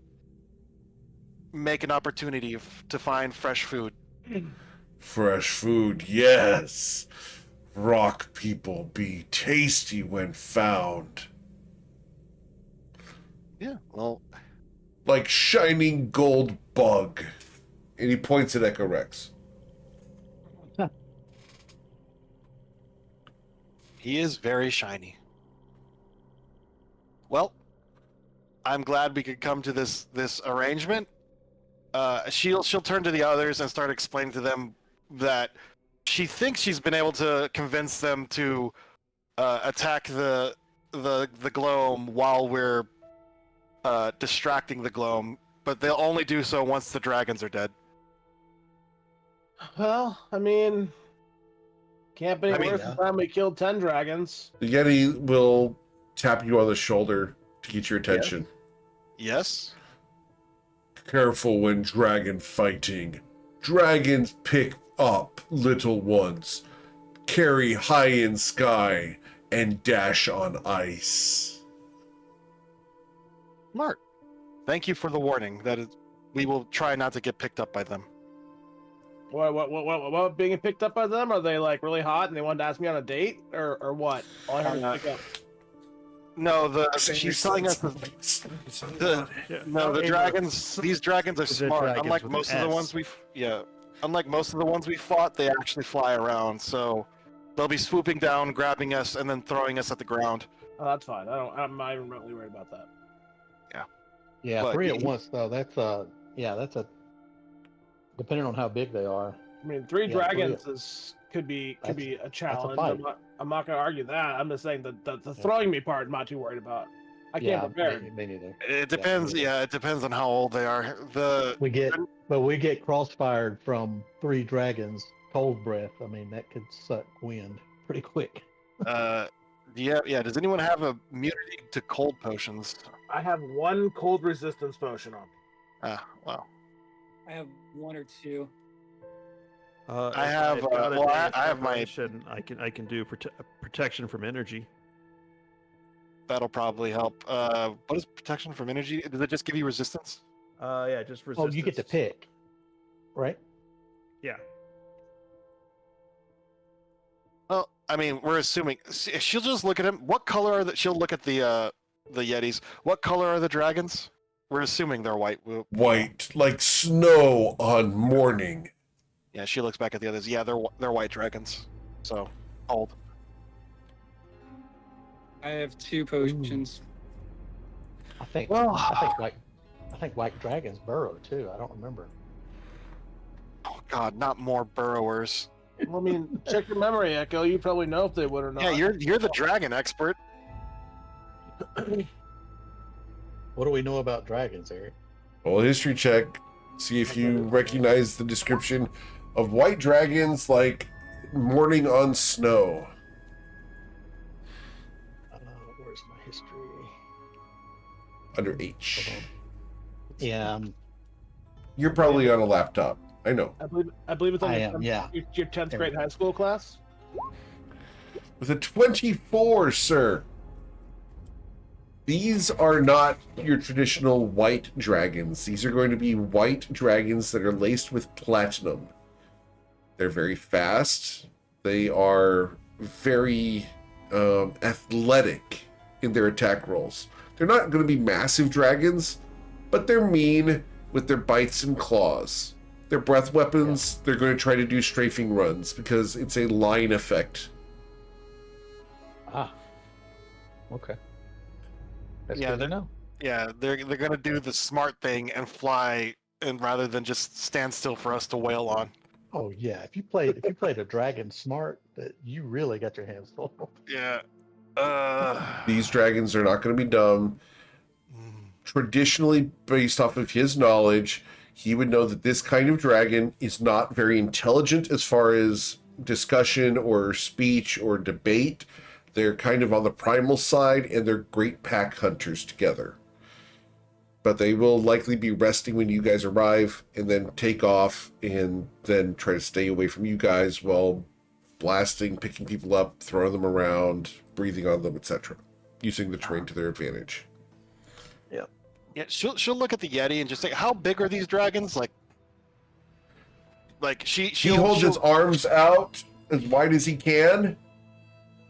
make an opportunity to find fresh food. Fresh food, yes. Rock people be tasty when found. Yeah, well, Like shining gold bug. And he points at Echo Rex. he is very shiny. Well, I'm glad we could come to this arrangement. She'll turn to the others and start explaining to them that she thinks she's been able to convince them to attack the gloam while we're distracting the gloam, but they'll only do so once the dragons are dead. Well, I mean, can't be worse than the time we killed 10 dragons. The Yeti will tap you on the shoulder to get your attention. Yes. Careful when dragon fighting. Dragons pick up little ones, carry high in sky, and dash on ice. Smart. Thank you for the warning. We will try not to get picked up by them. What being picked up by them? Are they like really hot and they wanted to ask me on a date, or what? All I heard was pick up. No, Say your she's telling us sense. the Yeah. no, the Ava, dragons. These dragons are The smart. dragons Unlike with most an of the S. ones unlike most of the ones we fought, they actually fly around. So they'll be swooping down, grabbing us, and then throwing us at the ground. Oh, that's fine. I'm not even remotely worried about that. Yeah, But 3 at once though. That's a depending on how big they are. I mean, three Yeah, dragons could be a challenge. fight. I'm not gonna argue that. I'm just saying that the Yeah. throwing me part, I'm not too worried about. I Yeah, can't prepare. me neither. It depends. me neither. Yeah, it depends on how old they are. We get crossfired from 3 dragons. Cold breath. I mean, that could suck wind pretty quick. Yeah. Does anyone have a immunity to cold potions? I have 1 cold resistance potion on me. Well. I have 1 or 2. I have, I have my- I can do protection from energy. That'll probably help. What is protection from energy? Does it just give you resistance? Yeah, just resistance. Oh, you get to pick, right? Yeah. Well, I mean, we're assuming she'll just look at him. What color are the? She'll look at the Yetis. What color are the dragons? We're assuming they're white. White, like snow on morning. Yeah, she looks back at the others. Yeah, they're white dragons. So old. I have 2 potions. I think white dragons burrow too. I don't remember. Oh God, not more burrowers. Well, I mean, check your memory, Echo. You probably know if they would or not. Yeah, you're the dragon expert. What do we know about dragons, Eric? Roll a history check. See if you recognize the description of white dragons like morning on snow. Where's my history? Under H. Yeah, You're probably on a laptop. I know. I believe it's on I am. Yeah. your 10th grade high school class. With a 24, sir. These are not your traditional white dragons. These are going to be white dragons that are laced with platinum. They're very fast. They are very athletic in their attack rolls. They're not going to be massive dragons, but they're mean with their bites and claws. Their breath weapons, they're going to try to do strafing runs because it's a line effect. Ah. Okay. That's Yeah, good to know. Yeah, they're gonna do the smart thing and fly, and rather than just stand still for us to wail on. Oh yeah, if you played a dragon smart, that you really got your hands full. Yeah. These dragons are not going to be dumb. Traditionally, based off of his knowledge, he would know that this kind of dragon is not very intelligent as far as discussion or speech or debate. They're kind of on the primal side, and they're great pack hunters together. But they will likely be resting when you guys arrive, and then take off, and then try to stay away from you guys while blasting, picking people up, throwing them around, breathing on them, etc. Using the terrain to their advantage. Yeah, she'll look at the Yeti and just say, "How big are these dragons?" Like she holds his arms out as wide as he can.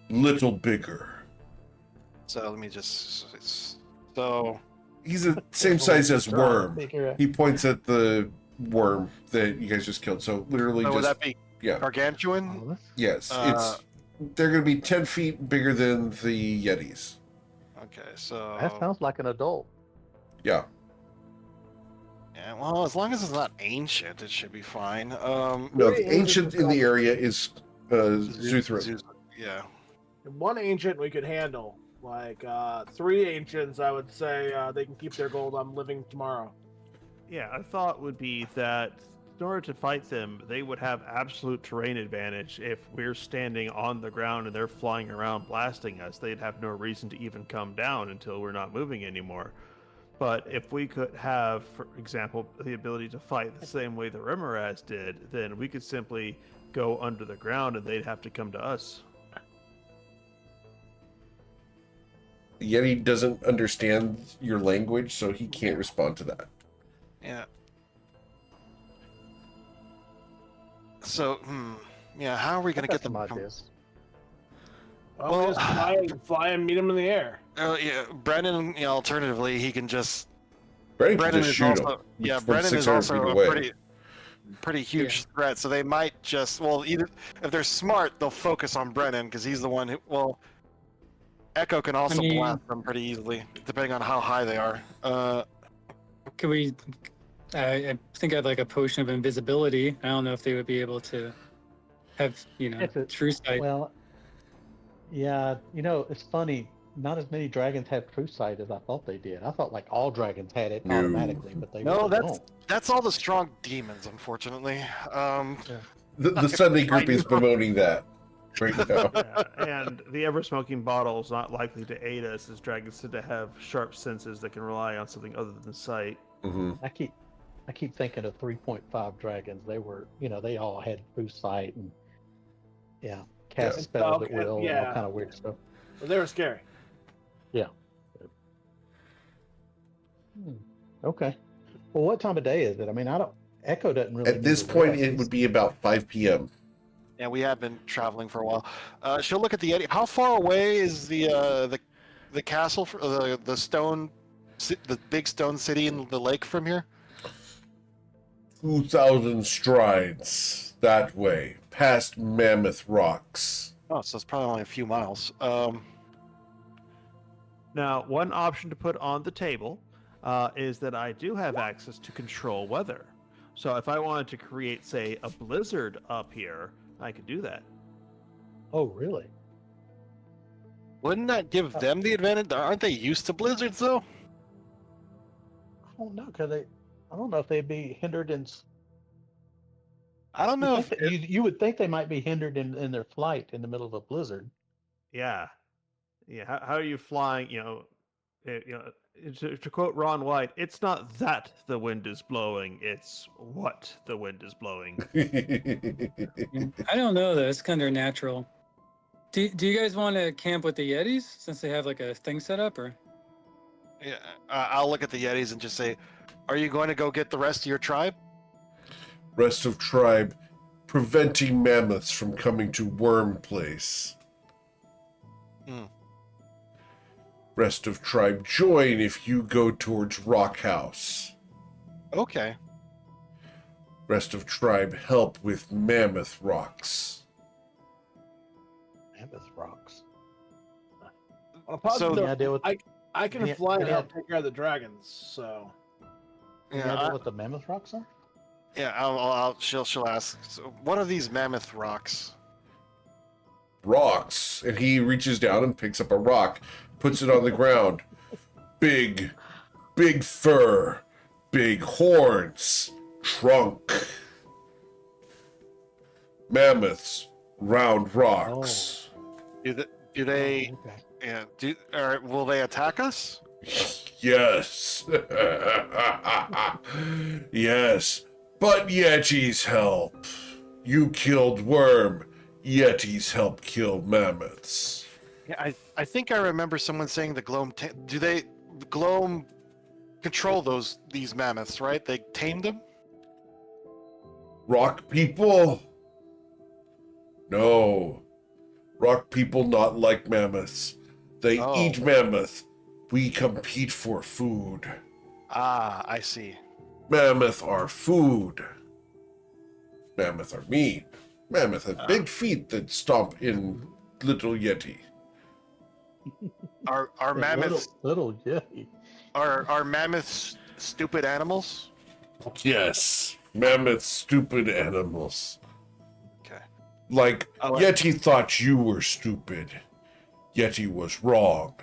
Little bigger. So let me just so He's the same size as Worm. He points at the worm that you guys just killed. So literally, would just that be yeah, gargantuan? yes. They're going to be 10 feet bigger than the Yetis. Okay, so That sounds like an adult. Yeah. yeah. Well, as long as it's not ancient, it should be fine. No, the ancient in the area is Zuthra. Yeah. 1 ancient we could handle. Like 3 ancients, I would say they can keep their gold on living tomorrow. Yeah, a thought would be that in order to fight them, they would have absolute terrain advantage. If we're standing on the ground and they're flying around blasting us, they'd have no reason to even come down until we're not moving anymore. But if we could have, for example, the ability to fight the same way the Remoraz did, then we could simply go under the ground and they'd have to come to us. The Yeti doesn't understand your language, so he can't respond to that. Yeah. So, yeah, how are we gonna get them? Some ideas. Well, just fly and meet him in the air. Yeah, Brennan. Alternatively, he can just. Brennan can Brennan just is shoot also. him. Yeah, from Brennan is 600 also feet a away. pretty huge threat. So they might just. Well, either if they're smart, they'll focus on Brennan because he's the one who. Well, Echo can also mean- blast them pretty easily, depending on how high they are. Could we? I think I'd like a potion of invisibility. I don't know if they would be able to have true sight. Well, yeah, it's funny. Not as many dragons have true sight as I thought they did. I thought like all dragons had it No. automatically, but they No, really don't. that's all the strong demons, unfortunately. The Sunday group is bemoaning that right now. Yeah, and the ever-smoking bottle is not likely to aid us, as dragons tend to have sharp senses that can rely on something other than sight. Hmm. I keep thinking of 3.5 dragons. They were, they all had true sight and cast Yeah. spells at Okay, will and yeah. all kind of weird stuff. But they were scary. Okay. Well, what time of day is it? I mean, Echo doesn't really. At this need to point, rest. it would be about 5 p.m. Yeah, we have been traveling for a while. She'll look at the Yeti. How far away is the castle, the big stone city in the lake from here? 2,000 strides that way, past Mammoth Rocks. Oh, so it's probably only a few miles. Now, one option to put on the table is that I do have access to control weather. So if I wanted to create, say, a blizzard up here, I could do that. Oh, really? Wouldn't that give them the advantage? Aren't they used to blizzards, though? I don't know, I don't know if they'd be hindered in. I don't know if You would think they might be hindered in their flight in the middle of a blizzard. Yeah. How are you flying? To quote Ron White, it's not that the wind is blowing; it's what the wind is blowing. I don't know though. It's kind of natural. Do you guys want to camp with the Yetis since they have like a thing set up, or? Yeah, I'll look at the Yetis and just say, "Are you going to go get the rest of your tribe?" Rest of tribe preventing mammoths from coming to Worm Place. Rest of tribe join if you go towards Rock House. Okay. Rest of tribe help with Mammoth Rocks. Mammoth Rocks. So- Any idea what? I can Any- fly and any- help take care of the dragons. So Any Yeah, idea what the Mammoth Rocks are? she'll ask. So what are these mammoth rocks? Rocks. And he reaches down and picks up a rock, puts it on the ground. Big fur, big horns, trunk. Mammoths, round rocks. Do they? Oh, okay. Yeah. Will they attack us? Yes. Yes. But Yetis help. You killed Worm. Yetis help kill mammoths. Yeah, I think I remember someone saying the Gloam. Do they Gloam control these mammoths? Right? They tame them. Rock people? No. Rock people not like mammoths. They Oh. eat mammoth. We compete for food. Ah, I see. Mammoth are food. Mammoth are meat. Mammoth have big feet that stomp in little Yeti. Are Yeah, mammoths little Yeti. are mammoths stupid animals? Yes. Mammoth stupid animals. Okay. Like, Oh, Yeti thought you were stupid. Yeti was wrong.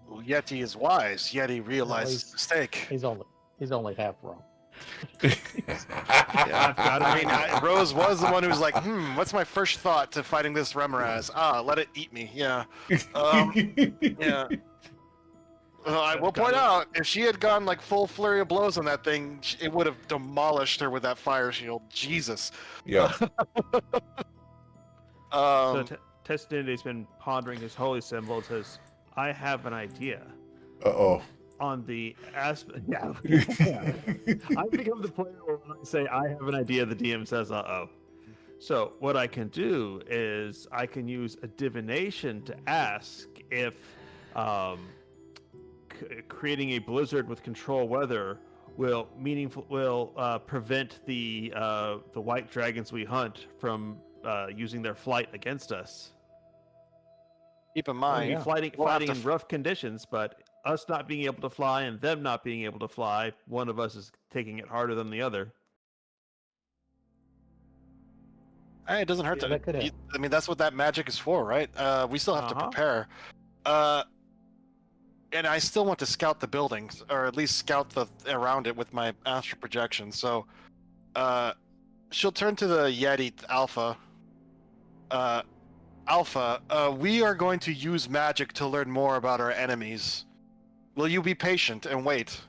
Well, Yeti is wise. Yeti realized his mistake. He's only half wrong. Yeah, I've got it. Rose was the one who was like, what's my first thought to fighting this Remoraz? Let it eat me. Yeah. Yeah. I will point out, if she had gone like full flurry of blows on that thing, it would have demolished her with that fire shield. Jesus. Yeah. So Testinity's been pondering his holy symbol and says, I have an idea. Uh-oh. On the aspect, yeah. I become the player when I say I have an idea. The DM says, "Uh-oh." So what I can do is I can use a divination to ask if creating a blizzard with control weather will prevent the white dragons we hunt from using their flight against us. Keep in We'll mind, be fighting we'll have fighting to in rough conditions, but us not being able to fly and them not being able to fly, one of us is taking it harder than the other. Hey, it doesn't hurt Yeah, that could to. happen. I mean, that's what that magic is for, right? We still have to Uh-huh. prepare. And I still want to scout the buildings, or at least scout the around it with my astral projection. So, she'll turn to the Yeti Alpha. Alpha, we are going to use magic to learn more about our enemies. Will you be patient and wait?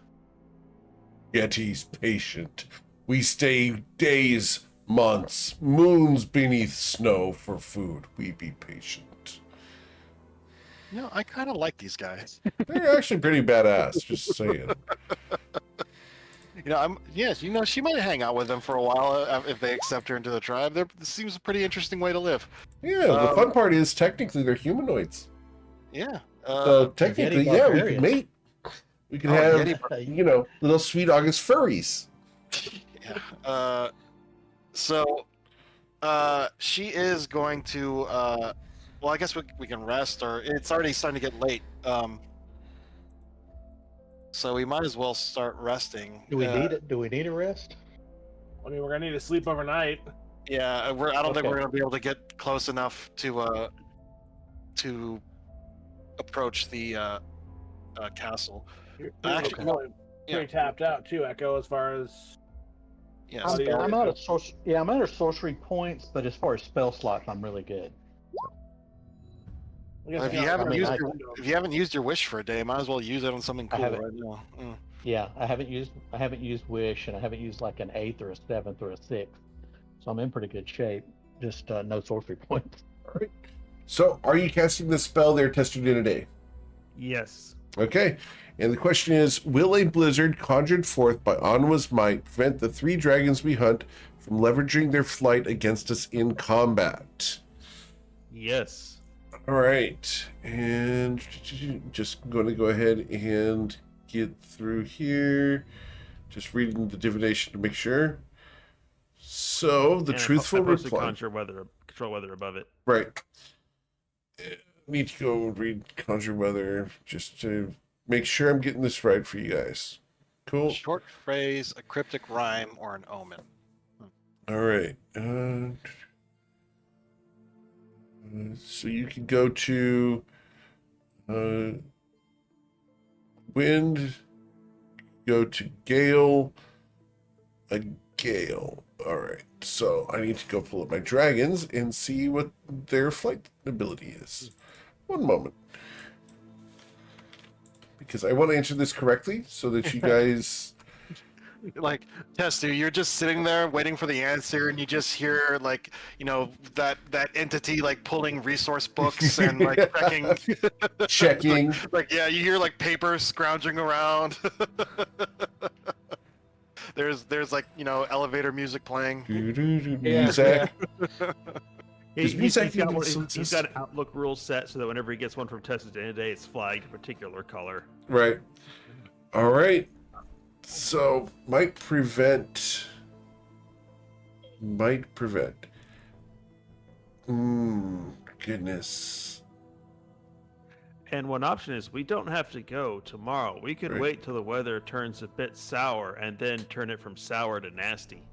Yeti's patient. We stay days, months, moons beneath snow for food. We be patient. You know, I kind of like these guys. They're actually pretty badass, just saying. You know, yes. You know, she might hang out with them for a while if they accept her into the tribe. This seems a pretty interesting way to live. Yeah, the fun part is technically they're humanoids. Yeah. So technically, Yeti yeah, we could barbarians. mate. We could Oh, have, Yeti little sweet August furries. Yeah. She is going to. Well, I guess we can rest, or it's already starting to get late. So we might as well start resting. Do we need it? Do we need a rest? I mean, we're gonna need to sleep overnight. Yeah, I don't think Okay. we're gonna be able to get close enough to approach the castle. You're Actually, actually no, probably pretty tapped out too, Echo. As far as Yeah, How do you- I'm out of I'm out of sorcery points, but as far as spell slots, I'm really good. I guess if you you know, haven't I mean, used I- your if you haven't used your wish for a day, might as well use it on something I cool haven't. right now. Yeah, I haven't used wish, and I haven't used like an 8th or a 7th or a 6th, so I'm in pretty good shape. Just no sorcery points. All right. So, are you casting the spell they're tested in a day? Yes. Okay. And the question is, will a blizzard conjured forth by Anwa's might prevent the 3 dragons we hunt from leveraging their flight against us in combat? Yes. All right. And just going to go ahead and get through here. Just reading the divination to make sure. So, the And truthful I posted reply. control weather above it. Right. Need to go read Conjure Weather just to make sure I'm getting this right for you guys. Cool. Short phrase, a cryptic rhyme, or an omen. All right. So you can go to wind, go to gale, a gale. All right. So I need to go pull up my dragons and see what their flight ability is. One moment. Because I want to answer this correctly so that you guys... Like, Testu, you're just sitting there waiting for the answer, and you just hear, like, you know, that entity, like, pulling resource books and, like, Checking. like, yeah, you hear, like, paper scrounging around. There's like, you know, elevator music playing. Music. He's Muzak got, even he's got an Outlook rule set so that whenever he gets one from Tested in a day, it's flagged a particular color. Right. All right. So, might prevent. Goodness. And one option is we don't have to go tomorrow. We could Right. wait till the weather turns a bit sour and then turn it from sour to nasty.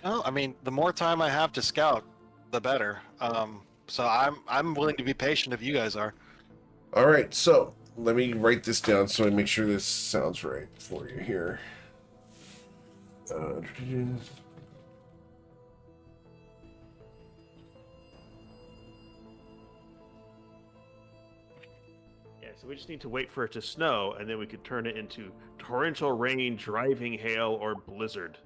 Well, I mean, the more time I have to scout, the better. So I'm willing to be patient if you guys are. All right. So, let me write this down so I make sure this sounds right for you here. Yeah, so we just need to wait for it to snow, and then we could turn it into torrential rain, driving hail, or blizzard.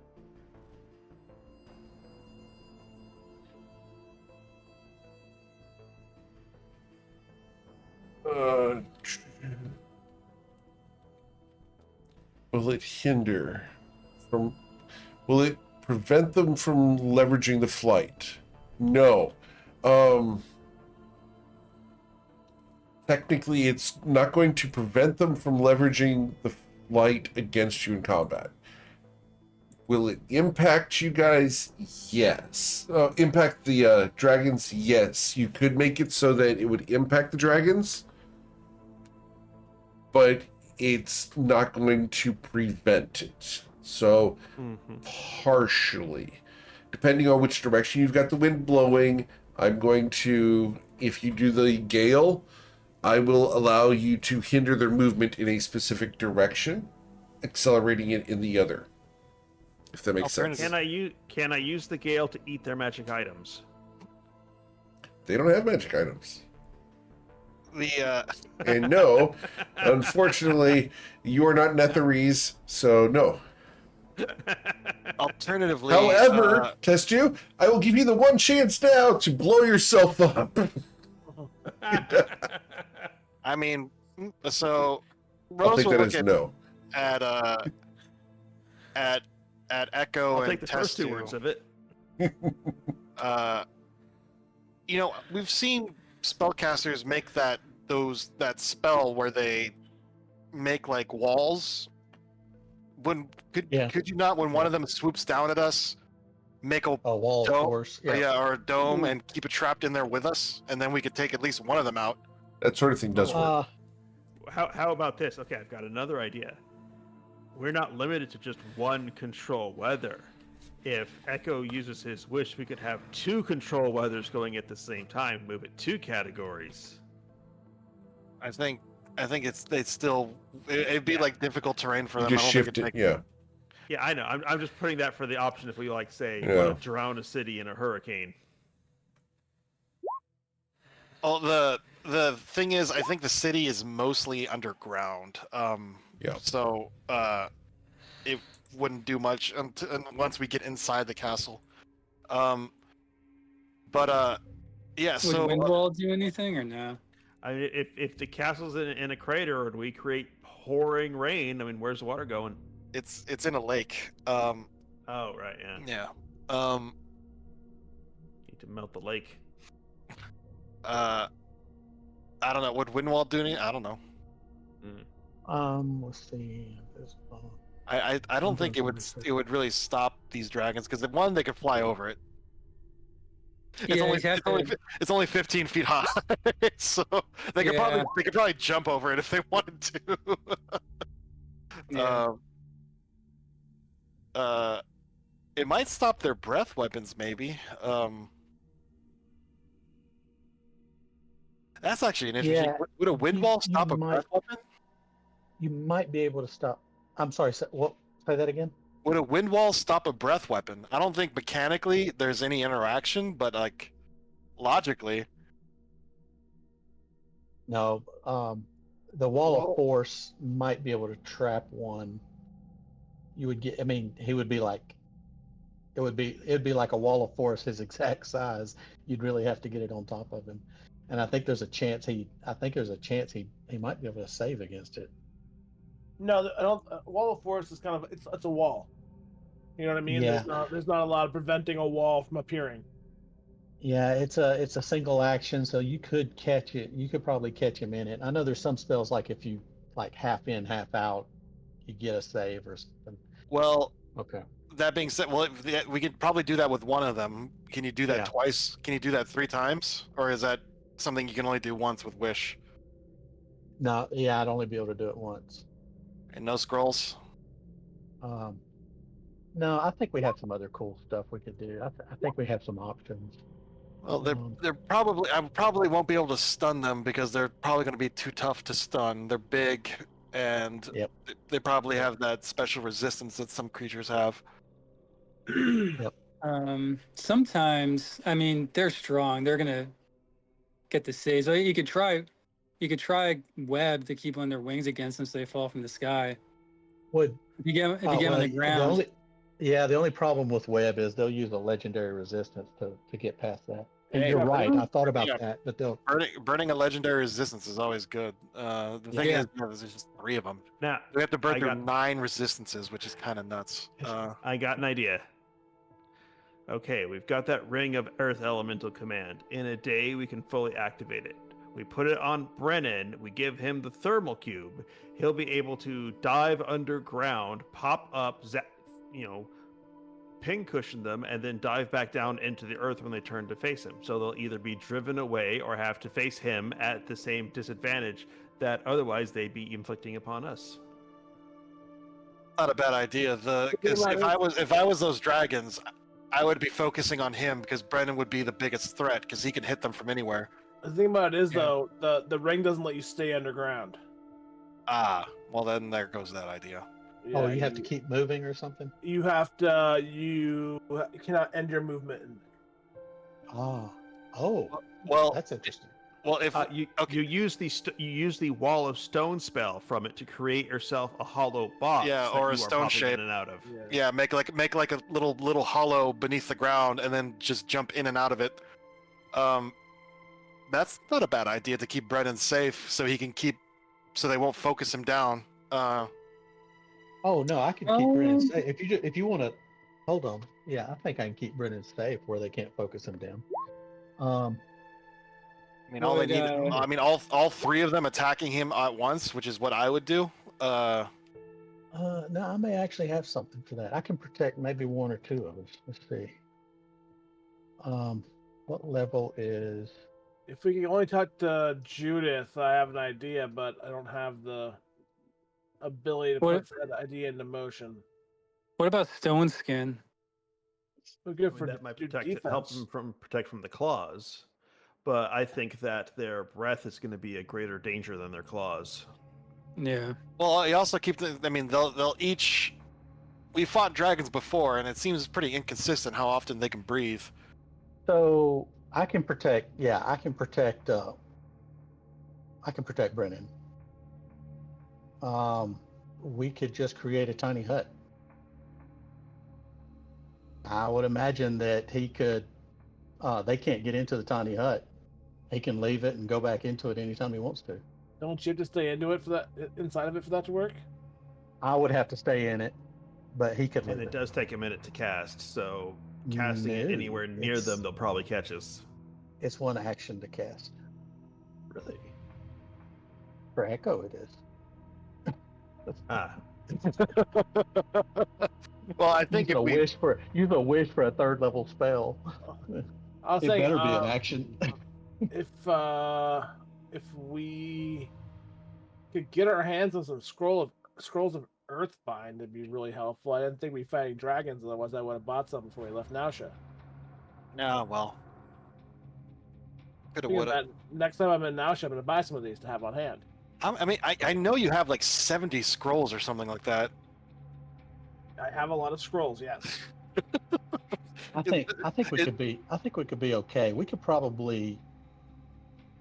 Will it hinder from... Will it prevent them from leveraging the flight. No. Technically, it's not going to prevent them from leveraging the flight against you in combat. Will it impact you guys? Yes. Impact the dragons? Yes. You could make it so that it would impact the dragons, but it's not going to prevent it. So, partially. Depending on which direction you've got the wind blowing, I'm going to, if you do the gale, I will allow you to hinder their movement in a specific direction, accelerating it in the other. If that makes sense. Can I use the gale to eat their magic items? They don't have magic items. The And no, unfortunately, you are not Netherese, so no. alternatively, However, test you, I will give you the one chance now to blow yourself up. I mean, so I'll Rose take will that look as at no. at Echo I'll and take the first two Testu. words of it. We've seen spellcasters make that spell where they make like walls. Could you not, when one of them swoops down at us, make a wall, of dome, course. or a dome, and keep it trapped in there with us, and then we could take at least one of them out. That sort of thing does work. How about this? Okay, I've got another idea. We're not limited to just one control weather. If Echo uses his wish, we could have 2 control weathers going at the same time, move it 2 categories. I think it'd be like difficult terrain for them. Just I don't shift think it, yeah. Yeah, I know. I'm just putting that for the option if we say Yeah. want to drown a city in a hurricane. Oh, the thing is, I think the city is mostly underground. Yeah. So it wouldn't do much once we get inside the castle. Yeah. Would So Windwall do anything or no? I mean, if the castle's in a crater and we create pouring rain, I mean, where's the water going? it's in a lake. Oh, right, yeah. Yeah. Need to melt the lake. I don't know. Would Windwall do anything? I don't know. Let's see. I don't think it would really stop these dragons because one, they could fly over it. It's only 15 feet high, so they could probably jump over it if they wanted to. It might stop their breath weapons, maybe. That's actually an interesting. Yeah, Would a wind wall stop a might- breath weapon? You might be able to stop. I'm sorry. Say that again. Would a wind wall stop a breath weapon? I don't think mechanically there's any interaction, but like logically. No. The wall of force might be able to trap one. You would get. I mean, he would be like. It'd be like a wall of force his exact size. You'd really have to get it on top of him, and I think there's a chance he might be able to save against it. No, I don't. Wall of force is kind of it's a wall. You know what I mean? Yeah. There's not a lot of preventing a wall from appearing. Yeah, it's a single action, so you could catch it. You could probably catch him in it. I know there's some spells like if you like half in, half out, you get a save or something. Well, Okay. that being said, we could probably do that with one of them. Can you do that Yeah. twice? Can you do that 3 times, or is that something you can only do once with wish? No, yeah, I'd only be able to do it once. And no scrolls. No, I think we have some other cool stuff we could do. I think we have some options. Well, they're probably. I probably won't be able to stun them because they're probably going to be too tough to stun. They're big, and Yep. they probably have that special resistance that some creatures have. Sometimes, I mean, they're strong. They're gonna get the save. So you could try web to keep on their wings against them so they fall from the sky. If you get them on the ground. The only problem with web is they'll use a legendary resistance to get past that. And Hey, you're yeah, right. I thought about yeah. that, but they'll. Burning a legendary resistance is always good. The thing is, there's just 3 of them. Now, We have to burn I through got- 9 resistances, which is kind of nuts. I got an idea. Okay, we've got that ring of Earth Elemental Command. In a day, we can fully activate it. We put it on Brennan. We give him the thermal cube. He'll be able to dive underground, pop up, pin cushion them, and then dive back down into the earth when they turn to face him. So they'll either be driven away or have to face him at the same disadvantage that otherwise they'd be inflicting upon us. Not a bad idea. Because if I was those dragons, I would be focusing on him because Brennan would be the biggest threat because he can hit them from anywhere. The thing about it is, Yeah. though, the ring doesn't let you stay underground. Ah, well then there goes that idea. Oh, Yeah, you have to keep moving or something? You have to. You cannot end your movement. Ah. Oh, Well, that's interesting. well, if You okay. use the wall of stone spell from it to create yourself a hollow box. Yeah, that or a you are stone popping shape. in and out of. Yeah, make like a little hollow beneath the ground, and then just jump in and out of it. That's not a bad idea to keep Brennan safe, so so they won't focus him down. Oh no, I can keep Brennan safe. If you want to, hold on. Yeah, I think I can keep Brennan safe where they can't focus him down. I mean, all they Would, need. I mean, all three of them attacking him at once, which is what I would do. No, I may actually have something for that. I can protect maybe one or two of us. Let's see. What level is? If we can only talk to Judith, I have an idea, but I don't have the ability to What- put that idea into motion. What about stone skin? We're good I mean, for that might do help defense. them protect from the claws, but I think that their breath is going to be a greater danger than their claws. Yeah. Well, you also keep the. I mean, they'll each. We fought dragons before, and it seems pretty inconsistent how often they can breathe. So I can protect. Yeah, I can protect. I can protect Brennan. We could just create a tiny hut. I would imagine that he could. They can't get into the tiny hut. He can leave it and go back into it anytime he wants to. Don't you have to stay into it for that inside of it for that to work? I would have to stay in it, but he could leave And it it. does take a minute to cast, so casting it No, anywhere near it's- them, they'll probably catch us. It's one action to cast. Really? For Echo, it is. Ah, Well, I think use a wish for a third level spell. I was It saying, better be an action. if we could get our hands on some scrolls of Earthbind, it'd be really helpful. I didn't think we'd be fighting dragons, otherwise I would have bought some before we left Nausea. No, well. Coulda, Speaking of woulda. that, next time I'm in Nausea, I'm gonna buy some of these to have on hand. I mean, I know you have like 70 scrolls or something like that. I have a lot of scrolls, yes. I think we could be okay. We could probably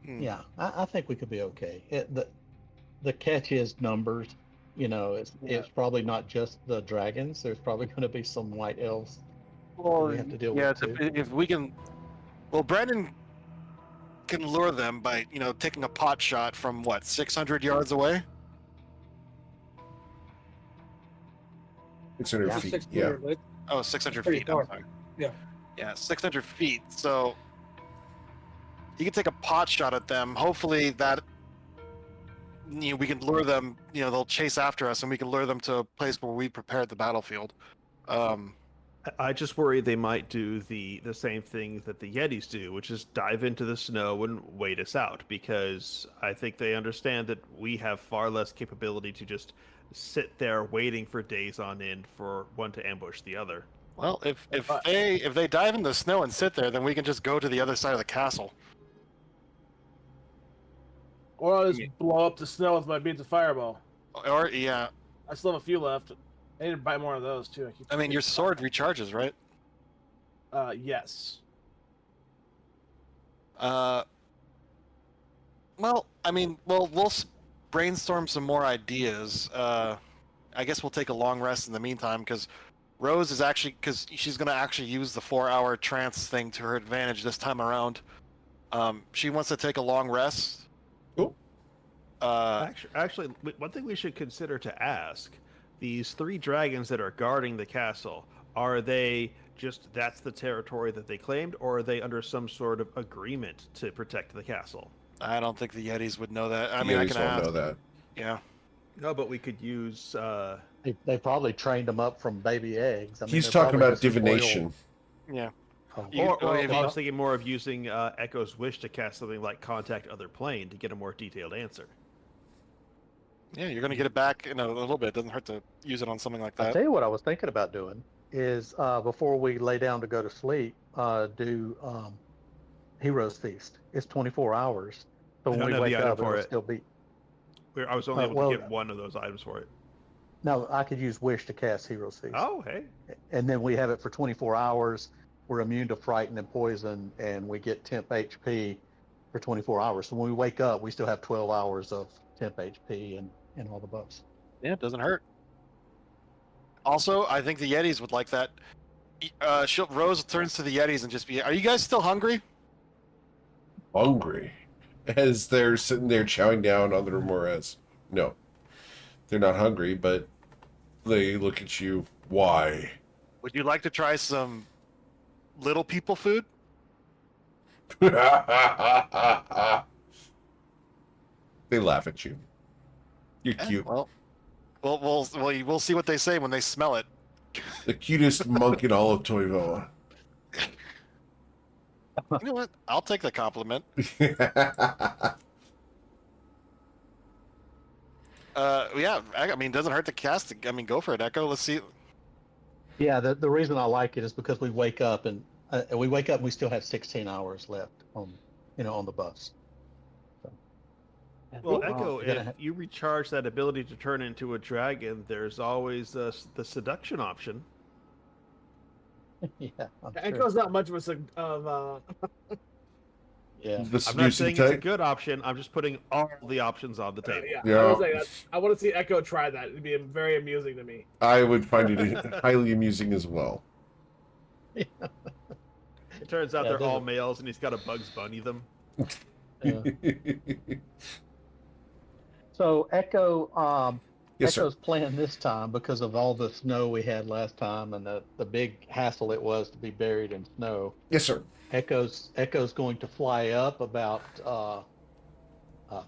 Hmm. yeah, I think we could be okay. The catch is numbers. You know, it's probably not just the dragons. There's probably going to be some white elves we have to deal with too. if we can. Well, Brandon can lure them by, taking a pot shot from 600 yards away? 600 Yeah. feet. Yeah. Oh, 600 Pretty feet. I'm far. sorry. Yeah. Yeah, 600 feet. So you can take a pot shot at them. Hopefully that we can lure them. They'll chase after us, and we can lure them to a place where we prepared the battlefield. I just worry they might do the same thing that the Yetis do, which is dive into the snow and wait us out, because I think they understand that we have far less capability to just sit there waiting for days on end for one to ambush the other. Well, if they dive in the snow and sit there, then we can just go to the other side of the castle. Or I'll just blow up the snow with my beads of fireball. Or yeah, I still have a few left. I need to buy more of those too. I mean your sword recharges, right? Yes. Well, I mean, we'll brainstorm some more ideas. I guess we'll take a long rest in the meantime, because Rose is because she's going to actually use the 4-hour trance thing to her advantage this time around. She wants to take a long rest. Cool. Actually, one thing we should consider to ask: these 3 dragons that are guarding the castle, are they just that's the territory that they claimed, or are they under some sort of agreement to protect the castle? I don't think the Yetis would know that. I You mean, I guys can don't ask. know that. Yeah. No, but we could use. They probably trained them up from baby eggs. I mean, He's they're talking probably about just loyal- divination. Yeah. Oh, You- Or if I you- was thinking more of using Echo's Wish to cast something like Contact Other Plane to get a more detailed answer. Yeah, you're gonna get it back in a little bit. It doesn't hurt to use it on something like I'll that. tell you what I was thinking about doing is before we lay down to go to sleep, do Heroes Feast. It's 24 hours, so I when don't we have the wake item up, for it'll it. still be. I was only able well, to get one of those items for it. No, I could use Wish to cast Heroes Feast. Oh, hey. And then we have it for 24 hours. We're immune to frighten and poison, and we get temp HP for 24 hours. So when we wake up, we still have 12 hours of temp HP and all the buffs. Yeah, it doesn't hurt. Also, I think the Yetis would like that. Rose turns to the Yetis and just be, "Are you guys still hungry?" Hungry. As they're sitting there chowing down on the Ramirez. No. They're not hungry, but they look at you. Why? Would you like to try some little people food? They laugh at you. You're cute. Well, we'll see what they say when they smell it. The cutest monk in all of Toivoa. You know what? I'll take the compliment. Yeah, I mean, doesn't hurt to cast it. I mean, go for it, Echo. Let's see. Yeah, the reason I like it is because we wake up and we still have 16 hours left on on the buffs. So, Well, uh, Echo, we're gonna if you recharge that ability to turn into a dragon, there's always the seduction option. yeah, I'm sure. Echo's not much of Yeah. The I'm not seducing saying it's a type. good option. I'm just putting all the options on the table. yeah. Yeah. I was saying I want to see Echo try that. It'd be very amusing to me. I would find it highly amusing as well. It turns out Yeah, they're all doesn't- males, and he's got a Bugs Bunny them. Yeah. So Echo, Yes, sir. Echo's playing this time because of all the snow we had last time and the big hassle it was to be buried in snow. Yes, sir. Echo's going to fly up about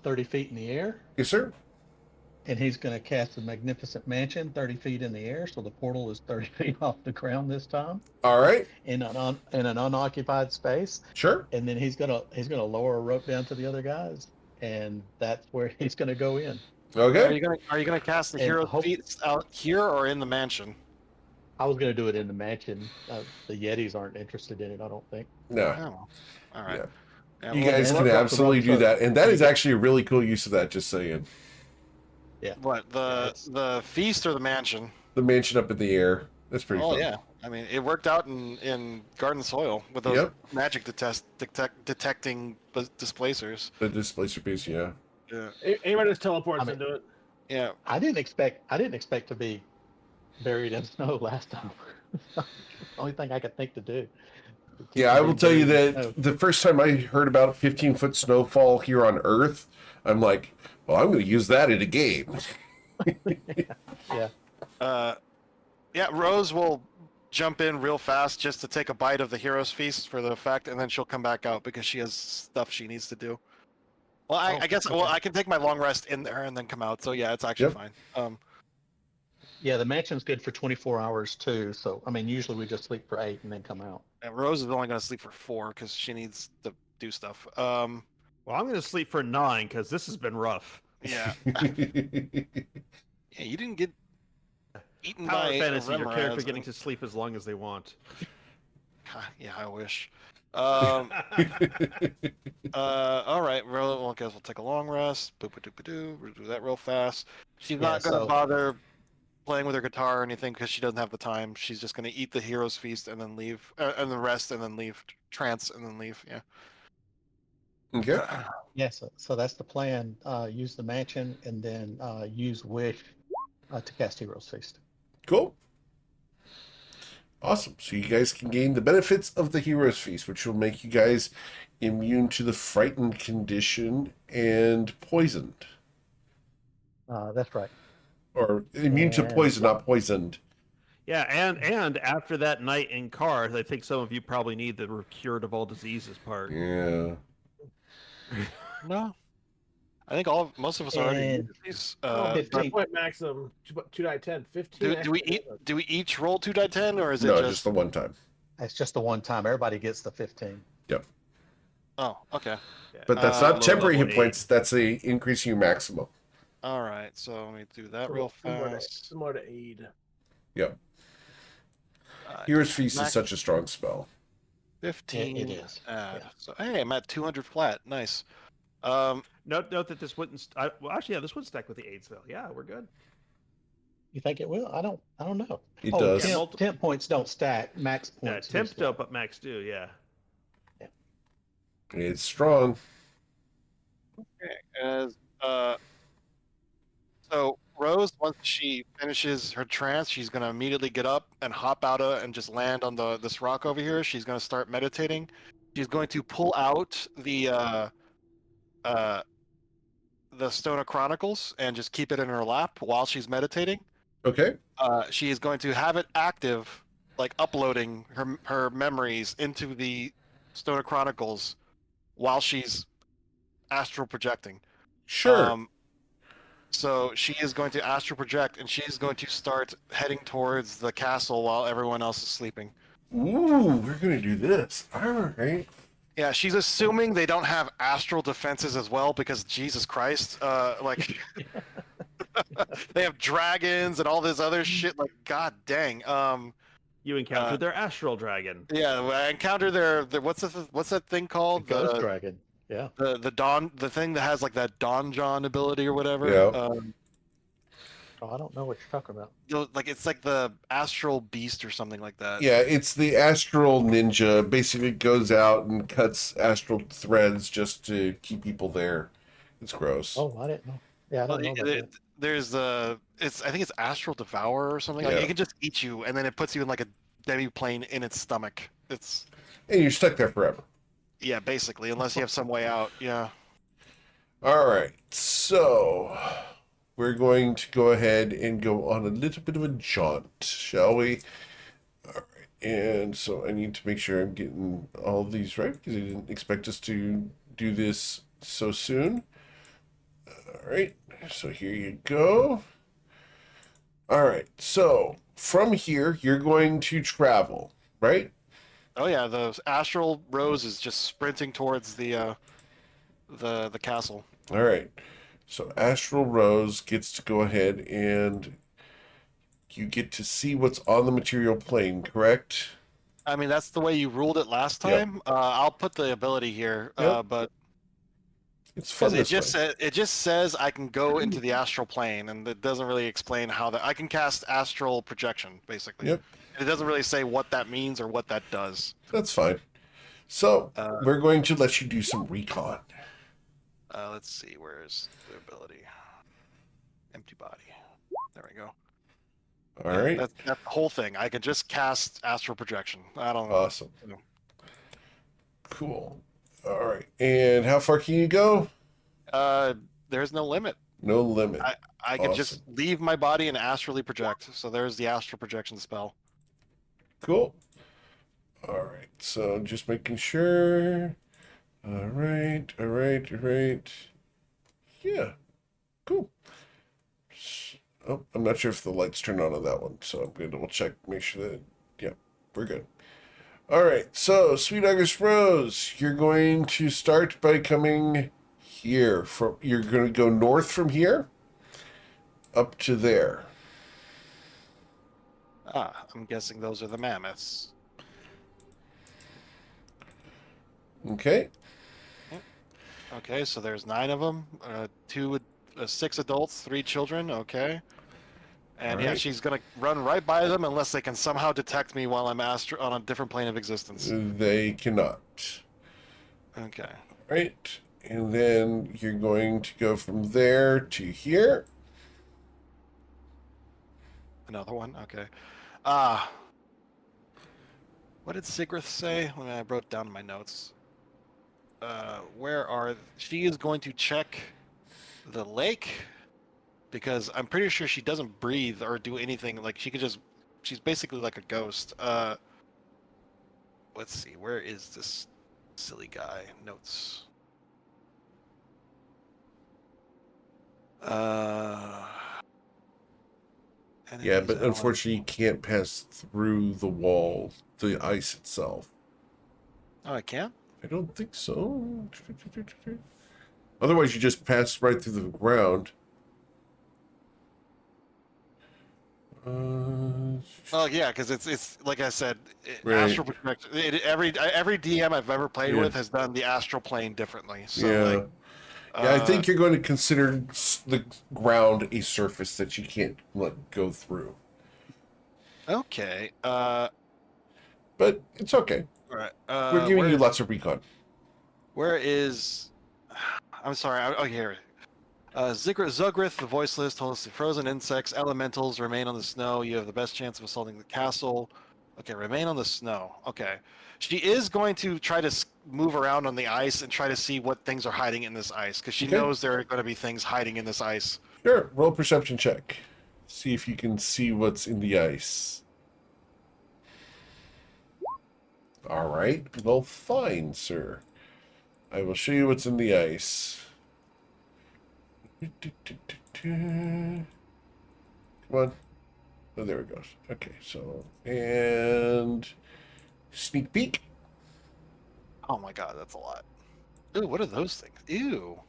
30 feet in the air, Yes, sir. and he's going to cast a magnificent mansion 30 feet in the air, so the portal is 30 feet off the ground this time All right. in an unoccupied space. Sure. And then he's gonna lower a rope down to the other guys, and that's where he's gonna go in. Okay. Are you gonna cast the And hero hope- feats out here or in the mansion? I was gonna do it in the mansion. The Yetis aren't interested in it, I don't think. No. Oh, all right. Yeah. Yeah, You well, guys and can look up the absolutely rope do so- that. And that is actually a really cool use of that, just saying. What it's- the feast or the mansion? The mansion up in the air. That's pretty Oh fun. yeah, I mean it worked out in Garden Soil with those Yep. magic detecting displacers. The displacer piece, yeah. Yeah, Anybody just teleports I mean- into it. yeah. I didn't expect to be buried in snow last time. Only thing I could think to do. Yeah, I will tell you Buried in that snow. the first time I heard about 15-foot snowfall here on Earth, I'm like, well, I'm going to use that in a game. Yeah, Rose will jump in real fast just to take a bite of the hero's feast for the effect, and then she'll come back out because she has stuff she needs to do. Well, I guess okay. well I can take my long rest in there and then come out. So yeah, it's actually Yep. fine. Yeah, the mansion's good for 24 hours too. So I mean, usually we just sleep for 8 and then come out. And Rose is only going to sleep for 4 because she needs to do stuff. Well, I'm going to sleep for 9 because this has been rough. Yeah, yeah, you didn't get eaten Power by fantasy, your character Remoraz. getting to sleep as long as they want. Yeah, I wish. All right. Well, I guess we'll take a long rest. We'll do that real fast. She's not Yeah, going to so- bother playing with her guitar or anything because she doesn't have the time. She's just going to eat the hero's feast and then leave, and then rest and then leave, trance and then leave. Yeah. Okay. Yeah, so that's the plan. Use the mansion and then use Wish to cast Hero's Feast. Cool. Awesome. So you guys can gain the benefits of the Hero's Feast, which will make you guys immune to the frightened condition and poisoned. That's right. Or immune to And- poison, not poisoned. Yeah, and after that night in cars, I think some of you probably need the cured of all diseases part. Yeah. No, I think most of us already And used these. Oh, 15. point maximum 2 die 10. 15. Do we each roll 2 die 10, or is it No, just? just the one time. That's just the one time. Everybody gets the 15. Yep. Oh, okay. Yeah, But that's Uh, not temporary low hit level points. That's a increasing your maximum. All right, so let me do that real fast. Similar to aid. Yep. Uh, Hero's Feast is max such a strong spell. 15. It is. Add. Yeah. So hey, I'm at 200 flat. Nice. Note that this wouldn't. Well, actually, yeah, this would stack with the aid spell. Yeah, we're good. You think it will? I don't know. It Oh, does. temp points don't stack. Max Yeah, points. do temp stack. don't, but max do. Yeah. It's strong. Okay. So Rose, once she finishes her trance, she's gonna immediately get up and hop out of and just land on this rock over here. She's gonna start meditating. She's going to pull out the Stone of Chronicles and just keep it in her lap while she's meditating. Okay. She is going to have it active, like uploading her memories into the Stone of Chronicles while she's astral projecting. Sure. So she is going to astral project, and she's going to start heading towards the castle while everyone else is sleeping. Ooh, we're gonna do this. All right. Yeah, she's assuming they don't have astral defenses as well, because Jesus Christ, like they have dragons and all this other shit. Like, god dang. You encountered their astral dragon. Yeah, I encountered their what's that thing called? The Ghost Dragon. Yeah. The thing that has like that Donjon ability or whatever. Yeah. Oh, I don't know what you're talking about. Like it's like the astral beast or something like that. Yeah, it's the astral ninja. Basically goes out and cuts astral threads just to keep people there. It's gross. Oh, I didn't know. Yeah, I don't know about that. There's I think it's astral devour or something. Like Yeah. it can just eat you, and then it puts you in like a demi-plane in its stomach. It's And you're stuck there forever. yeah, basically, unless you have some way out. Yeah. All right. So we're going to go ahead and go on a little bit of a jaunt, shall we? All right. And so I need to make sure I'm getting all of these right because I didn't expect us to do this so soon. All right. So here you go. All right. So from here, you're going to travel, right? Oh yeah, the astral rose is just sprinting towards the castle. All right. So Astral Rose gets to go ahead and you get to see what's on the material plane, correct? I mean, that's the way you ruled it last Yep. time. I'll put the ability here, Yep. but It's fun because this way. it just says I can go into the astral plane, and it doesn't really explain how that I can cast astral projection, basically. Yep. It doesn't really say what that means or what that does. That's fine. So we're going to let you do some recon. Let's see, where's the ability? Empty body. There we go. All right. That's the whole thing. I can just cast astral projection. I don't know. Awesome. Cool. All right. And how far can you go? There's no limit. No limit. I can just leave my body and astrally project. So there's the astral projection spell. Cool. All right. So just making sure. All right. All right. All right. Yeah. Cool. Oh, I'm not sure if the lights turned on that one, so I'm going to double check, make sure that, yeah, we're good. All right. So, Sweet August Rose, you're going to start by coming here. You're going to go north from here up to there. I'm guessing those are the mammoths. Okay. Okay, so there's 9 of them. 6 adults, 3 children. Okay. And yeah, Alright. she's gonna run right by them unless they can somehow detect me while I'm on a different plane of existence. They cannot. Okay. Right. And then you're going to go from there to here. Another one. Okay. What did Sigrith say? I wrote it down in my notes. She is going to check the lake because I'm pretty sure she doesn't breathe or do anything. Like she could just she's basically like a ghost. Let's see, where is this silly guy? Notes. Yeah, Enemies, but allies. unfortunately, you can't pass through the wall, the ice itself. Oh, I can't? I don't think so. Otherwise, you just pass right through the ground. Oh yeah, because it's like I said, Right. astral projection. Every DM I've ever played Yeah. with has done the astral plane differently. So Yeah. like, Yeah, I think you're going to consider the ground a surface that you can't let go through. okay. But it's okay. All right. We're giving you lots of recon. Where is? I'm sorry. Oh, here. Zugrith, the voiceless, told us the frozen insects, elementals remain on the snow. You have the best chance of assaulting the castle. Okay, remain on the snow. Okay. She is going to try to move around on the ice and try to see what things are hiding in this ice because she Okay. knows there are going to be things hiding in this ice. Sure, roll perception check. See if you can see what's in the ice. All right. Well, fine, sir. I will show you what's in the ice. Come on. Oh, there it goes. Okay, so, and sneak peek. Oh my god, that's a lot. Ooh, what are those things? Ew.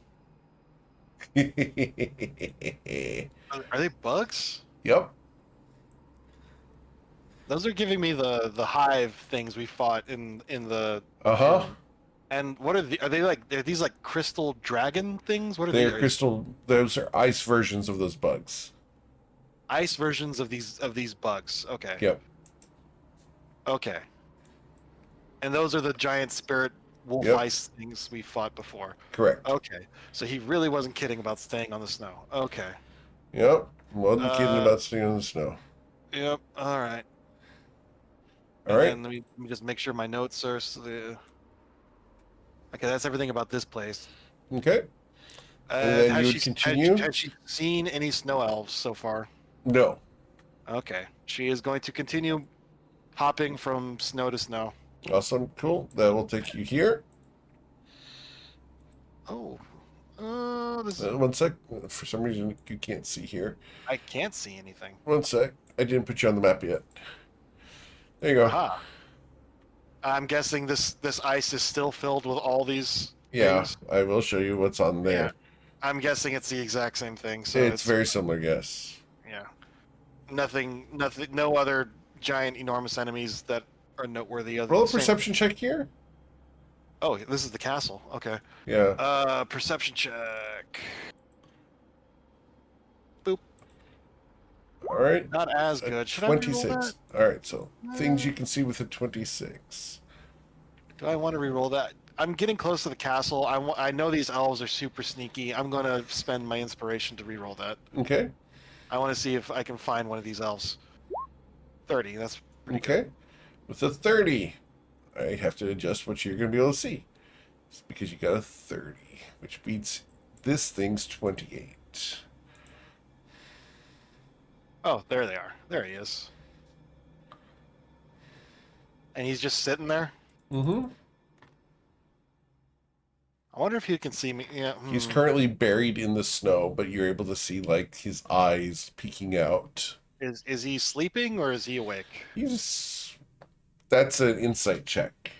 Are they bugs? Yep. Those are giving me the hive things we fought in the. Uh-huh. And what are are they like? Are these like crystal dragon things? What are They're these? crystal. Those are ice versions of those bugs. Ice versions of these bugs. Okay. Yep. Okay. And those are the giant spirit wolf Yep. ice things we fought before. Correct. Okay. So he really wasn't kidding about staying on the snow. Okay. Yep. Wasn't kidding about staying in the snow. Yep. All right. All right. And then let me just make sure my notes are. Okay, that's everything about this place. Okay. And then you would continue? Has she seen any snow elves so far? No. Okay. She is going to continue hopping from snow to snow. Awesome. Cool. That will take you here. Oh. This One sec. For some reason, you can't see here. I can't see anything. One sec. I didn't put you on the map yet. There you go. Aha. I'm guessing this ice is still filled with all these Yeah, things. I will show you what's on there. Yeah. I'm guessing it's the exact same thing. So It's very similar, yes. yeah. Nothing. No other giant, enormous enemies that are noteworthy. Other Roll a than the same- perception check here. Oh, this is the castle. Okay. Yeah. Perception check. All right. Not as good. Should I reroll 26. All right, so things you can see with a 26. Do I want to reroll that? I'm getting close to the castle. I know these elves are super sneaky. I'm going to spend my inspiration to reroll that. Okay. I want to see if I can find one of these elves. 30. That's pretty Okay. good. With a 30, I have to adjust what you're going to be able to see. It's because you got a 30, which beats this thing's 28. Oh, there they are. There he is. And he's just sitting there. Mm-hmm. I wonder if he can see me. Yeah. He's currently buried in the snow, but you're able to see like his eyes peeking out. Is he sleeping or is he awake? That's an insight check.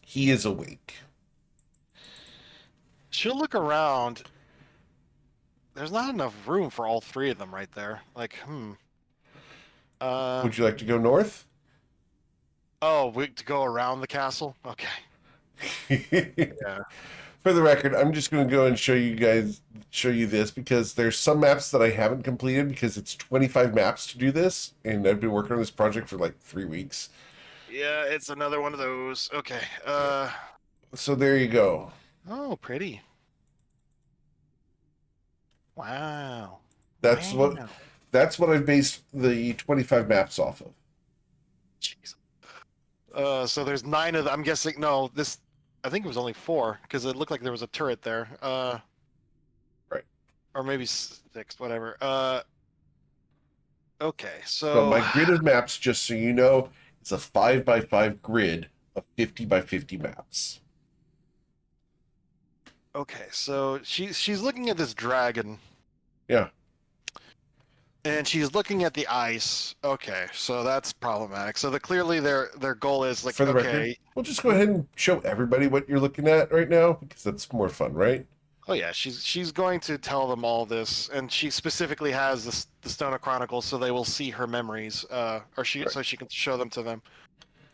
He is awake. She'll look around. There's not enough room for all three of them right there. Like, Would you like to go north? Oh, to go around the castle? Okay. Yeah. For the record, I'm just going to go and show you this because there's some maps that I haven't completed because it's 25 maps to do this, and I've been working on this project for like 3 weeks. Yeah, it's another one of those. Okay. So there you go. Oh, pretty. Wow. That's what I've based the 25 maps off of. Jeez. So there's 9 of them. I'm guessing I think it was only 4 because it looked like there was a turret there. Right. or maybe 6, whatever. Okay, So so my grid of maps, just so you know, is a 5x5 grid of 50x50 maps. okay, so she's looking at this dragon. Yeah. And she's looking at the ice. Okay, so that's problematic. So clearly their goal is like, For the record, okay, we'll just go ahead and show everybody what you're looking at right now because that's more fun, right? oh yeah, she's going to tell them all this, and she specifically has the Stone of Chronicles, so they will see her memories, Right. so she can show them to them.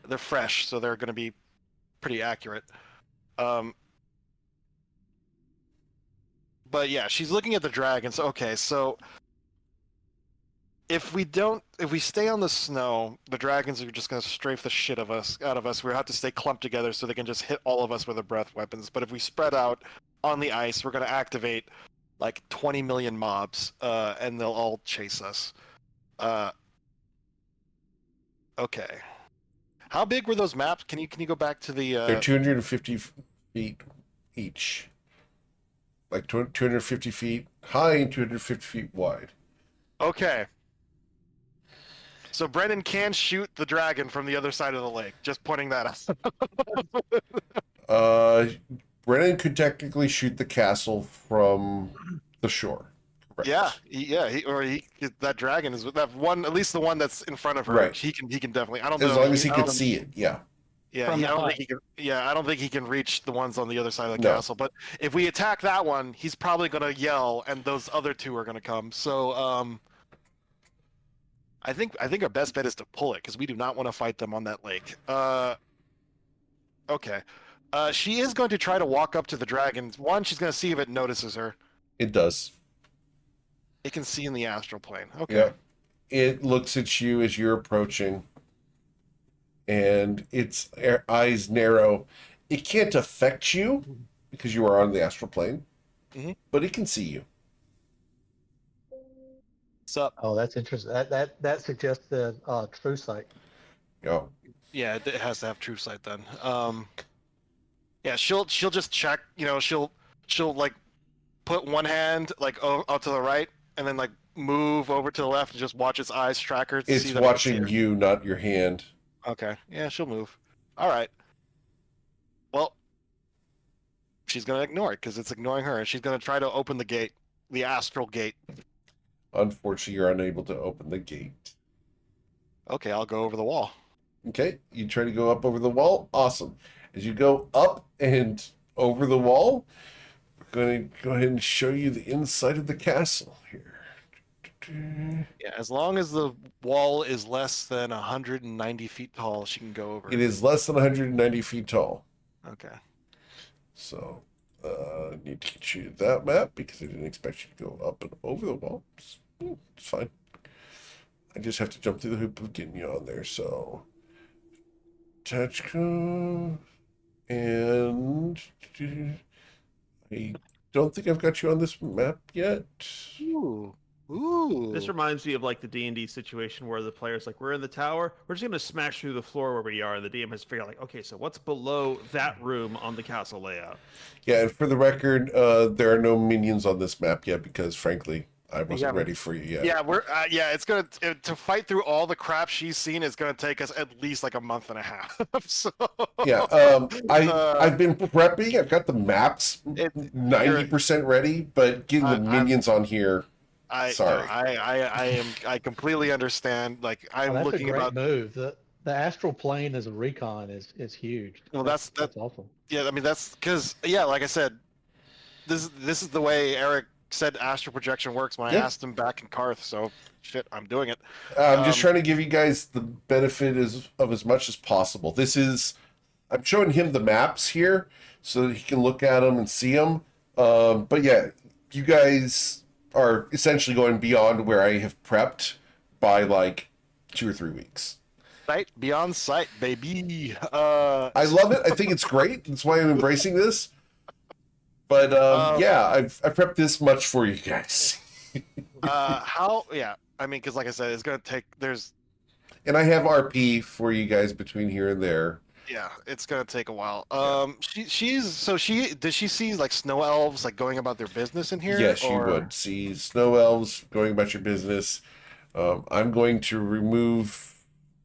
They're fresh, so they're going to be pretty accurate. But yeah, she's looking at the dragons. Okay, so if we stay on the snow, the dragons are just going to strafe the shit out of us. We have to stay clumped together so they can just hit all of us with their breath weapons. But if we spread out on the ice, we're going to activate like 20 million mobs, and they'll all chase us. Okay. How big were those maps? Can you go back to the? They're 250 feet each, like 250 feet high and 250 feet wide. Okay. So Brennan can shoot the dragon from the other side of the lake. Just pointing that out. Brennan could technically shoot the castle from the shore. Correct. Yeah, that dragon is that one. At least the one that's in front of her. Right. He can definitely. I don't As know. long as he I can don't- see it, yeah. Yeah, From I the don't hut. think he can. Yeah, I don't think he can reach the ones on the other side of the No. castle. But if we attack that one, he's probably gonna yell, and those other two are gonna come. So, I think our best bet is to pull it because we do not want to fight them on that lake. Okay. She is going to try to walk up to the dragon. One, she's going to see if it notices her. It does. It can see in the astral plane. Okay. Yeah. It looks at you as you're approaching, and its eyes narrow. It can't affect you because you are on the astral plane, but it can see you. What's up? Oh, that's interesting. That suggests the true sight. Yeah. Yeah, it has to have true sight then. Yeah, she'll just check. You know, she'll like put one hand like out to the right, and then like move over to the left and just watch its eyes track her. To It's see that I can see watching her. you, not your hand. Okay. Yeah, she'll move. All right. Well, she's gonna ignore it because it's ignoring her, and she's gonna try to open the gate, the astral gate. Unfortunately, you're unable to open the gate. Okay, I'll go over the wall. Okay, you try to go up over the wall. Awesome. As you go up and over the wall, we're going to go ahead and show you the inside of the castle here. Yeah, as long as the wall is less than 190 feet tall, she can go over. It is less than 190 feet tall. Okay. So, I need to get you that map because I didn't expect you to go up and over the wall. It's fine. I just have to jump through the hoop of getting you on there. So, touch code. And I don't think I've got you on this map yet. Ooh. Ooh. This reminds me of like the D&D situation where the player's like, we're in the tower, we're just going to smash through the floor where we are, and the DM has to figure out like, okay, so what's below that room on the castle layout? Yeah, and for the record, there are no minions on this map yet because, frankly, I wasn't ready for you yet. Yeah, it's gonna to fight through all the crap she's seen is gonna take us at least like a month and a half. So Yeah, I've been prepping. I've got the maps 90% ready, but getting the minions on here. Sorry. I completely understand. Like I'm That's looking a great about. move. The astral plane as a recon is huge. Well, that's awesome. Yeah, I mean that's because like I said, this is the way Eric said astral projection works when I asked him back in Karth. So shit, I'm doing it. I'm just trying to give you guys the benefit of as much as possible. I'm showing him the maps here so that he can look at them and see them. But yeah, you guys are essentially going beyond where I have prepped by like 2 or 3 weeks. Sight beyond sight, baby. I love it. I think it's great. That's why I'm embracing this. But yeah, I've prepped this much for you guys. Yeah, I mean, because like I said, it's gonna take. And I have RP for you guys between here and there. Yeah, it's gonna take a while. Does she see like snow elves like going about their business in here, Yes, you or would see snow elves going about your business. I'm going to remove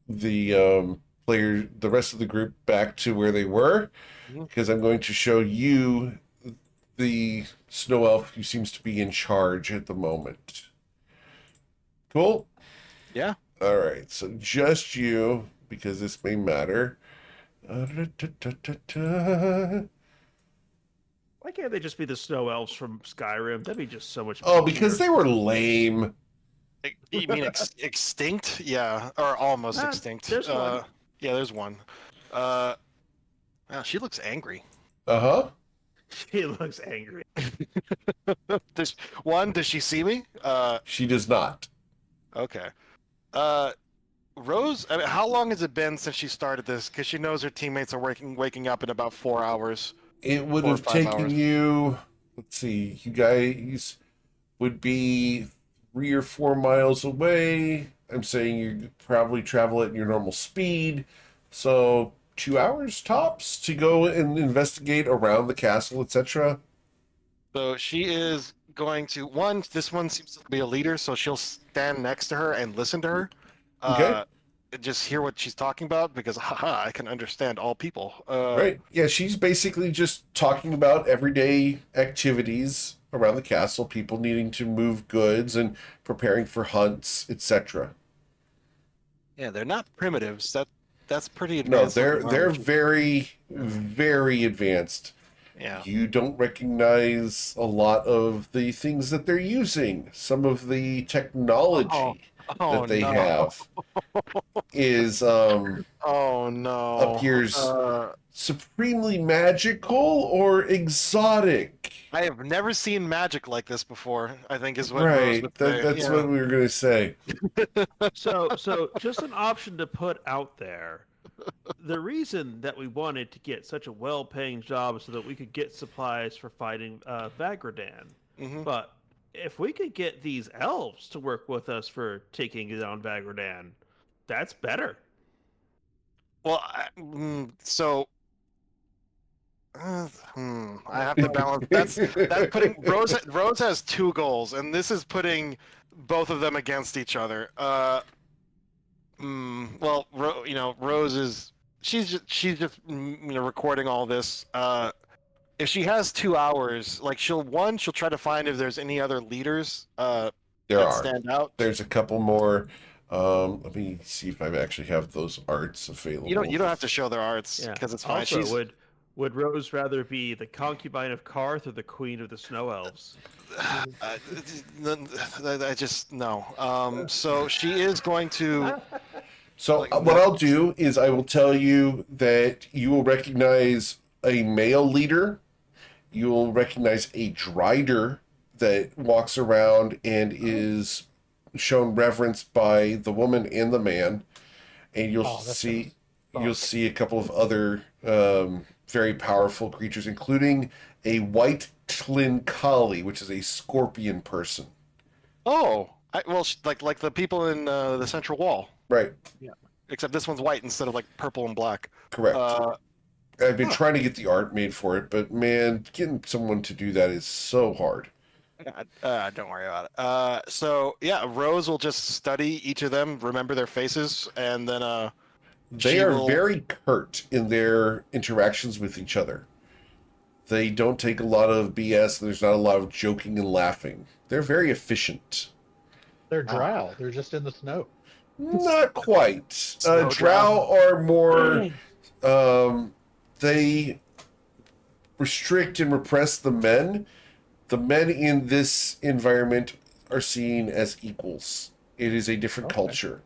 the rest of the group back to where they were, Mhm. because I'm going to show you the snow elf who seems to be in charge at the moment. Cool. Yeah. All right. So just you, because this may matter. Why can't they just be the snow elves from Skyrim? That'd be just so much Oh, easier. because they were lame. You mean extinct? Yeah, or almost Ah, extinct. there's one. Yeah, there's one. Wow, she looks angry. Uh huh. She looks angry. Does she see me? She does not. Okay. Uh, Rose, I mean, how long has it been since she started this? Because she knows her teammates are waking up in about 4 hours, It would 4 or have 5 taken hours. you. Let's see. You guys would be 3 or 4 miles away. I'm saying you probably travel at your normal speed. So 2 hours tops to go and investigate around the castle, etc. So she is going to one. This one seems to be a leader, so she'll stand next to her and listen to her. Okay. Uh, just hear what she's talking about because, haha, I can understand all people. Right. Yeah, she's basically just talking about everyday activities around the castle, people needing to move goods and preparing for hunts, etc. Yeah, they're not primitives. That's pretty No, advanced they're looking they're armor. very very advanced. Yeah. You don't recognize a lot of the things that they're using. Some of the Oh, technology oh that they no. have is Oh no. appears supremely magical or exotic. I have never seen magic like this before, I think is what Rose Right. would That say. that's what we were gonna say. So just an option to put out there. The reason that we wanted to get such a well-paying job so that we could get supplies for fighting Vagradan. Hmm. But if we could get these elves to work with us for taking down Vagradan, that's better. Well, so I have to balance. That's putting Rose. Rose has two goals, and this is putting both of them against each other. Well, Rose is she's just recording all this. If she has 2 hours, like she'll try to find if there's any other leaders There that are. stand out. There's a couple more. Let me see if I actually have those arts available. You don't have to show their arts Yeah. because it's fine. Also, She's would Rose rather be the concubine of Karth or the queen of the Snow Elves? I just no. So she is going to. So Like, what I'll do is I will tell you that you will recognize a male leader. You will recognize a drider that walks around and is shown reverence by the woman and the man, and Oh, that's gonna you'll suck. see a couple of other very powerful creatures, including a white Tlinkali, which is a scorpion person. Oh, like the people in the central wall, Right. except this one's white instead of like purple and black. Correct. I've been Huh. trying to get the art made for it, but man, getting someone to do that is so hard. Don't worry about it. So yeah, Rose will just study each of them, remember their faces, and then They she are will. very curt in their interactions with each other. They don't take a lot of BS. There's not a lot of joking and laughing. They're very efficient. They're drow. They're just in the snow. Not quite. Snow Drow are more. They restrict and repress the men. The men in this environment are seen as equals. It is a different Okay. culture.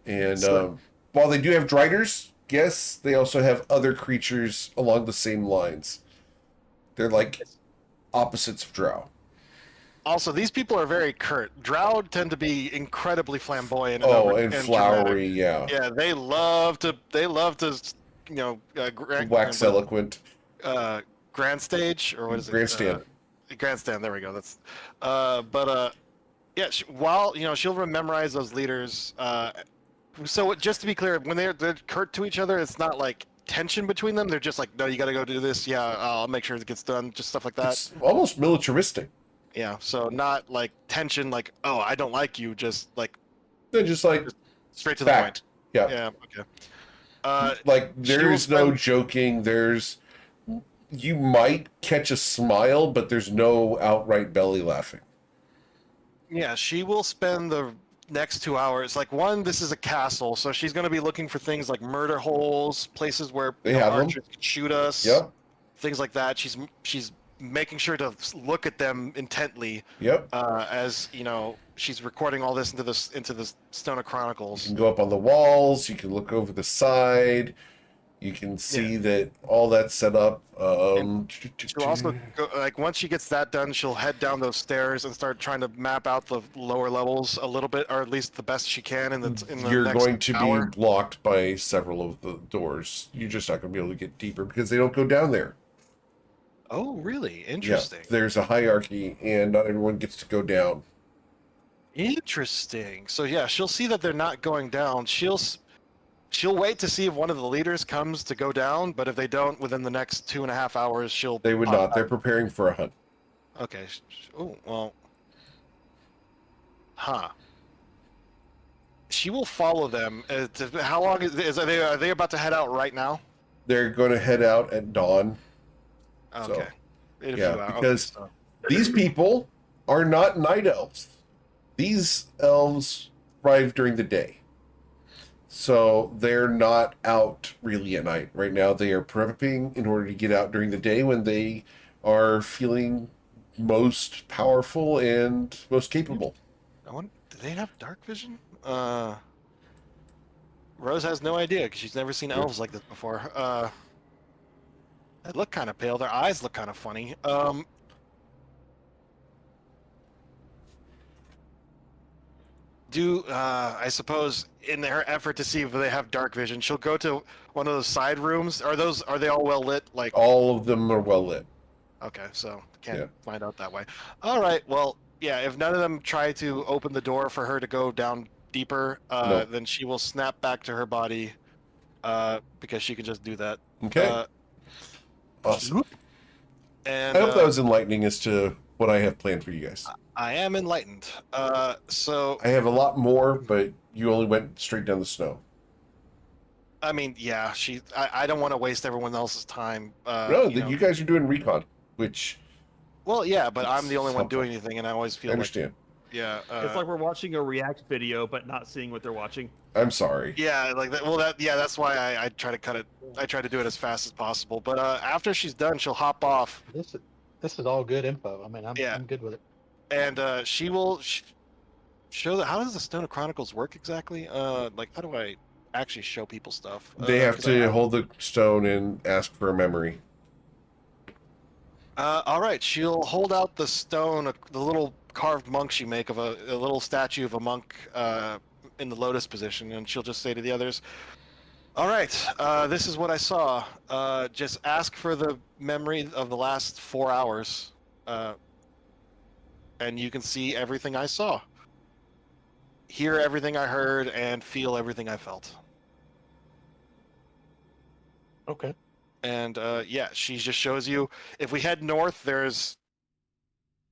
And So- while they do have driders, yes, they also have other creatures along the same lines. They're like opposites of Drow. Also, these people are very curt. Drow tend to be incredibly flamboyant. Oh, and dramatic. flowery, yeah. Yeah, they love to. Wax eloquent. Grand stage or what is it? Grandstand. Grandstand. There we go. That's. Yeah. While she'll memorize those leaders. So just to be clear, when they're curt to each other, it's not like tension between them. They're just like, no, you got to go do this. Yeah, I'll make sure it gets done. Just stuff like that. It's almost militaristic. Yeah, so not like tension, like, oh, I don't like you. Just like They're just like straight to the fact. point. Yeah. Yeah. Okay. Like she will there's no spend- joking. You might catch a smile, but there's no outright belly laughing. Yeah, she will spend the next 2 hours. Like, one, this is a castle, so she's going to be looking for things like murder holes, places where They have 'em. archers can shoot us, Yep. things like that. She's making sure to look at them intently Yep. as she's recording all this into the Stone of You Chronicles. can go up on the walls. You can look over the side. You can see that all that's set up. She'll also go, like, once she gets that done, she'll head down those stairs and start trying to map out the lower levels a little bit, or at least the best she can in the You're next going to hour. be blocked by several of the doors. You're just not going to be able to get deeper because they don't go down there. Oh, really? Yeah, Interesting. there's a hierarchy, and not everyone gets to go down. Interesting. So yeah, she'll see that they're not going down. She'll wait to see if one of the leaders comes to go down, but if they don't within the next 2.5 hours, she'll. They would pop not. out. They're preparing for a hunt. Okay. Oh well. Huh. She will follow them. How long are they about to head out right now? They're going to head out at dawn. Okay. In a yeah, few hours. because Okay, so- These people are not night elves. These elves arrive during the day. So they're not out really at night. Right now they are prepping in order to get out during the day when they are feeling most powerful and most capable. Do they have dark vision? Rose has no idea because she's never seen elves like this before. They look kind of pale. Their eyes look kind of funny. I suppose in her effort to see if they have dark vision, she'll go to one of those side rooms. Are they all well lit? Like, All of them are well lit. okay, so can't find out that way. All right, well, yeah. If none of them try to open the door for her to go down deeper, No. then she will snap back to her body, because she can just do that. Okay. Awesome. And I hope that was enlightening as to what I have planned for you guys. I am enlightened. So I have a lot more, but you only went straight down the snow. I mean, yeah, I don't want to waste everyone else's time. No, you guys are doing recon, which Well, yeah, but I'm the only one helpful. doing anything, and I always I feel like, understand. yeah, It's like we're watching a React video, but not seeing what they're watching. I'm sorry. yeah, like that. Well, that's why I try to cut it. I try to do it as fast as possible. But after she's done, she'll hop off, This is all good info. I mean, Yeah. I'm good with it. and she will show that. How does the Stone of Chronicles work exactly? Like, how do I actually show people stuff? They have 'Cause to hold the stone and ask for a memory. All right, she'll hold out the stone, the little carved monk she make of a little statue of a monk in the lotus position, and she'll just say to the others, "All right, this is what I saw. Just ask for the memory of the last 4 hours, and you can see everything I saw, hear everything I heard, and feel everything I felt." Okay. And yeah, she just shows you. If we head north, there's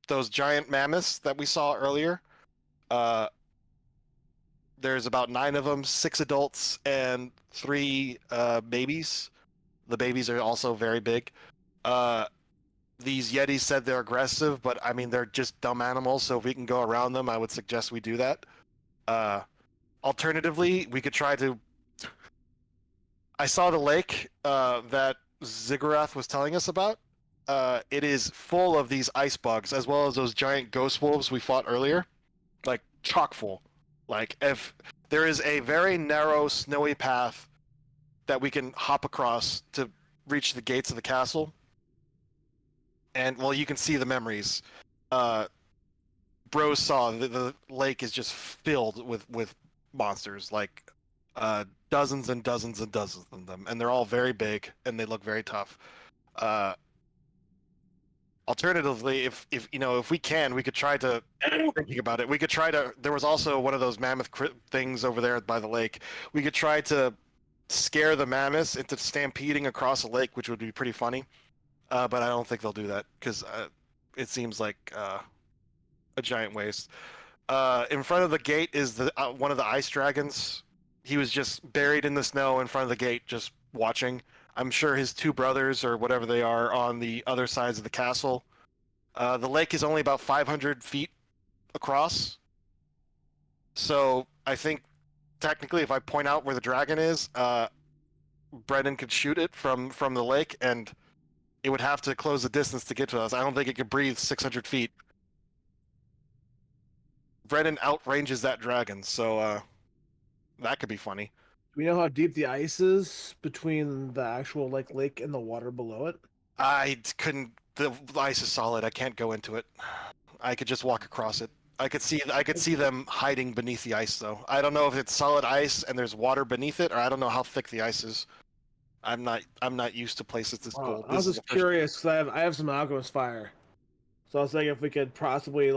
those giant mammoths that we saw earlier. There's about 9 of them, 6 adults and 3 babies. The babies are also very big. These Yetis said they're aggressive, but I mean, they're just dumb animals, so if we can go around them, I would suggest we do that. Alternatively, we could try to... I saw the lake that Ziggurat was telling us about. It is full of these ice bugs, as well as those giant ghost wolves we fought earlier. Like, chock full. Like, if there is a very narrow, snowy path that we can hop across to reach the gates of the castle. And, well, you can see the memories. Bros saw the lake is just filled with monsters, like dozens and dozens and dozens of them, and they're all very big and they look very tough. Alternatively, if we can, we could try to thinking about it. We could try to. There was also one of those mammoth things over there by the lake. We could try to scare the mammoths into stampeding across a lake, which would be pretty funny. But I don't think they'll do that because it seems like a giant waste. In front of the gate is the one of the ice dragons. He was just buried in the snow in front of the gate, just watching. I'm sure his two brothers or whatever they are on the other sides of the castle. The lake is only about 500 feet across, so I think technically, if I point out where the dragon is, Brendan could shoot it from the lake, and it would have to close the distance to get to us. I don't think it could breathe 600 feet. Brendan outranges that dragon, so that could be funny. Do we know how deep the ice is between the actual lake and the water below it? I couldn't. The ice is solid. I can't go into it. I could just walk across it. I could see them hiding beneath the ice, though. I don't know if it's solid ice and there's water beneath it, or I don't know how thick the ice is. I'm not used to places this cold. I was just curious because I have some alchemist fire, so I was thinking if we could possibly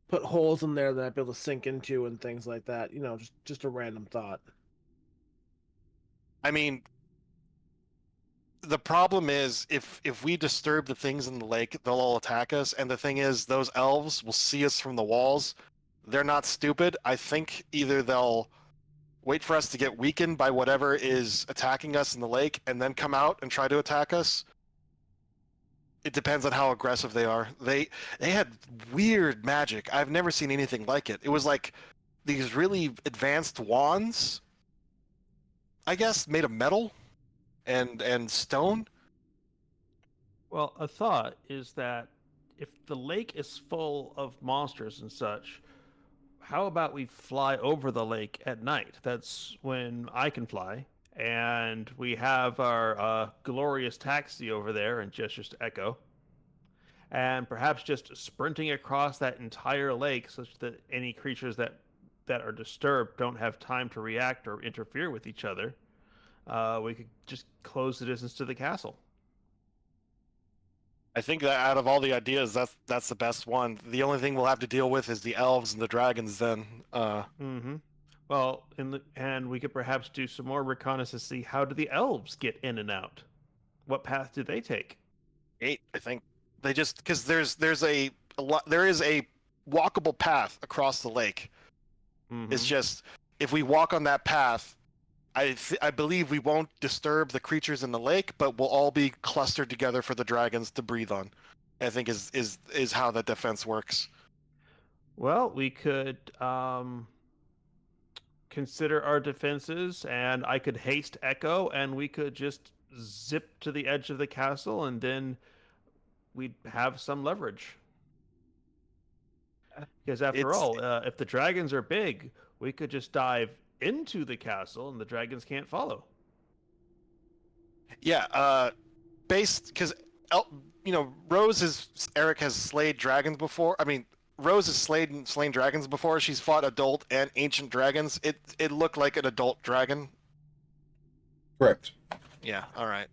put holes in there that I'd be able to sink into and things like that. Just a random thought. I mean, the problem is if we disturb the things in the lake, they'll all attack us. And the thing is, those elves will see us from the walls. They're not stupid. I think either they'll wait for us to get weakened by whatever is attacking us in the lake and then come out and try to attack us. It depends on how aggressive they are. They had weird magic. I've never seen anything like it. It was like these really advanced wands, I guess, made of metal and stone. Well, a thought is that if the lake is full of monsters and such, how about we fly over the lake at night? That's when I can fly, and we have our glorious taxi over there and gestures to Echo, and perhaps just sprinting across that entire lake such that any creatures that are disturbed don't have time to react or interfere with each other. We could just close the distance to the castle. I think that out of all the ideas, that's the best one. The only thing we'll have to deal with is the elves and the dragons then. Well, and we could perhaps do some more reconnaissance to see how do the elves get in and out? What path do they take? 8, I think. They just because there is a walkable path across the lake. It's just if we walk on that path, I believe we won't disturb the creatures in the lake, but we'll all be clustered together for the dragons to breathe on. I think is how that defense works. Well, we could consider our defenses, and I could haste Echo, and we could just zip to the edge of the castle, and then we'd have some leverage. Because after all, if the dragons are big, we could just dive into the castle and the dragons can't follow. Yeah, because Eric has slayed dragons before. I mean, Rose has slain dragons before. She's fought adult and ancient dragons. It looked like an adult dragon. Correct. Yeah. All right.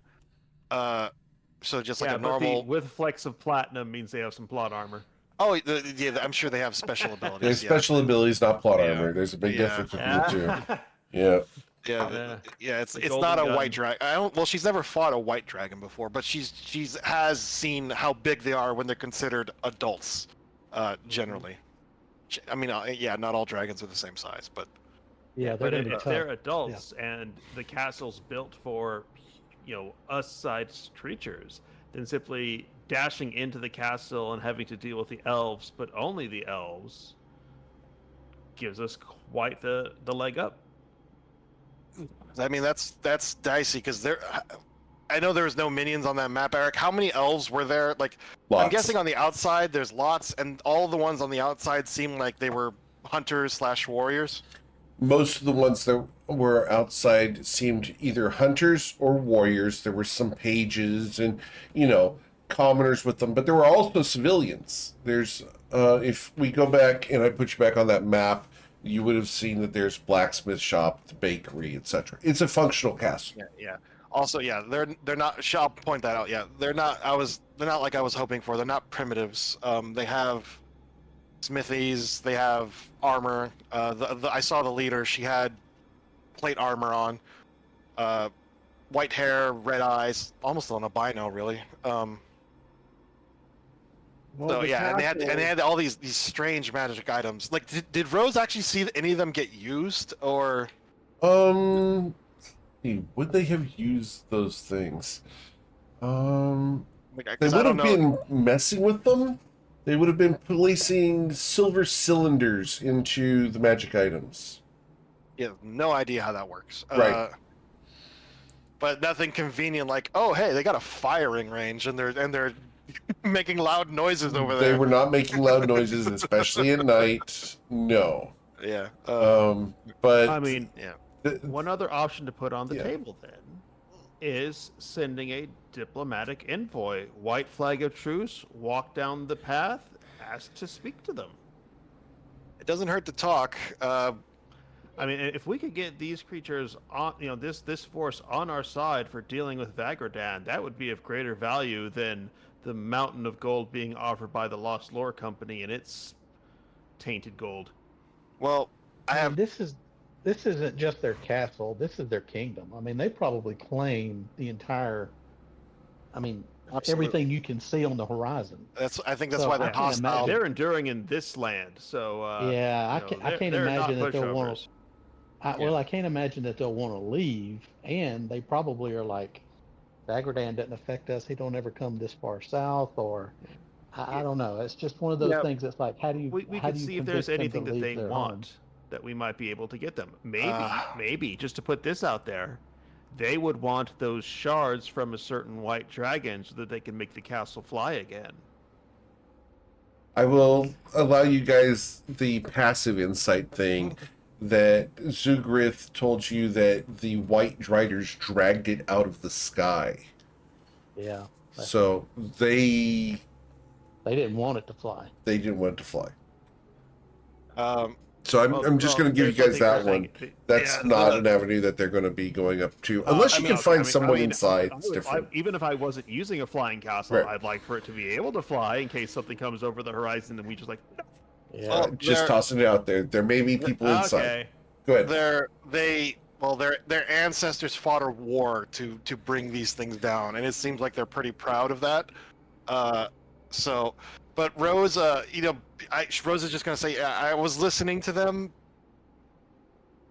So just like yeah, a normal with flecks of platinum means they have some plot armor. Oh, yeah, I'm sure they have special abilities. There's special abilities, not plot armor. There's a big Yeah. difference between the two. Yeah. Yeah. It's golden not a gun. white dragon. Well, she's never fought a white dragon before, but she has seen how big they are when they're considered adults, generally. I mean, not all dragons are the same size, but Yeah, they're But going to be if tough. they're adults and the castle's built for, us-sized creatures, then simply dashing into the castle and having to deal with the elves, but only the elves, gives us quite the leg up. I mean that's dicey because I know there was no minions on that map, Eric. How many elves were there? Like, Lots. I'm guessing on the outside there's lots, and all the ones on the outside seem like they were hunters/warriors. Most of the ones that were outside seemed either hunters or warriors. There were some pages and, commoners with them, but there were also civilians. There's, if we go back and I put you back on that map, you would have seen that there's blacksmith shop, the bakery, etc. It's a functional castle. Yeah. Also, they're not. I'll point that out. Yeah, they're not. They're not like I was hoping for. They're not primitives. They have smithies. They have armor. I saw the leader. She had plate armor on, white hair, red eyes, almost an albino, really. Well, So the yeah, and they castle- had all these strange magic items. Like, did Rose actually see any of them get used, or? Would they have used those things? They Because I would don't have know. been messing with them. They would have been placing silver cylinders into the magic items. Yeah, no idea how that works. Right. But nothing convenient like, oh hey, they got a firing range and they're making loud noises over They there. were not making loud noises, especially at night. No. Yeah. But I mean, yeah. one other option to put on the Yeah. table then is sending a diplomatic envoy, white flag of truce, walk down the path, ask to speak to them. It doesn't hurt to talk. I mean, if we could get these creatures on, this force on our side for dealing with Vagradan, that would be of greater value than the mountain of gold being offered by the Lost Lore Company and its tainted gold. Well, I mean, have. this isn't just their castle. This is their kingdom. I mean, they probably claim the entire. I mean, Absolutely. everything you can see on the horizon. I think that's So why I they're can't hostile. imagine- They're enduring in this land, so Yeah, I can't they're imagine not that they'll want pushovers. to. Well, I can't imagine that they'll want to leave, and they probably are like, Dagradan doesn't affect us. He don't ever come this far south, or I don't know. It's just one of those Yeah. things. That's like, how do you We how can do you see if convince there's them to anything that leave they their want home? that we might be able to get them. Ah. Maybe, just to put this out there, they would want those shards from a certain white dragon so that they can make the castle fly again. I will allow you guys the passive insight thing that Zugrith told you that the white driders dragged it out of the sky. Yeah, So they didn't want it to fly. didn't want it to fly. Um, So I'm just going to give you guys that there's one. nothing they're That's saying. not an avenue that they're going to be going up to, unless you can find someone inside. It's different. Even if I wasn't using a flying castle, Right. I'd like for it to be able to fly in case something comes over the horizon and we just like. Yeah, Well, Just they're- tossing it out there. There may be people inside. Okay. Go ahead. their ancestors fought a war to bring these things down, and it seems like they're pretty proud of that. But Rose, Rose is just gonna say, I was listening to them.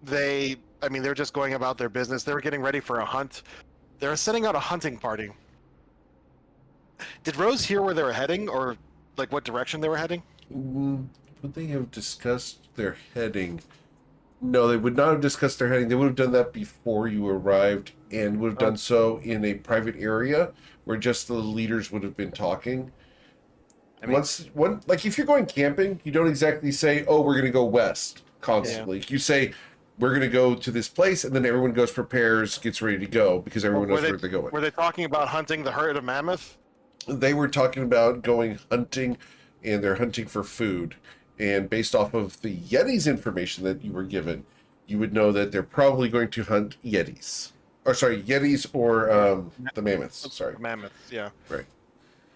They're just going about their business. They were getting ready for a hunt. They're setting out a hunting party. Did Rose hear where they were heading, or like what direction they were heading? Would they have discussed their heading? No, they would not have discussed their heading. They would have done that before you arrived, and would have done so in a private area where just the leaders would have been talking. Like if you're going camping, you don't exactly say, "Oh, we're going to go west" constantly. You say, "We're going to go to this place," and then everyone goes, prepares, gets ready to go because everyone knows where they're going. Were they talking about hunting the herd of mammoth? They were talking about going hunting, and they're hunting for food. And based off of the Yetis information that you were given, you would know that they're probably going to hunt Yetis. Or sorry, Yetis or the mammoths. Sorry. Mammoths, yeah. Right.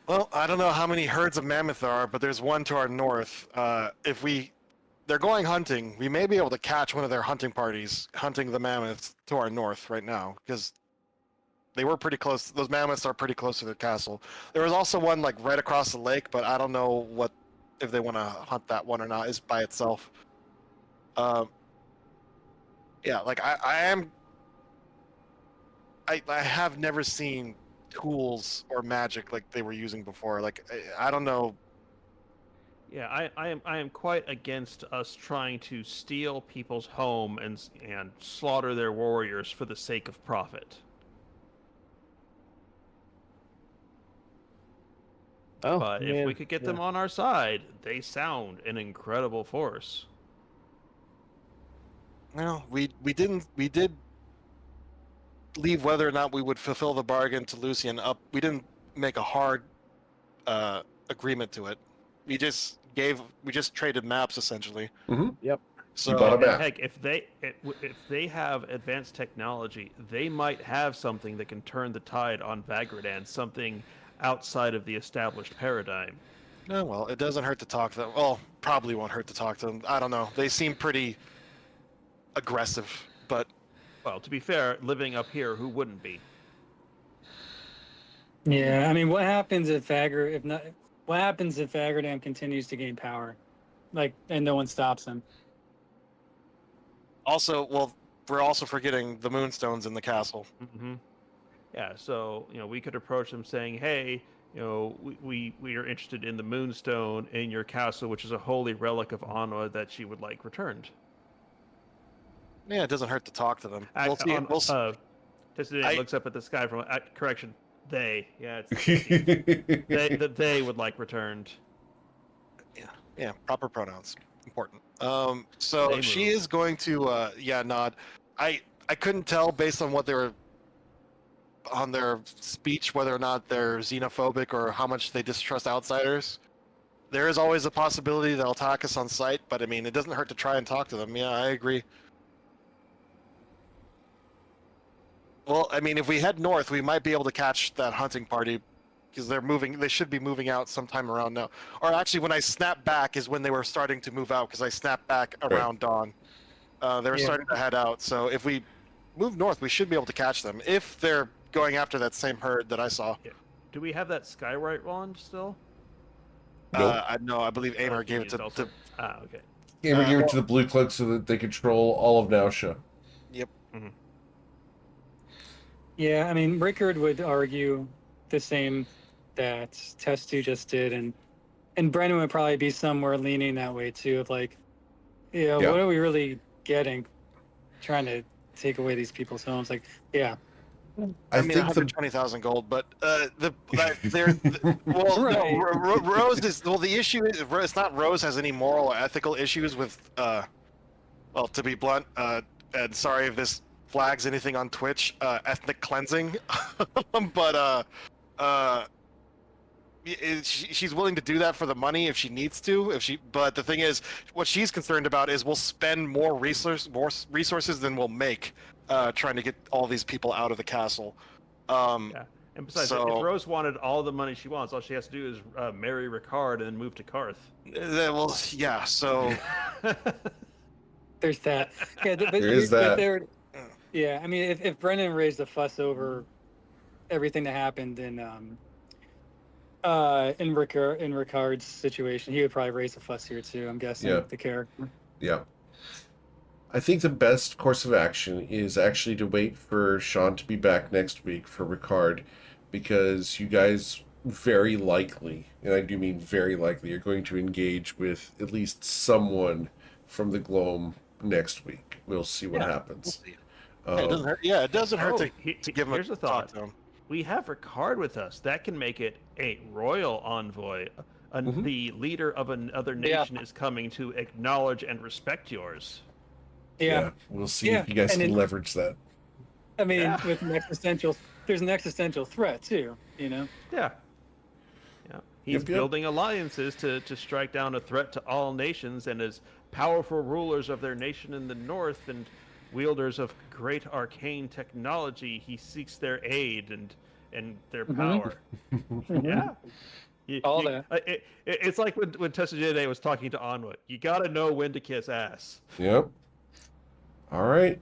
Well, I don't know how many herds of mammoth there are, but there's one to our north. They're going hunting, we may be able to catch one of their hunting parties hunting the mammoths to our north right now, because they were pretty close. Those mammoths are pretty close to the castle. There was also one like right across the lake, but I don't know if they want to hunt that one or not. It's by itself. Yeah, like I have never seen tools or magic like they were using before. Like I don't know. Yeah, I am quite against us trying to steal people's home and slaughter their warriors for the sake of profit. Oh, But if man, we could get yeah. them on our side, they sound an incredible force. No, we did leave whether or not we would fulfill the bargain to Lucian up. We didn't make a hard agreement to it. We just traded maps essentially. Mm-hmm. Yep. So You bought a And map. heck, if they have advanced technology, they might have something that can turn the tide on Vagradan, something outside of the established paradigm. no, well, it doesn't hurt to talk to them. Well, probably won't hurt to talk to them. I don't know. They seem pretty aggressive, but Well, to be fair, living up here, who wouldn't be? Yeah, I mean, what happens if what happens if Agardam continues to gain power, like, and no one stops him? Also, well, we're also forgetting the moonstones in the castle. Mm-hmm. Yeah, so we could approach them saying, "Hey, we are interested in the moonstone in your castle, which is a holy relic of Anwa that she would like returned." Yeah, it doesn't hurt to talk to them. We'll see. On, Testament I- looks up at the sky from correction. They, yeah, it's the they would like returned. Yeah, proper pronouns. Important. So They she move. is going to, nod. I couldn't tell based on what they were on their speech whether or not they're xenophobic or how much they distrust outsiders. There is always a possibility they'll attack us on sight, but I mean, it doesn't hurt to try and talk to them. Yeah, I agree. Well, I mean, if we head north, we might be able to catch that hunting party because they're moving. They should be moving out sometime around now. Or actually, when I snapped back is when they were starting to move out because I snapped back around dawn. They were starting to head out. So if we move north, we should be able to catch them if they're going after that same herd that I saw. Yeah. Do we have that Skywrite wand still? Nope. I believe Amer gave it to. Also... Ah, okay. Gamer gave it to the Blue Cloak so that they control all of Nausea. Yep. Mm-hmm. Yeah, I mean, Rickard would argue the same that Testu just did, and Brennan would probably be somewhere leaning that way too, of like, Yeah. what are we really getting? Trying to take away these people's homes, like, yeah. I mean, think the 120,000 gold, but well, Right. no, Rose is the issue is it's not Rose has any moral or ethical issues with well, to be blunt, and sorry if this flags anything on Twitch, ethnic cleansing, but she's willing to do that for the money if she needs to. But the thing is, what she's concerned about is we'll spend more resources than we'll make. Trying to get all these people out of the castle. Yeah. And besides, if Rose wanted all the money she wants, all she has to do is marry Ricard and then move to Karth. Well, yeah. So There's that. Yeah, but, There is that. Yeah, I mean, if Brennan raised a fuss over everything that happened in Ricard's situation, he would probably raise a fuss here too. I'm guessing. Yeah. The character. Yeah. I think the best course of action is actually to wait for Sean to be back next week for Ricard, because you guys very likely, and I do mean very likely, are going to engage with at least someone from the Gloam next week. We'll see what happens. it doesn't hurt. Yeah, it doesn't hurt to give him Here's a thought. talk to him. We have Ricard with us. That can make it a royal envoy. The leader of another nation is coming to acknowledge and respect yours. Yeah. We'll see if you guys can leverage that. I mean, with there's an existential threat too. Yeah. He's building alliances to strike down a threat to all nations, and as powerful rulers of their nation in the north and wielders of great arcane technology, he seeks their aid and their power. Yeah. It's like when Tessa Jade was talking to Anwa. You gotta know when to kiss ass. Yep. All right.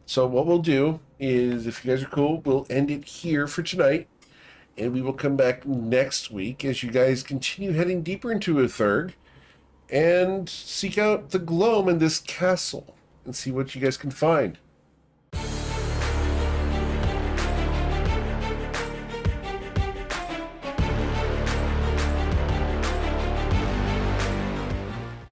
So what we'll do is, if you guys are cool, we'll end it here for tonight, and we will come back next week as you guys continue heading deeper into Utherg and seek out the Gloam in this castle and see what you guys can find.